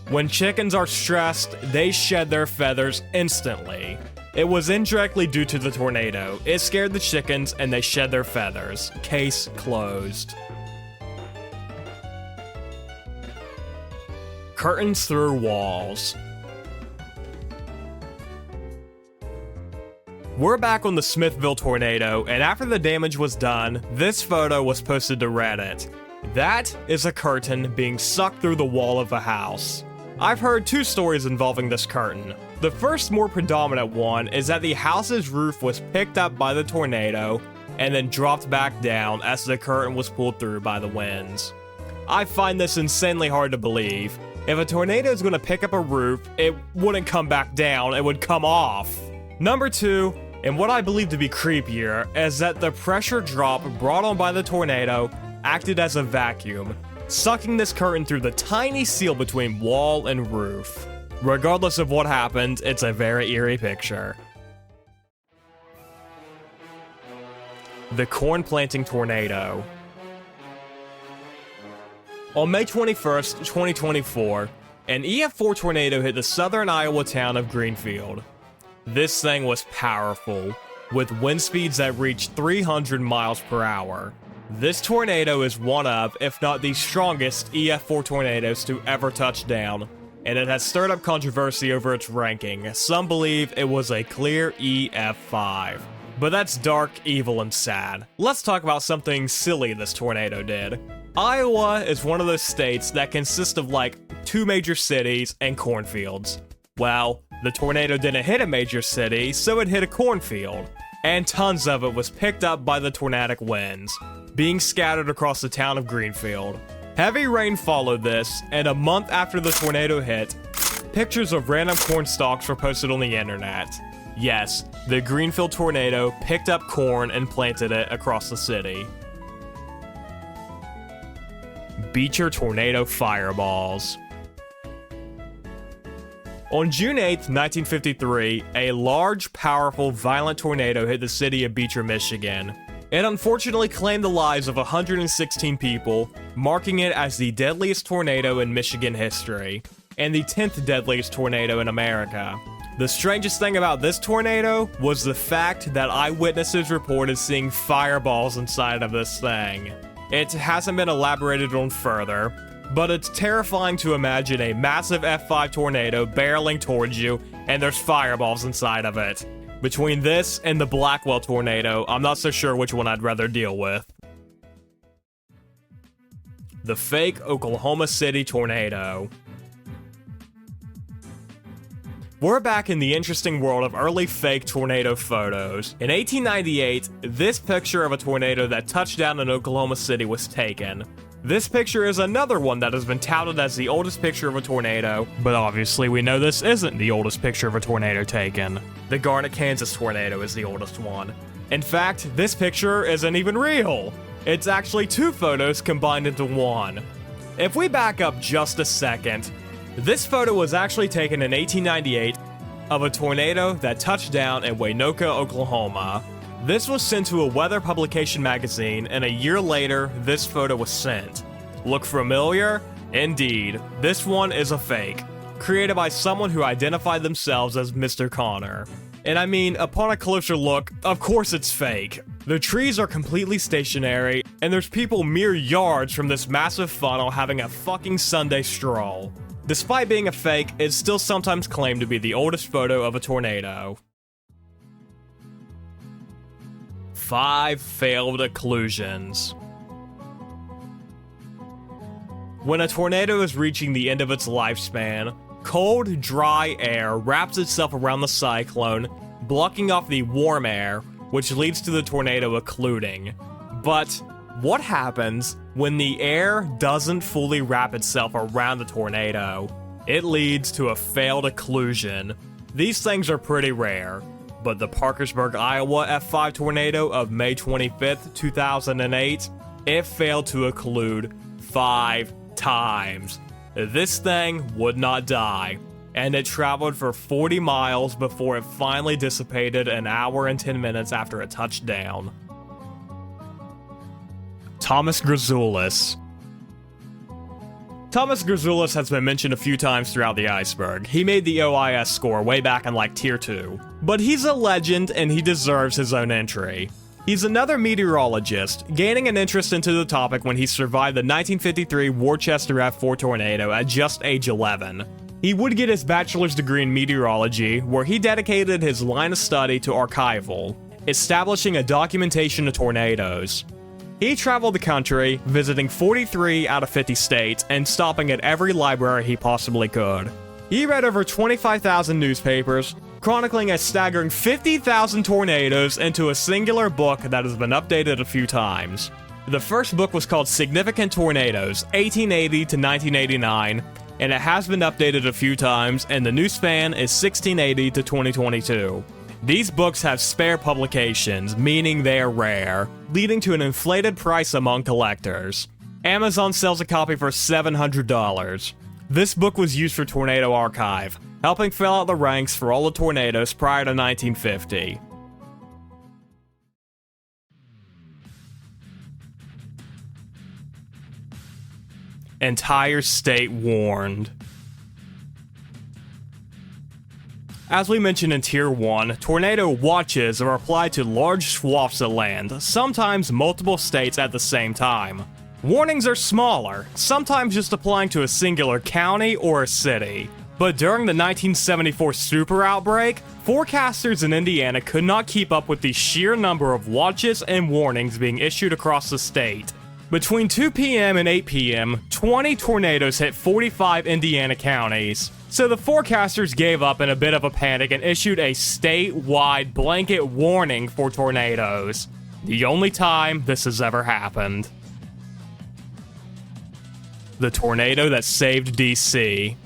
When chickens are stressed, they shed their feathers instantly. It was indirectly due to the tornado. It scared the chickens and they shed their feathers. Case closed. Curtains through walls. We're back on the Smithville tornado, and after the damage was done, this photo was posted to Reddit. That is a curtain being sucked through the wall of a house. I've heard 2 stories involving this curtain. The first, more predominant one is that the house's roof was picked up by the tornado and then dropped back down as the curtain was pulled through by the winds. I find this insanely hard to believe. If a tornado is going to pick up a roof, it wouldn't come back down, it would come off. Number 2, and what I believe to be creepier, is that the pressure drop brought on by the tornado acted as a vacuum, sucking this curtain through the tiny seal between wall and roof. Regardless of what happened, it's a very eerie picture. The corn planting tornado. On May 21st, 2024, an EF4 tornado hit the southern Iowa town of Greenfield. This thing was powerful, with wind speeds that reached 300 miles per hour. This tornado is one of, if not the strongest, EF4 tornadoes to ever touch down, and it has stirred up controversy over its ranking. Some believe it was a clear EF5. But that's dark, evil, and sad. Let's talk about something silly this tornado did. Iowa is one of those states that consists of like 2 major cities and cornfields. Well, the tornado didn't hit a major city, so it hit a cornfield, and tons of it was picked up by the tornadic winds, being scattered across the town of Greenfield. Heavy rain followed this, and a month after the tornado hit, pictures of random corn stalks were posted on the internet. Yes, the Greenfield tornado picked up corn and planted it across the city. Beecher tornado fireballs. On June 8th, 1953, a large, powerful, violent tornado hit the city of Beecher, Michigan. It unfortunately claimed the lives of 116 people, marking it as the deadliest tornado in Michigan history, and the 10th deadliest tornado in America. The strangest thing about this tornado was the fact that eyewitnesses reported seeing fireballs inside of this thing. It hasn't been elaborated on further, but it's terrifying to imagine a massive F5 tornado barreling towards you and there's fireballs inside of it. Between this and the Blackwell tornado, I'm not so sure which one I'd rather deal with. The fake Oklahoma City tornado. We're back in the interesting world of early fake tornado photos. In 1898, this picture of a tornado that touched down in Oklahoma City was taken. This picture is another one that has been touted as the oldest picture of a tornado, but obviously we know this isn't the oldest picture of a tornado taken. The Garnet, Kansas tornado is the oldest one. In fact, this picture isn't even real. It's actually 2 photos combined into one. If we back up just a second, this photo was actually taken in 1898 of a tornado that touched down in Waynoka, Oklahoma. This was sent to a weather publication magazine, and a year later, this photo was sent. Look familiar? Indeed, this one is a fake, created by someone who identified themselves as Mr. Connor. And I mean, upon a closer look, of course it's fake. The trees are completely stationary, and there's people mere yards from this massive funnel having a fucking Sunday stroll. Despite being a fake, it's still sometimes claimed to be the oldest photo of a tornado. 5 failed occlusions. When a tornado is reaching the end of its lifespan, cold, dry air wraps itself around the cyclone, blocking off the warm air, which leads to the tornado occluding. But what happens when the air doesn't fully wrap itself around the tornado? It leads to a failed occlusion. These things are pretty rare, but the Parkersburg, Iowa EF5 tornado of May 25th, 2008, it failed to occlude 5 times. This thing would not die, and it traveled for 40 miles before it finally dissipated an hour and 10 minutes after it touched down. Thomas Grzoulis. Thomas Grzoulis has been mentioned a few times throughout the Iceberg. He made the OIS score way back in like tier 2. But he's a legend and he deserves his own entry. He's another meteorologist, gaining an interest into the topic when he survived the 1953 Worcester F4 tornado at just age 11. He would get his bachelor's degree in meteorology, where he dedicated his line of study to archival, establishing a documentation of tornadoes. He traveled the country, visiting 43 out of 50 states and stopping at every library he possibly could. He read over 25,000 newspapers, chronicling a staggering 50,000 tornadoes into a singular book that has been updated a few times. The first book was called Significant Tornadoes, 1880 to 1989, and it has been updated a few times, and the new span is 1680 to 2022. These books have spare publications, meaning they are rare, leading to an inflated price among collectors. Amazon sells a copy for $700. This book was used for Tornado Archive, helping fill out the ranks for all the tornadoes prior to 1950. Entire state warned. As we mentioned in Tier 1, tornado watches are applied to large swaths of land, sometimes multiple states at the same time. Warnings are smaller, sometimes just applying to a singular county or a city. But during the 1974 super outbreak, forecasters in Indiana could not keep up with the sheer number of watches and warnings being issued across the state. Between 2 p.m. and 8 p.m., 20 tornadoes hit 45 Indiana counties. So the forecasters gave up in a bit of a panic and issued a statewide blanket warning for tornadoes. The only time this has ever happened. The tornado that saved DC.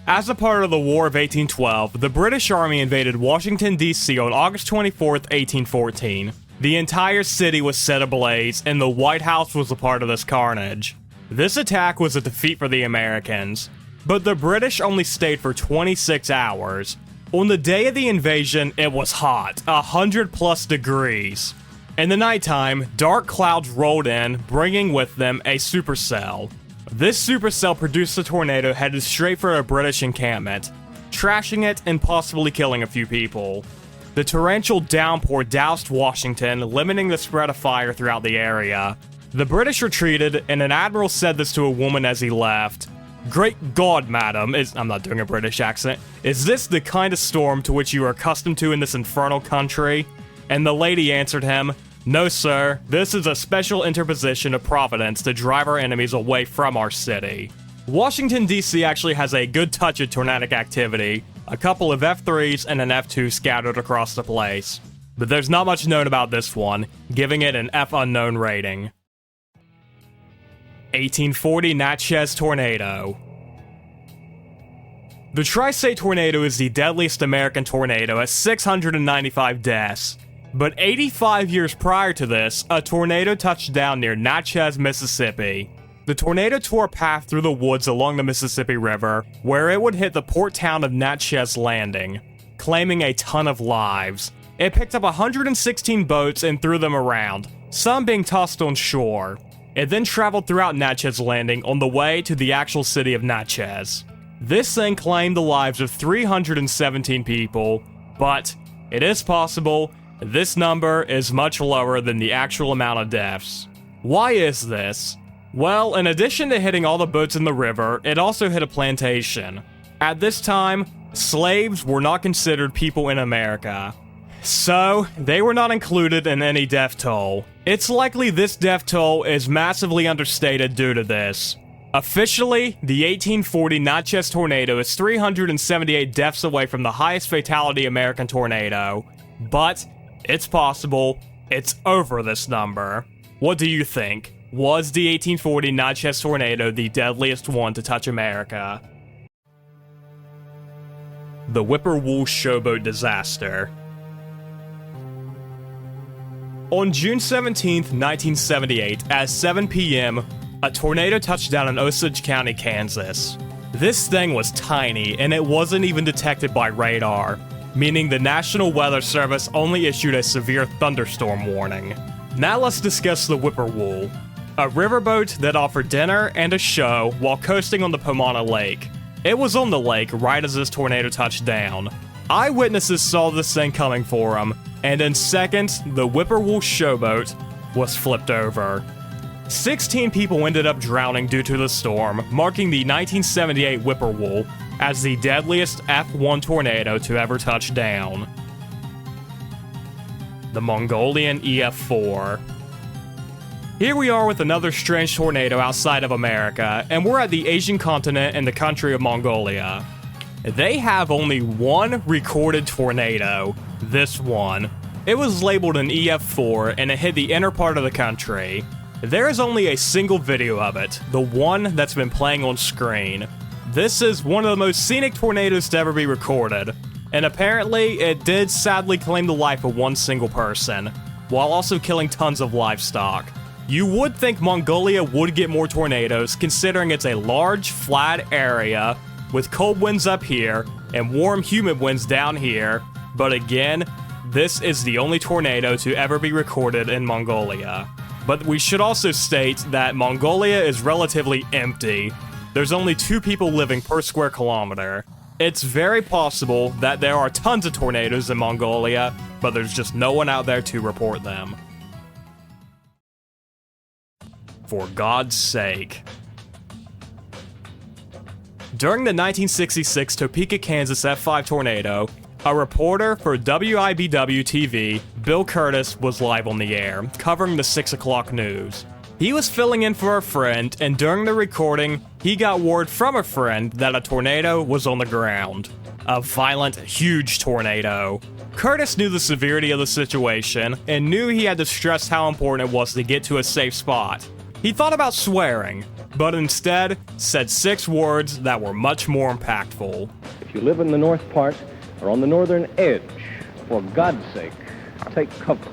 As a part of the War of 1812, the British Army invaded Washington, D.C. on August 24, 1814. The entire city was set ablaze, and the White House was a part of this carnage. This attack was a defeat for the Americans, but the British only stayed for 26 hours. On the day of the invasion, it was hot, 100+ degrees. In the nighttime, dark clouds rolled in, bringing with them a supercell. This supercell produced a tornado headed straight for a British encampment, trashing it and possibly killing a few people. The torrential downpour doused Washington, limiting the spread of fire throughout the area. The British retreated, and an admiral said this to a woman as he left. "Great God, madam," I'm not doing a British accent, "is this the kind of storm to which you are accustomed to in this infernal country?" And the lady answered him, "No, sir, this is a special interposition of Providence to drive our enemies away from our city." Washington, D.C. actually has a good touch of tornadic activity, a couple of F3s and an F2 scattered across the place. But there's not much known about this one, giving it an F unknown rating. 1840 Natchez Tornado. The Tri-State Tornado is the deadliest American tornado at 695 deaths. But 85 years prior to this, a tornado touched down near Natchez, Mississippi. The tornado tore a path through the woods along the Mississippi River, where it would hit the port town of Natchez Landing, claiming a ton of lives. It picked up 116 boats and threw them around, some being tossed on shore. It then traveled throughout Natchez Landing on the way to the actual city of Natchez. This thing claimed the lives of 317 people, but it is possible this number is much lower than the actual amount of deaths. Why is this? Well, in addition to hitting all the boats in the river, it also hit a plantation. At this time, slaves were not considered people in America, so they were not included in any death toll. It's likely this death toll is massively understated due to this. Officially, the 1840 Natchez tornado is 378 deaths away from the highest fatality American tornado, but it's possible it's over this number. What do you think? Was the 1840 Natchez tornado the deadliest one to touch America? The Whippoorwill Showboat Disaster. On June 17, 1978, at 7 p.m., a tornado touched down in Osage County, Kansas. This thing was tiny, and it wasn't even detected by radar, meaning the National Weather Service only issued a severe thunderstorm warning. Now let's discuss the Whippoorwill, a riverboat that offered dinner and a show while coasting on the Pomona Lake. It was on the lake right as this tornado touched down. Eyewitnesses saw this thing coming for them, and in seconds, the Whippoorwill showboat was flipped over. 16 people ended up drowning due to the storm, marking the 1978 Whippoorwill as the deadliest F1 tornado to ever touch down. The Mongolian EF4. Here we are with another strange tornado outside of America, and we're at the Asian continent in the country of Mongolia. They have only one recorded tornado, this one. It was labeled an EF4 and it hit the inner part of the country. There is only a single video of it, the one that's been playing on screen. This is one of the most scenic tornadoes to ever be recorded, and apparently it did sadly claim the life of one single person, while also killing tons of livestock. You would think Mongolia would get more tornadoes, considering it's a large, flat area with cold winds up here and warm, humid winds down here, but again, this is the only tornado to ever be recorded in Mongolia. But we should also state that Mongolia is relatively empty. There's only 2 people living per square kilometer. It's very possible that there are tons of tornadoes in Mongolia, but there's just no one out there to report them. For God's sake. During the 1966 Topeka, Kansas F5 tornado, a reporter for WIBW-TV, Bill Curtis, was live on the air, covering the 6 o'clock news. He was filling in for a friend, and during the recording, he got word from a friend that a tornado was on the ground. A violent, huge tornado. Curtis knew the severity of the situation, and knew he had to stress how important it was to get to a safe spot. He thought about swearing, but instead said 6 words that were much more impactful. If you live in the north part, or on the northern edge, for God's sake, take cover.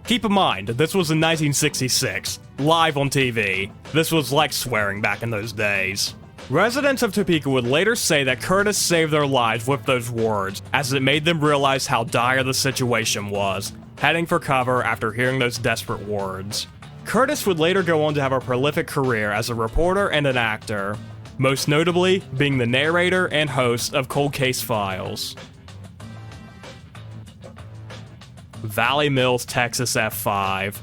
Keep in mind, this was in 1966, live on TV. This was like swearing back in those days. Residents of Topeka would later say that Curtis saved their lives with those words, as it made them realize how dire the situation was, heading for cover after hearing those desperate words. Curtis would later go on to have a prolific career as a reporter and an actor, most notably being the narrator and host of Cold Case Files. Valley Mills, Texas F5.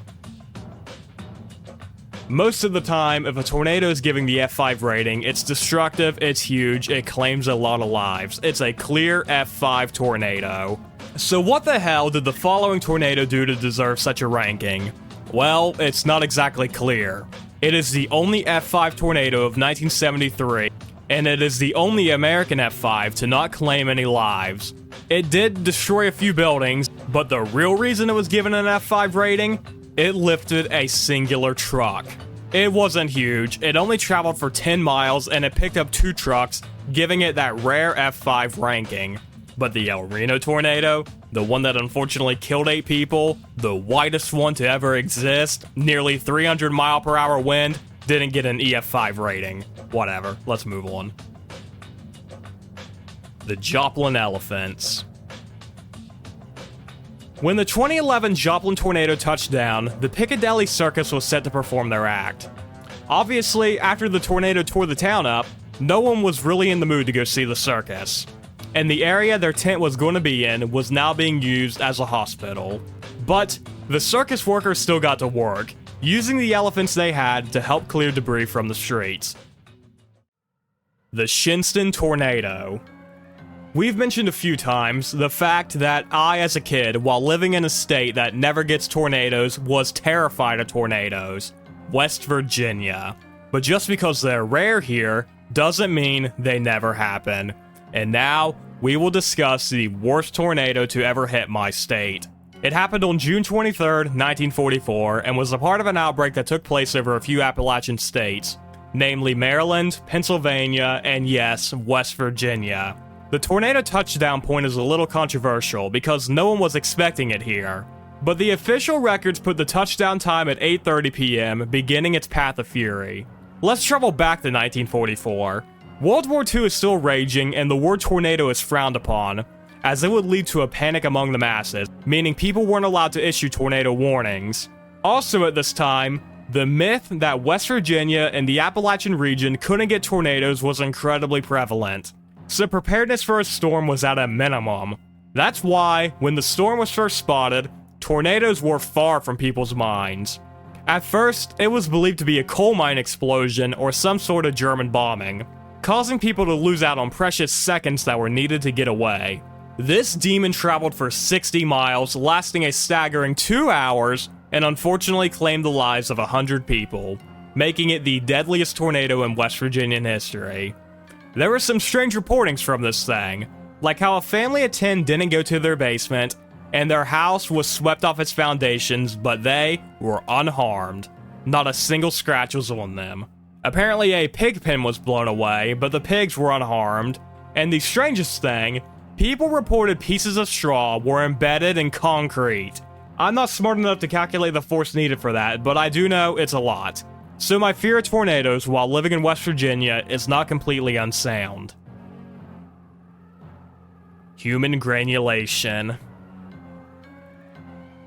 Most of the time, if a tornado is giving the F5 rating, it's destructive, it's huge, it claims a lot of lives. It's a clear F5 tornado. So what the hell did the following tornado do to deserve such a ranking? Well, it's not exactly clear. It is the only F5 tornado of 1973, and it is the only American F5 to not claim any lives. It did destroy a few buildings, but the real reason it was given an F5 rating? It lifted a singular truck. It wasn't huge, it only traveled for 10 miles and it picked up 2 trucks, giving it that rare F5 ranking. But the El Reno tornado, the one that unfortunately killed 8 people, the widest one to ever exist, nearly 300 mile per hour wind, didn't get an EF5 rating. Whatever, let's move on. The Joplin Elephants. When the 2011 Joplin tornado touched down, the Piccadilly Circus was set to perform their act. Obviously, after the tornado tore the town up, no one was really in the mood to go see the circus. And the area their tent was going to be in was now being used as a hospital. But the circus workers still got to work, using the elephants they had to help clear debris from the streets. The Shinston Tornado. We've mentioned a few times the fact that I, as a kid, while living in a state that never gets tornadoes, was terrified of tornadoes. West Virginia. But just because they're rare here, doesn't mean they never happen. And now, we will discuss the worst tornado to ever hit my state. It happened on June 23rd, 1944, and was a part of an outbreak that took place over a few Appalachian states, namely Maryland, Pennsylvania, and yes, West Virginia. The tornado touchdown point is a little controversial because no one was expecting it here, but the official records put the touchdown time at 8:30 p.m., beginning its path of fury. Let's travel back to 1944. World War II is still raging and the word tornado is frowned upon, as it would lead to a panic among the masses, meaning people weren't allowed to issue tornado warnings. Also at this time, the myth that West Virginia and the Appalachian region couldn't get tornadoes was incredibly prevalent. So preparedness for a storm was at a minimum. That's why, when the storm was first spotted, tornadoes were far from people's minds. At first, it was believed to be a coal mine explosion or some sort of German bombing, causing people to lose out on precious seconds that were needed to get away. This demon traveled for 60 miles, lasting a staggering 2 hours, and unfortunately claimed the lives of 100 people, making it the deadliest tornado in West Virginian history. There were some strange reportings from this thing, like how a family of 10 didn't go to their basement, and their house was swept off its foundations, but they were unharmed. Not a single scratch was on them. Apparently a pig pen was blown away, but the pigs were unharmed, and the strangest thing, people reported pieces of straw were embedded in concrete. I'm not smart enough to calculate the force needed for that, but I do know it's a lot. So my fear of tornadoes while living in West Virginia is not completely unsound. Human granulation.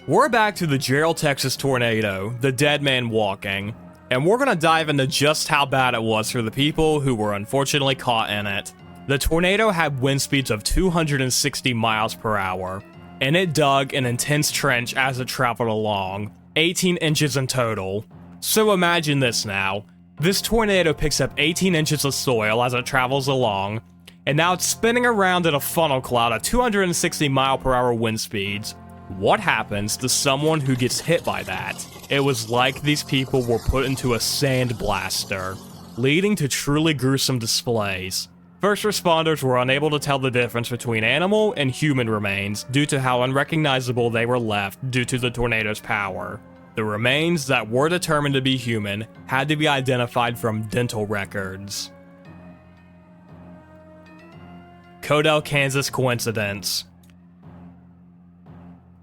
We're back to the Gerald, Texas tornado, the dead man walking, and we're gonna dive into just how bad it was for the people who were unfortunately caught in it. The tornado had wind speeds of 260 miles per hour, and it dug an intense trench as it traveled along, 18 inches in total. So imagine this now. This tornado picks up 18 inches of soil as it travels along, and now it's spinning around in a funnel cloud at 260 mile per hour wind speeds. What happens to someone who gets hit by that? It was like these people were put into a sand blaster, leading to truly gruesome displays. First responders were unable to tell the difference between animal and human remains due to how unrecognizable they were left due to the tornado's power. The remains that were determined to be human had to be identified from dental records. Codell, Kansas coincidence.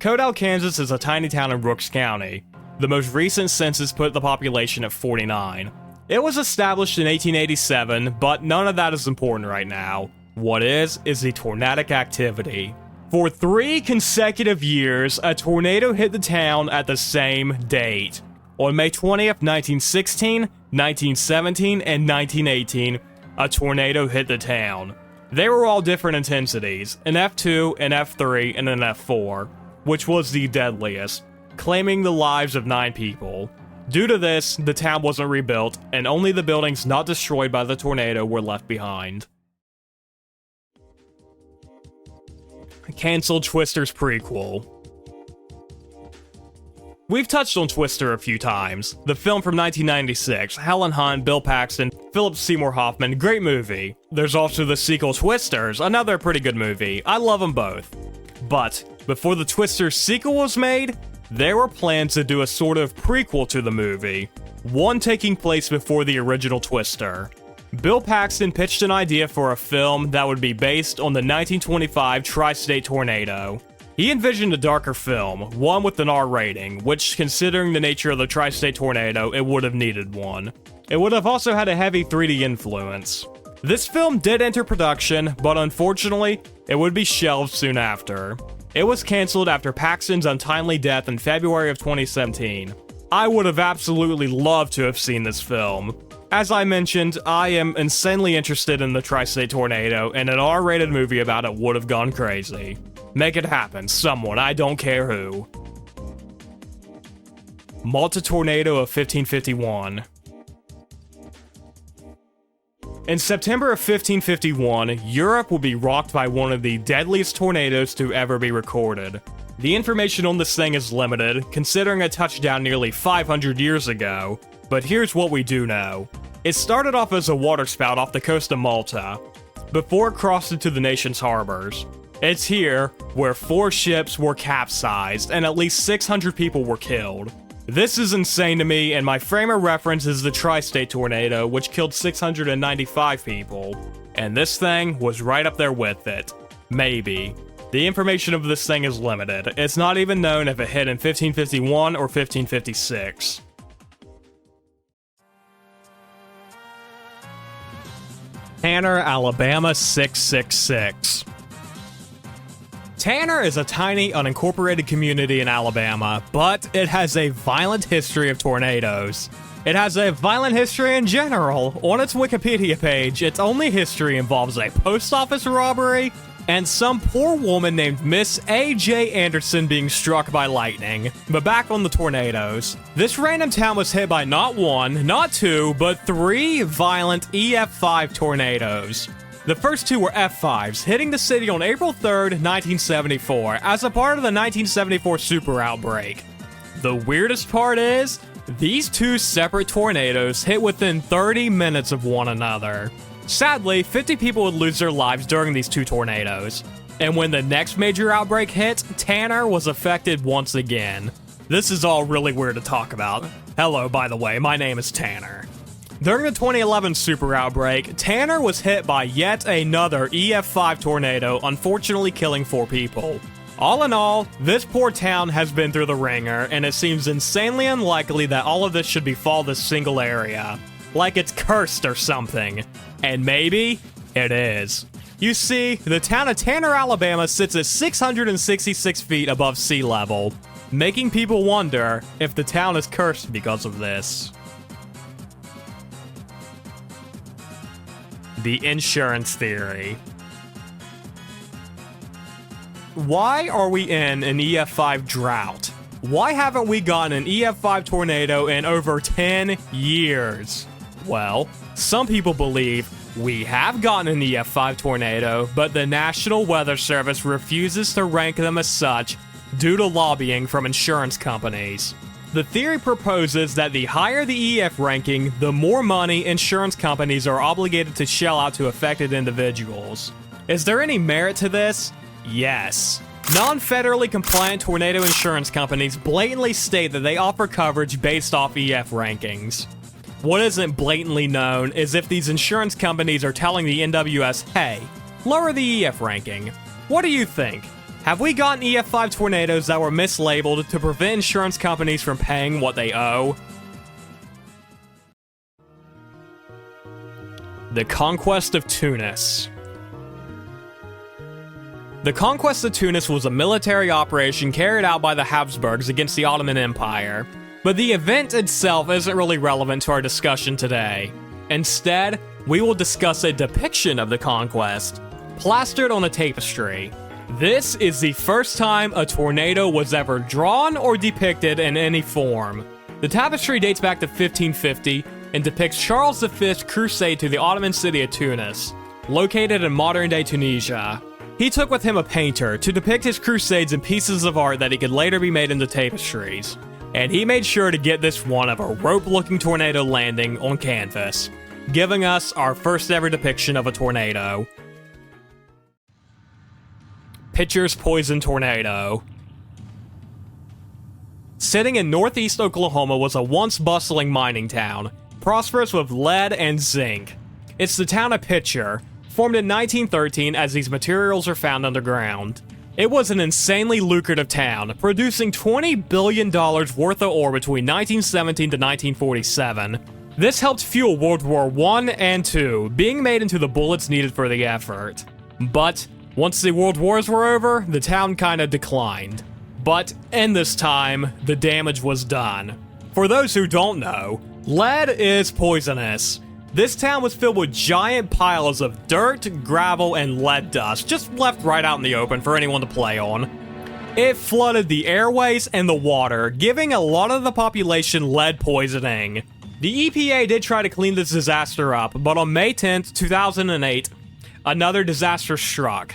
Codell, Kansas is a tiny town in Brooks County. The most recent census put the population at 49. It was established in 1887, but none of that is important right now. What is the tornadic activity. For 3 consecutive years, a tornado hit the town at the same date. On May 20th, 1916, 1917, and 1918, a tornado hit the town. They were all different intensities, an F2, an F3, and an F4, which was the deadliest, claiming the lives of 9 people. Due to this, the town wasn't rebuilt, and only the buildings not destroyed by the tornado were left behind. Cancelled Twister's prequel. We've touched on Twister a few times. The film from 1996, Helen Hunt, Bill Paxton, Philip Seymour Hoffman, great movie. There's also the sequel Twisters, another pretty good movie. I love them both. But before the Twisters sequel was made, there were plans to do a sort of prequel to the movie. one taking place before the original Twister. Bill Paxton pitched an idea for a film that would be based on the 1925 Tri-State tornado. He envisioned a darker film, one with an R rating, which, considering the nature of the Tri-State tornado, it would have needed one. It would have also had a heavy 3D influence. This film did enter production, but unfortunately, it would be shelved soon after. It was cancelled after Paxton's untimely death in February of 2017. I would have absolutely loved to have seen this film. As I mentioned, I am insanely interested in the Tri-State tornado, and an R-rated movie about it would have gone crazy. Make it happen, someone, I don't care who. Malta Tornado of 1551. In September of 1551, Europe would be rocked by one of the deadliest tornadoes to ever be recorded. The information on this thing is limited, considering it touched down nearly 500 years ago, but here's what we do know. It started off as a waterspout off the coast of Malta, before it crossed into the nation's harbors. It's here where 4 ships were capsized and at least 600 people were killed. This is insane to me, and my frame of reference is the Tri-State tornado, which killed 695 people. And this thing was right up there with it. Maybe. The information of this thing is limited. It's not even known if it hit in 1551 or 1556. Tanner, Alabama 666. Tanner is a tiny, unincorporated community in Alabama, but it has a violent history of tornadoes. It has a violent history in general. On its Wikipedia page, its only history involves a post office robbery and some poor woman named Miss A.J. Anderson being struck by lightning. But back on the tornadoes. This random town was hit by not 1, not 2, but 3 violent EF5 tornadoes. The first 2 were F5s, hitting the city on April 3rd, 1974, as a part of the 1974 super outbreak. The weirdest part is, these 2 separate tornadoes hit within 30 minutes of one another. Sadly, 50 people would lose their lives during these 2 tornadoes. And when the next major outbreak hit, Tanner was affected once again. This is all really weird to talk about. Hello, by the way, my name is Tanner. During the 2011 super outbreak, Tanner was hit by yet another EF5 tornado, unfortunately killing 4 people. All in all, this poor town has been through the ringer, and it seems insanely unlikely that all of this should befall this single area. Like it's cursed or something. And maybe it is. You see, the town of Tanner, Alabama sits at 666 feet above sea level, making people wonder if the town is cursed because of this. The insurance theory. Why are we in an EF5 drought? Why haven't we gotten an EF5 tornado in over 10 years? Well, some people believe we have gotten an EF5 tornado, but the National Weather Service refuses to rank them as such due to lobbying from insurance companies. The theory proposes that the higher the EF ranking, the more money insurance companies are obligated to shell out to affected individuals. Is there any merit to this? Yes. Non-federally compliant tornado insurance companies blatantly state that they offer coverage based off EF rankings. What isn't blatantly known is if these insurance companies are telling the NWS, hey, lower the EF ranking. What do you think? Have we gotten EF5 tornadoes that were mislabeled to prevent insurance companies from paying what they owe? The Conquest of Tunis. The Conquest of Tunis was a military operation carried out by the Habsburgs against the Ottoman Empire. But the event itself isn't really relevant to our discussion today. Instead, we will discuss a depiction of the conquest, plastered on a tapestry. This is the first time a tornado was ever drawn or depicted in any form. The tapestry dates back to 1550 and depicts Charles V's crusade to the Ottoman city of Tunis, located in modern-day Tunisia. He took with him a painter to depict his crusades in pieces of art that he could later be made into tapestries. And he made sure to get this one of a rope-looking tornado landing on canvas, giving us our first ever depiction of a tornado. Pitcher's Poison Tornado. Sitting in northeast Oklahoma was a once bustling mining town, prosperous with lead and zinc. It's the town of Pitcher, formed in 1913 as these materials are found underground. It was an insanely lucrative town, producing $20 billion worth of ore between 1917 to 1947. This helped fuel World War I and II, being made into the bullets needed for the effort. But once the world wars were over, the town kinda declined. But in this time, the damage was done. For those who don't know, lead is poisonous. This town was filled with giant piles of dirt, gravel, and lead dust, just left right out in the open for anyone to play on. It flooded the airways and the water, giving a lot of the population lead poisoning. The EPA did try to clean this disaster up, but on May 10th, 2008, another disaster struck.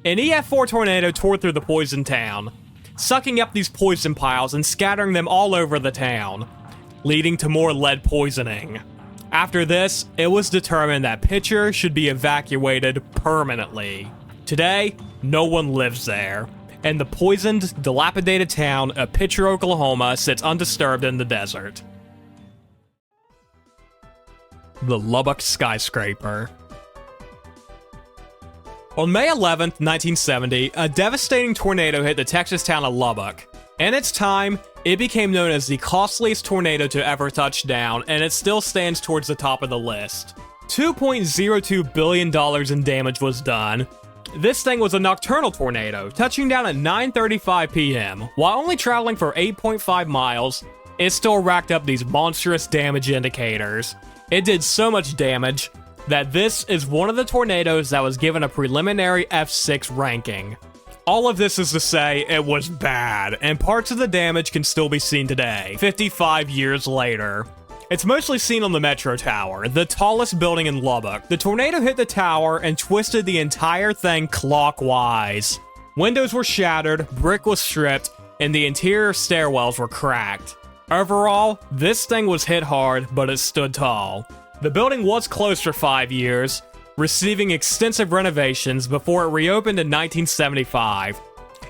An EF4 tornado tore through the poisoned town, sucking up these poison piles and scattering them all over the town, leading to more lead poisoning. After this, it was determined that Pitcher should be evacuated permanently. Today, no one lives there, and the poisoned, dilapidated town of Pitcher, Oklahoma sits undisturbed in the desert. The Lubbock Skyscraper. On May 11th, 1970, a devastating tornado hit the Texas town of Lubbock. In its time, it became known as the costliest tornado to ever touch down, and it still stands towards the top of the list. $2.02 billion in damage was done. This thing was a nocturnal tornado, touching down at 9:35 p.m. While only traveling for 8.5 miles, it still racked up these monstrous damage indicators. It did so much damage that this is one of the tornadoes that was given a preliminary F6 ranking. All of this is to say, it was bad, and parts of the damage can still be seen today, 55 years later. It's mostly seen on the Metro Tower, the tallest building in Lubbock. The tornado hit the tower and twisted the entire thing clockwise. Windows were shattered, brick was stripped, and the interior stairwells were cracked. Overall, this thing was hit hard, but it stood tall. The building was closed for 5 years, receiving extensive renovations before it reopened in 1975.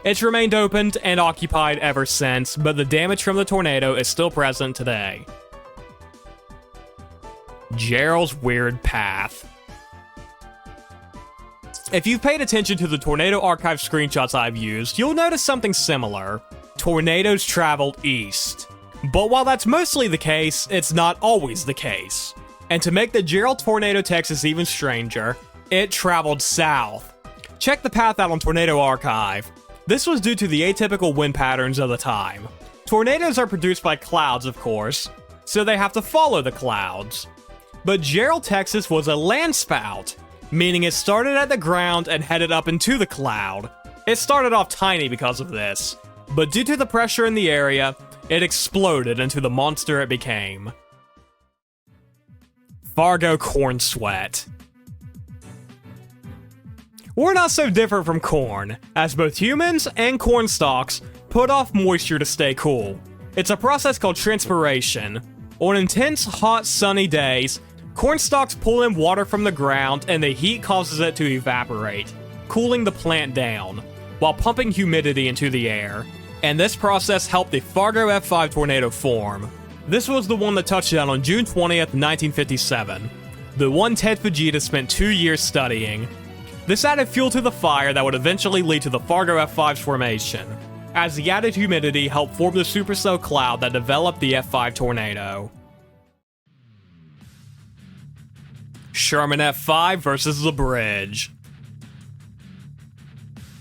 It's remained opened and occupied ever since, but the damage from the tornado is still present today. Gerald's Weird Path. If you've paid attention to the Tornado Archive screenshots I've used, you'll notice something similar. Tornadoes traveled east. But while that's mostly the case, it's not always the case. And to make the Gerald Tornado Texas even stranger, it traveled south. Check the path out on Tornado Archive. This was due to the atypical wind patterns of the time. Tornadoes are produced by clouds, of course, so they have to follow the clouds. But Gerald, Texas was a landspout, meaning it started at the ground and headed up into the cloud. It started off tiny because of this, but due to the pressure in the area, it exploded into the monster it became. Fargo Corn Sweat. We're not so different from corn, as both humans and corn stalks put off moisture to stay cool. It's a process called transpiration. On intense, hot, sunny days, corn stalks pull in water from the ground and the heat causes it to evaporate, cooling the plant down, while pumping humidity into the air. And this process helped the Fargo F5 tornado form. This was the one that touched down on June 20th, 1957. The one Ted Fujita spent 2 years studying. This added fuel to the fire that would eventually lead to the Fargo F5's formation, as the added humidity helped form the supercell cloud that developed the F5 tornado. Sherman F5 versus the bridge.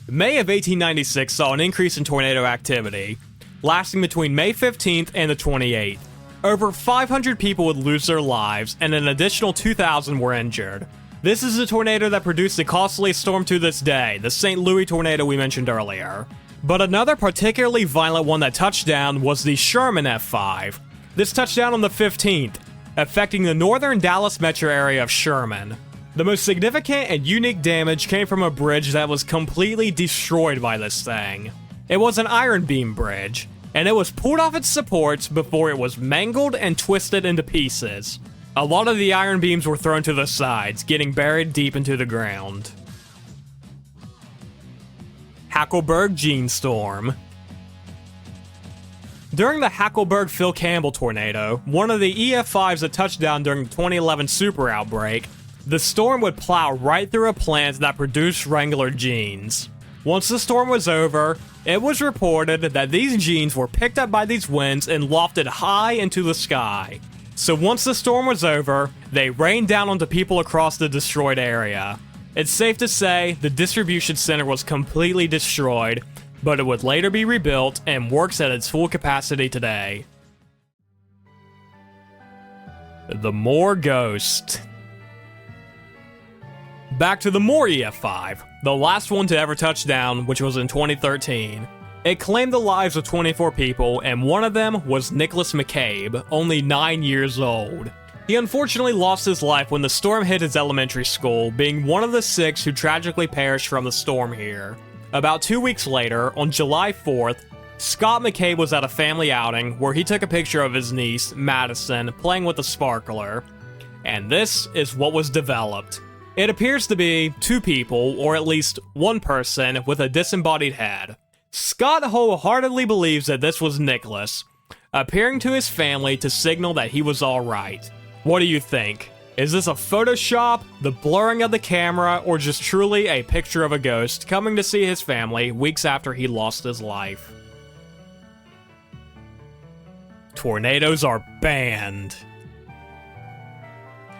May of 1896 saw an increase in tornado activity, lasting between May 15th and the 28th. Over 500 people would lose their lives, and an additional 2,000 were injured. This is the tornado that produced the costliest storm to this day, the St. Louis tornado we mentioned earlier. But another particularly violent one that touched down was the Sherman F5. This touched down on the 15th, affecting the northern Dallas metro area of Sherman. The most significant and unique damage came from a bridge that was completely destroyed by this thing. It was an iron beam bridge, and it was pulled off its supports before it was mangled and twisted into pieces. A lot of the iron beams were thrown to the sides, getting buried deep into the ground. Hackleburg Gene Storm. During the Hackleburg Phil Campbell tornado, one of the EF5s that touched down during the 2011 super outbreak, the storm would plow right through a plant that produced Wrangler jeans. Once the storm was over, it was reported that these jeans were picked up by these winds and lofted high into the sky. So once the storm was over, they rained down onto people across the destroyed area. It's safe to say the distribution center was completely destroyed, but it would later be rebuilt and works at its full capacity today. The Moore Ghost. Back to the Moore EF5, the last one to ever touch down, which was in 2013. It claimed the lives of 24 people, and one of them was Nicholas McCabe, only 9 years old. He unfortunately lost his life when the storm hit his elementary school, being one of the 6 who tragically perished from the storm here. About 2 weeks later, on July 4th, Scott McCabe was at a family outing where he took a picture of his niece, Madison, playing with a sparkler. And this is what was developed. It appears to be 2 people, or at least 1 person, with a disembodied head. Scott wholeheartedly believes that this was Nicholas, appearing to his family to signal that he was alright. What do you think? Is this a Photoshop, the blurring of the camera, or just truly a picture of a ghost coming to see his family weeks after he lost his life? Tornadoes are banned.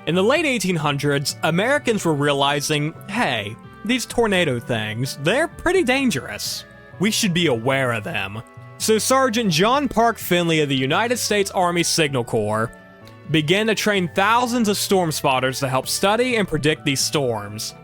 In the late 1800s, Americans were realizing, hey, these tornado things, they're pretty dangerous. We should be aware of them. So Sergeant John Park Finley of the United States Army Signal Corps began to train thousands of storm spotters to help study and predict these storms.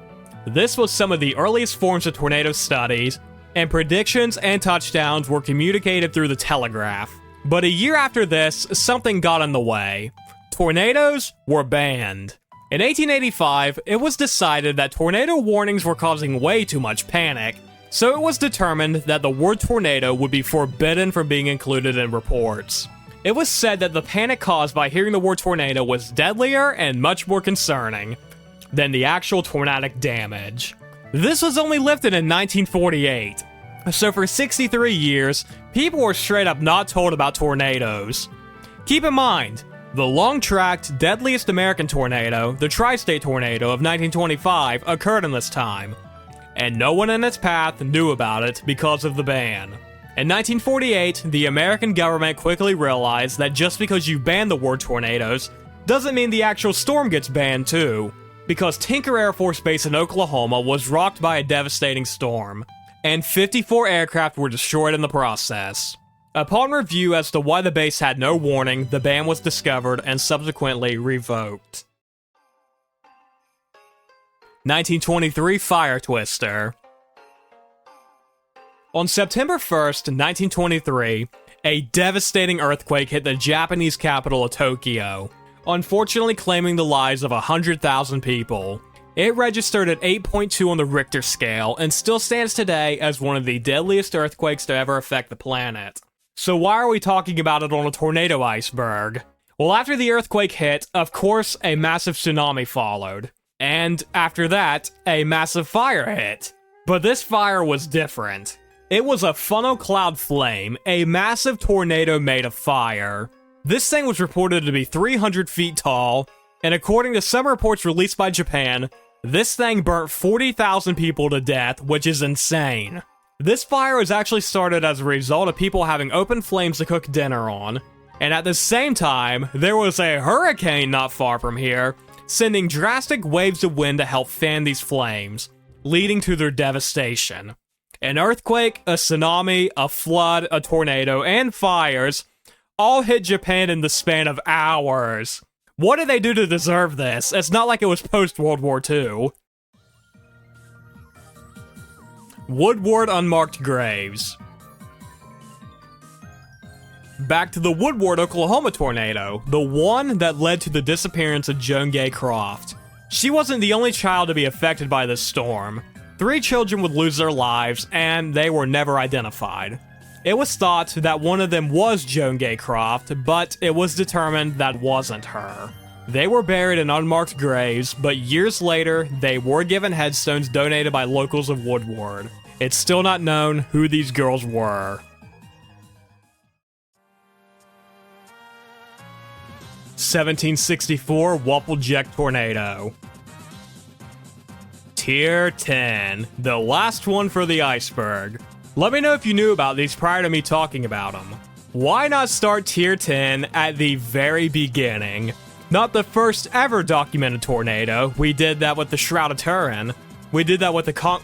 This was some of the earliest forms of tornado studies, and predictions and touchdowns were communicated through the telegraph. But a year after this, something got in the way. Tornadoes were banned. In 1885, it was decided that tornado warnings were causing way too much panic, so it was determined that the word tornado would be forbidden from being included in reports. It was said that the panic caused by hearing the word tornado was deadlier and much more concerning than the actual tornadic damage. This was only lifted in 1948, so for 63 years, people were straight up not told about tornadoes. Keep in mind, the long-tracked, deadliest American tornado, the Tri-State Tornado of 1925, occurred in this time, and no one in its path knew about it because of the ban. In 1948, the American government quickly realized that just because you ban the word tornadoes doesn't mean the actual storm gets banned too, because Tinker Air Force Base in Oklahoma was rocked by a devastating storm, and 54 aircraft were destroyed in the process. Upon review as to why the base had no warning, the ban was discovered and subsequently revoked. 1923 Fire Twister. On September 1st, 1923, a devastating earthquake hit the Japanese capital of Tokyo, unfortunately claiming the lives of 100,000 people. It registered at 8.2 on the Richter scale and still stands today as one of the deadliest earthquakes to ever affect the planet. So why are we talking about it on a tornado iceberg? Well, after the earthquake hit, of course, a massive tsunami followed. And after that, a massive fire hit. But this fire was different. It was a funnel cloud flame, a massive tornado made of fire. This thing was reported to be 300 feet tall, and according to some reports released by Japan, this thing burnt 40,000 people to death, which is insane. This fire was actually started as a result of people having open flames to cook dinner on, and at the same time, there was a hurricane not far from here, sending drastic waves of wind to help fan these flames, leading to their devastation. An earthquake, a tsunami, a flood, a tornado, and fires all hit Japan in the span of hours. What did they do to deserve this? It's not like it was post-World War II. Woodward Unmarked Graves. Back to the Woodward, Oklahoma tornado, the one that led to the disappearance of Joan Gay Croft. She wasn't the only child to be affected by this storm. 3 children would lose their lives, and they were never identified. It was thought that one of them was Joan Gay Croft, but it was determined that wasn't her. They were buried in unmarked graves, but years later, they were given headstones donated by locals of Woodward. It's still not known who these girls were. 1764 Wapplejack tornado. Tier 10, the last one for the iceberg. Let me know if you knew about these prior to me talking about them. Why not start Tier 10 at the very beginning? Not the first ever documented tornado. We did that with the Shroud of Turin. We did that with the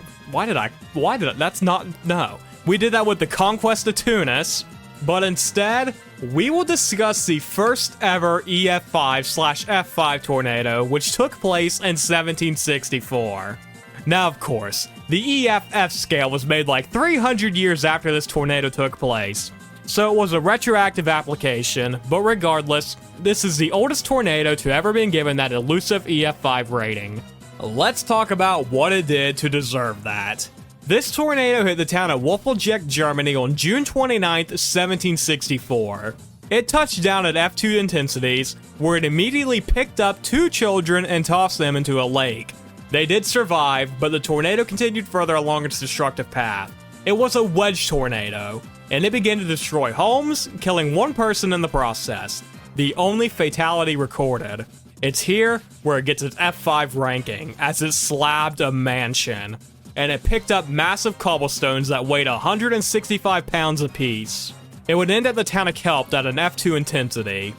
We did that with the Conquest of Tunis. But instead, we will discuss the first ever EF5/F5 tornado, which took place in 1764. Now, of course, the EF/F scale was made like 300 years after this tornado took place, so it was a retroactive application, but regardless, this is the oldest tornado to ever been given that elusive EF5 rating. Let's talk about what it did to deserve that. This tornado hit the town of Wapplejack, Germany on June 29th, 1764. It touched down at F2 intensities, where it immediately picked up 2 children and tossed them into a lake. They did survive, but the tornado continued further along its destructive path. It was a wedge tornado, and it began to destroy homes, killing 1 person in the process, the only fatality recorded. It's here where it gets its F5 ranking, as it slabbed a mansion, and it picked up massive cobblestones that weighed 165 pounds apiece. It would end at the town of Kelp at an F2 intensity.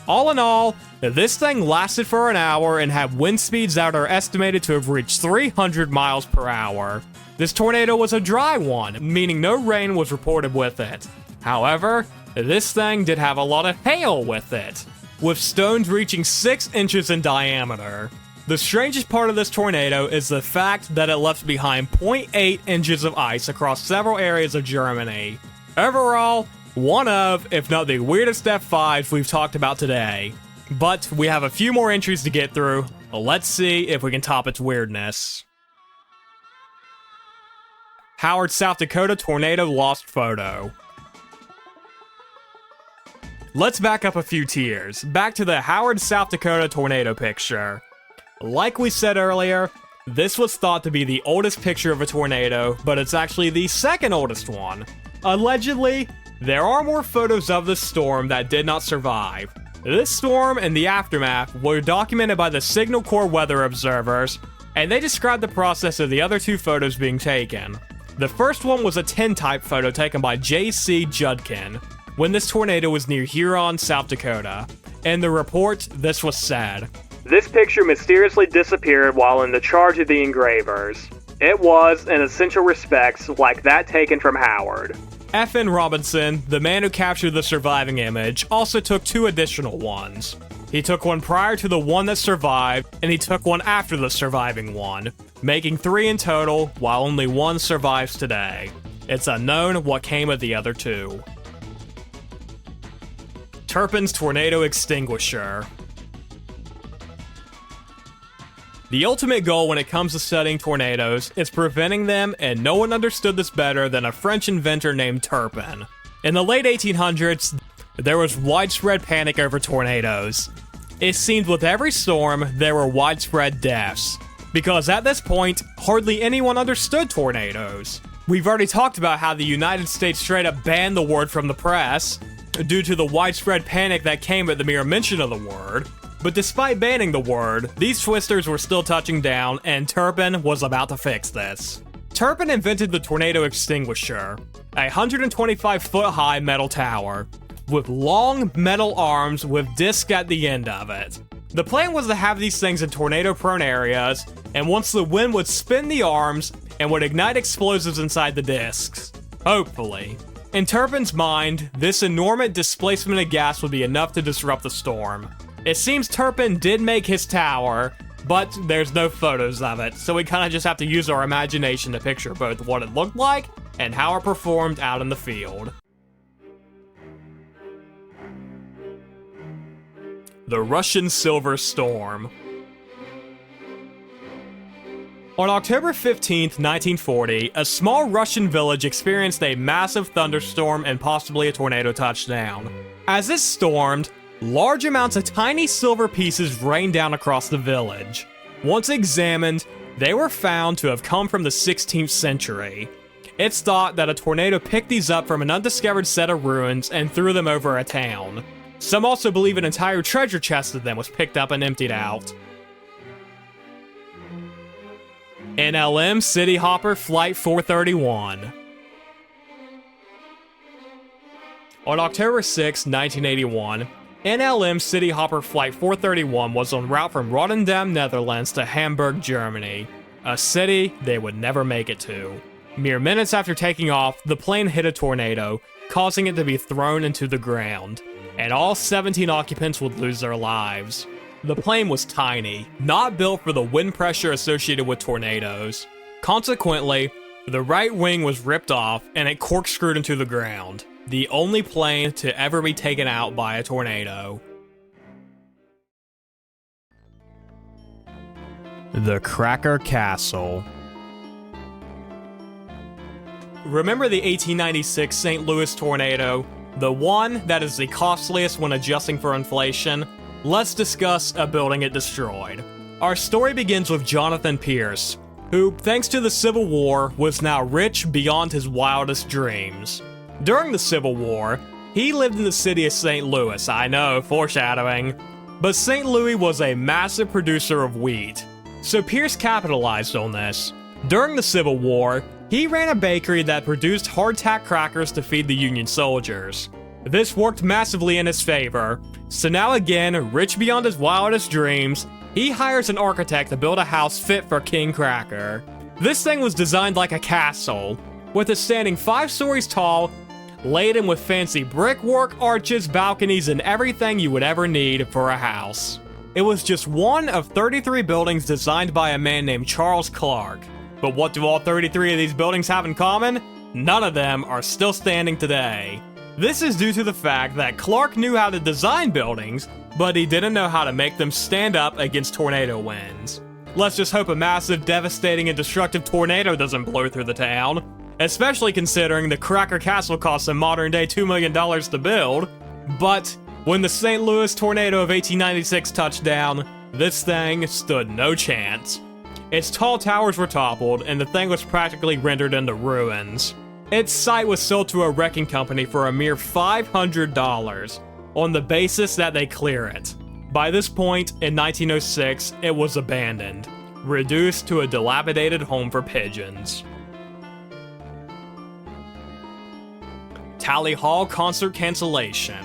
All in all, this thing lasted for an hour and had wind speeds that are estimated to have reached 300 miles per hour. This tornado was a dry one, meaning no rain was reported with it. However, this thing did have a lot of hail with it, with stones reaching 6 inches in diameter. The strangest part of this tornado is the fact that it left behind 0.8 inches of ice across several areas of Germany. Overall, one of, if not the weirdest F5s we've talked about today. But we have a few more entries to get through. Let's see if we can top its weirdness. Howard, South Dakota tornado lost photo. Let's back up a few tiers, back to the Howard, South Dakota tornado picture. Like we said earlier, this was thought to be the oldest picture of a tornado, but it's actually the second oldest one. Allegedly, there are more photos of the storm that did not survive. This storm and the aftermath were documented by the Signal Corps weather observers, and they described the process of the other 2 photos being taken. The first one was a tintype photo taken by J.C. Judkin when this tornado was near Huron, South Dakota. In the report, this was said. This picture mysteriously disappeared while in the charge of the engravers. It was, in essential respects, like that taken from Howard. F.N. Robinson, the man who captured the surviving image, also took 2 additional ones. He took one prior to the one that survived, and he took one after the surviving one, making 3 in total, while only 1 survives today. It's unknown what came of the other 2. Turpin's tornado extinguisher. The ultimate goal when it comes to studying tornadoes is preventing them, and no one understood this better than a French inventor named Turpin. In the late 1800s, there was widespread panic over tornadoes. It seemed with every storm, there were widespread deaths, because at this point, hardly anyone understood tornadoes. We've already talked about how the United States straight up banned the word from the press, due to the widespread panic that came at the mere mention of the word. But despite banning the word, these twisters were still touching down, and Turpin was about to fix this. Turpin invented the tornado extinguisher, a 125-foot high metal tower, with long metal arms with discs at the end of it. The plan was to have these things in tornado-prone areas, and once the wind would spin the arms and would ignite explosives inside the discs. Hopefully. In Turpin's mind, this enormous displacement of gas would be enough to disrupt the storm. It seems Turpin did make his tower, but there's no photos of it, so we kinda just have to use our imagination to picture both what it looked like and how it performed out in the field. The Russian Silver Storm. On October 15th, 1940, a small Russian village experienced a massive thunderstorm and possibly a tornado touchdown. As it stormed, large amounts of tiny silver pieces rained down across the village. Once examined, they were found to have come from the 16th century. It's thought that a tornado picked these up from an undiscovered set of ruins and threw them over a town. Some also believe an entire treasure chest of them was picked up and emptied out. NLM City Hopper Flight 431. On October 6, 1981, NLM City Hopper Flight 431 was en route from Rotterdam, Netherlands to Hamburg, Germany, a city they would never make it to. Mere minutes after taking off, the plane hit a tornado, causing it to be thrown into the ground, and all 17 occupants would lose their lives. The plane was tiny, not built for the wind pressure associated with tornadoes. Consequently, the right wing was ripped off and it corkscrewed into the ground. The only plane to ever be taken out by a tornado. The Cracker Castle. Remember the 1896 St. Louis tornado? The one that is the costliest when adjusting for inflation? Let's discuss a building it destroyed. Our story begins with Jonathan Pierce, who, thanks to the Civil War, was now rich beyond his wildest dreams. During the Civil War, he lived in the city of St. Louis, I know, foreshadowing, but St. Louis was a massive producer of wheat, so Pierce capitalized on this. During the Civil War, he ran a bakery that produced hardtack crackers to feed the Union soldiers. This worked massively in his favor, so now again, rich beyond his wildest dreams, he hires an architect to build a house fit for King Cracker. This thing was designed like a castle, with it standing 5 stories tall, laden with fancy brickwork, arches, balconies, and everything you would ever need for a house. It was just one of 33 buildings designed by a man named Charles Clark. But what do all 33 of these buildings have in common? None of them are still standing today. This is due to the fact that Clark knew how to design buildings, but he didn't know how to make them stand up against tornado winds. Let's just hope a massive, devastating, and destructive tornado doesn't blow through the town. Especially considering the Cracker Castle costs a modern day $2 million to build. But when the St. Louis tornado of 1896 touched down, this thing stood no chance. Its tall towers were toppled, and the thing was practically rendered into ruins. Its site was sold to a wrecking company for a mere $500, on the basis that they clear it. By this point, in 1906, it was abandoned, reduced to a dilapidated home for pigeons. Tally Hall concert cancellation.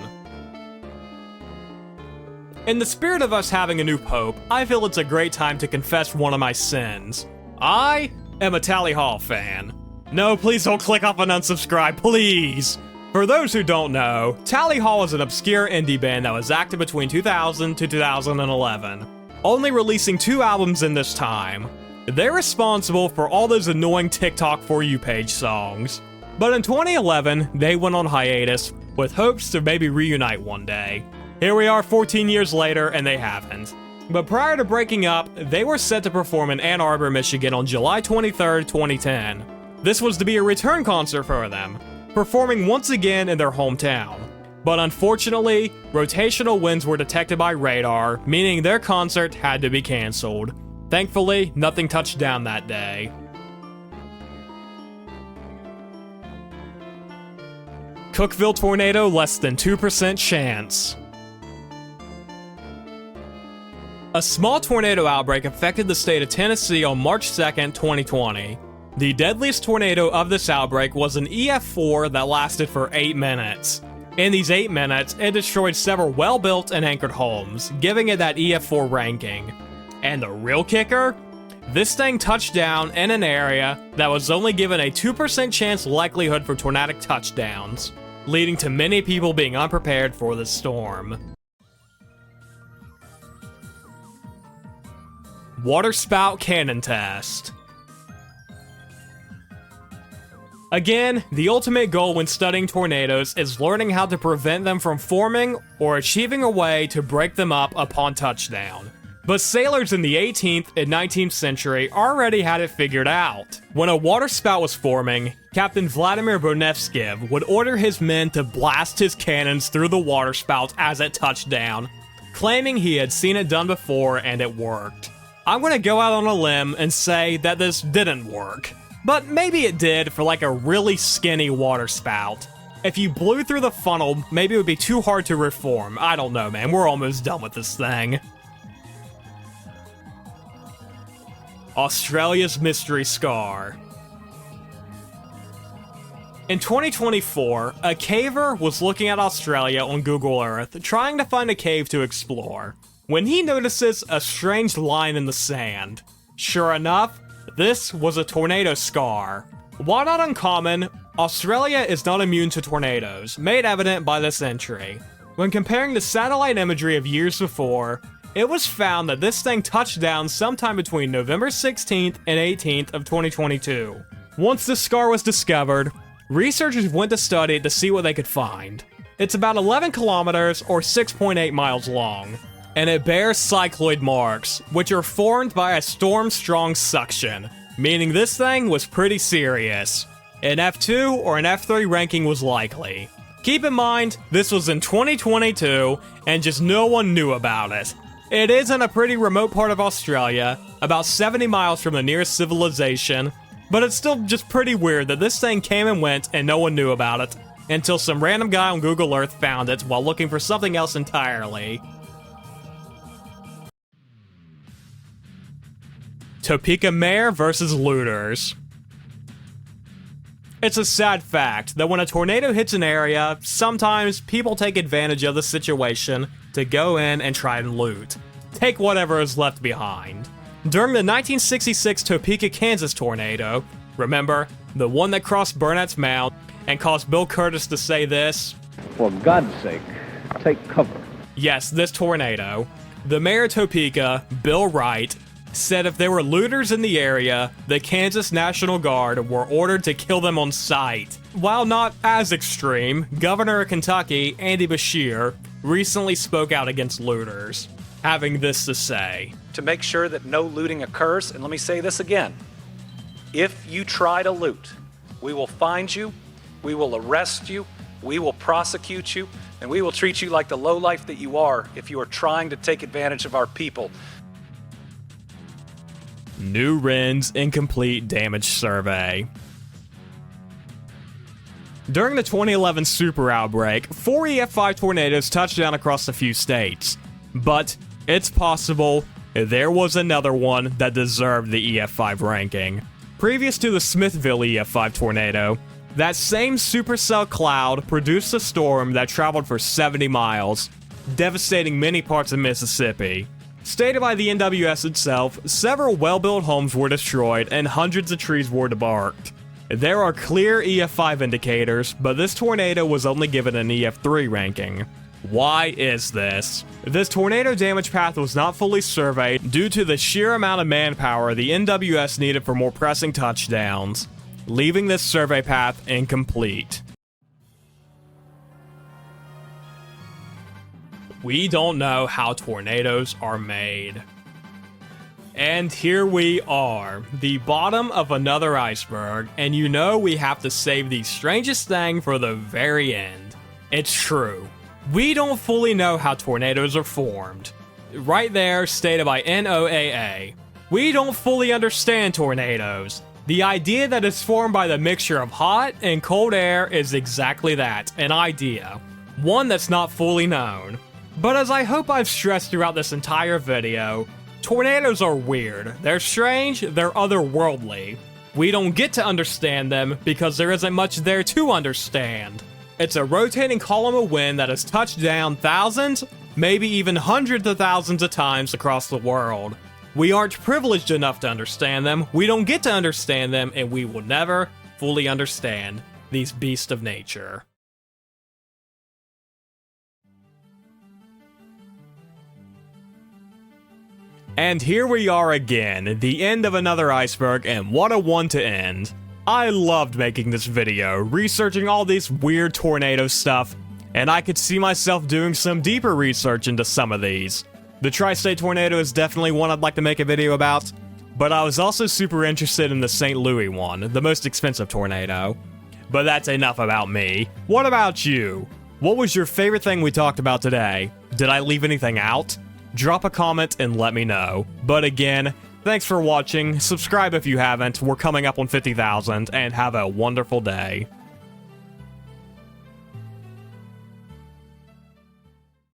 In the spirit of us having a new pope, I feel it's a great time to confess one of my sins. I am a Tally Hall fan. No, please don't click off and unsubscribe, please! For those who don't know, Tally Hall is an obscure indie band that was active between 2000 to 2011, only releasing 2 albums in this time. They're responsible for all those annoying TikTok For You page songs. But in 2011, they went on hiatus, with hopes to maybe reunite one day. Here we are 14 years later, and they haven't. But prior to breaking up, they were set to perform in Ann Arbor, Michigan on July 23, 2010. This was to be a return concert for them, performing once again in their hometown. But unfortunately, rotational winds were detected by radar, meaning their concert had to be cancelled. Thankfully, nothing touched down that day. Cookeville tornado less than 2% chance. A small tornado outbreak affected the state of Tennessee on March 2nd, 2020. The deadliest tornado of this outbreak was an EF4 that lasted for 8 minutes. In these 8 minutes, it destroyed several well-built and anchored homes, giving it that EF4 ranking. And the real kicker? This thing touched down in an area that was only given a 2% chance likelihood for tornadic touchdowns, leading to many people being unprepared for the storm. Water spout cannon test. Again, the ultimate goal when studying tornadoes is learning how to prevent them from forming or achieving a way to break them up upon touchdown. But sailors in the 18th and 19th century already had it figured out. When a water spout was forming, Captain Vladimir Bonevsky would order his men to blast his cannons through the water spout as it touched down, claiming he had seen it done before and it worked. I'm gonna go out on a limb and say that this didn't work. But maybe it did for like a really skinny water spout. If you blew through the funnel, maybe it would be too hard to reform. I don't know, man. We're almost done with this thing. Australia's mystery scar. In 2024, a caver was looking at Australia on Google Earth, trying to find a cave to explore, when he notices a strange line in the sand. Sure enough, this was a tornado scar. While not uncommon, Australia is not immune to tornadoes, made evident by this entry. When comparing the satellite imagery of years before, it was found that this thing touched down sometime between November 16th and 18th of 2022. Once the scar was discovered, researchers went to study it to see what they could find. It's about 11 kilometers or 6.8 miles long, and it bears cycloid marks, which are formed by a storm-strong suction, meaning this thing was pretty serious. An F2 or an F3 ranking was likely. Keep in mind, this was in 2022, and just no one knew about it. It is in a pretty remote part of Australia, about 70 miles from the nearest civilization, but it's still just pretty weird that this thing came and went and no one knew about it, until some random guy on Google Earth found it while looking for something else entirely. Topeka mayor versus looters. It's a sad fact that when a tornado hits an area, sometimes people take advantage of the situation to go in and try and loot. Take whatever is left behind. During the 1966 Topeka, Kansas tornado, remember, the one that crossed Burnett's Mound and caused Bill Curtis to say this? For God's sake, take cover. Yes, this tornado. The mayor of Topeka, Bill Wright, said if there were looters in the area, the Kansas National Guard were ordered to kill them on sight. While not as extreme, Governor of Kentucky, Andy Beshear, recently spoke out against looters, having this to say. To make sure that no looting occurs, and let me say this again, if you try to loot, we will find you, we will arrest you, we will prosecute you, and we will treat you like the lowlife that you are if you are trying to take advantage of our people. New RIN's Incomplete Damage Survey. During the 2011 super outbreak, 4 EF5 tornadoes touched down across a few states. But it's possible there was another one that deserved the EF5 ranking. Previous to the Smithville EF5 tornado, that same supercell cloud produced a storm that traveled for 70 miles, devastating many parts of Mississippi. Stated by the NWS itself, several well-built homes were destroyed and hundreds of trees were debarked. There are clear EF5 indicators, but this tornado was only given an EF3 ranking. Why is this? This tornado damage path was not fully surveyed due to the sheer amount of manpower the NWS needed for more pressing touchdowns, leaving this survey path incomplete. We don't know how tornadoes are made. And here we are, the bottom of another iceberg, and you know we have to save the strangest thing for the very end. It's true. We don't fully know how tornadoes are formed. Right there, stated by NOAA. We don't fully understand tornadoes. The idea that it's formed by the mixture of hot and cold air is exactly that, an idea. One that's not fully known. But as I hope I've stressed throughout this entire video, tornadoes are weird, they're strange, they're otherworldly. We don't get to understand them because there isn't much there to understand. It's a rotating column of wind that has touched down thousands, maybe even hundreds of thousands of times across the world. We aren't privileged enough to understand them, we don't get to understand them, and we will never fully understand these beasts of nature. And here we are again, the end of another iceberg, and what a one to end. I loved making this video, researching all this weird tornado stuff, and I could see myself doing some deeper research into some of these. The Tri-State tornado is definitely one I'd like to make a video about, but I was also super interested in the St. Louis one, the most expensive tornado. But that's enough about me. What about you? What was your favorite thing we talked about today? Did I leave anything out? Drop a comment and let me know. But again, thanks for watching, subscribe if you haven't, we're coming up on 50,000, and have a wonderful day.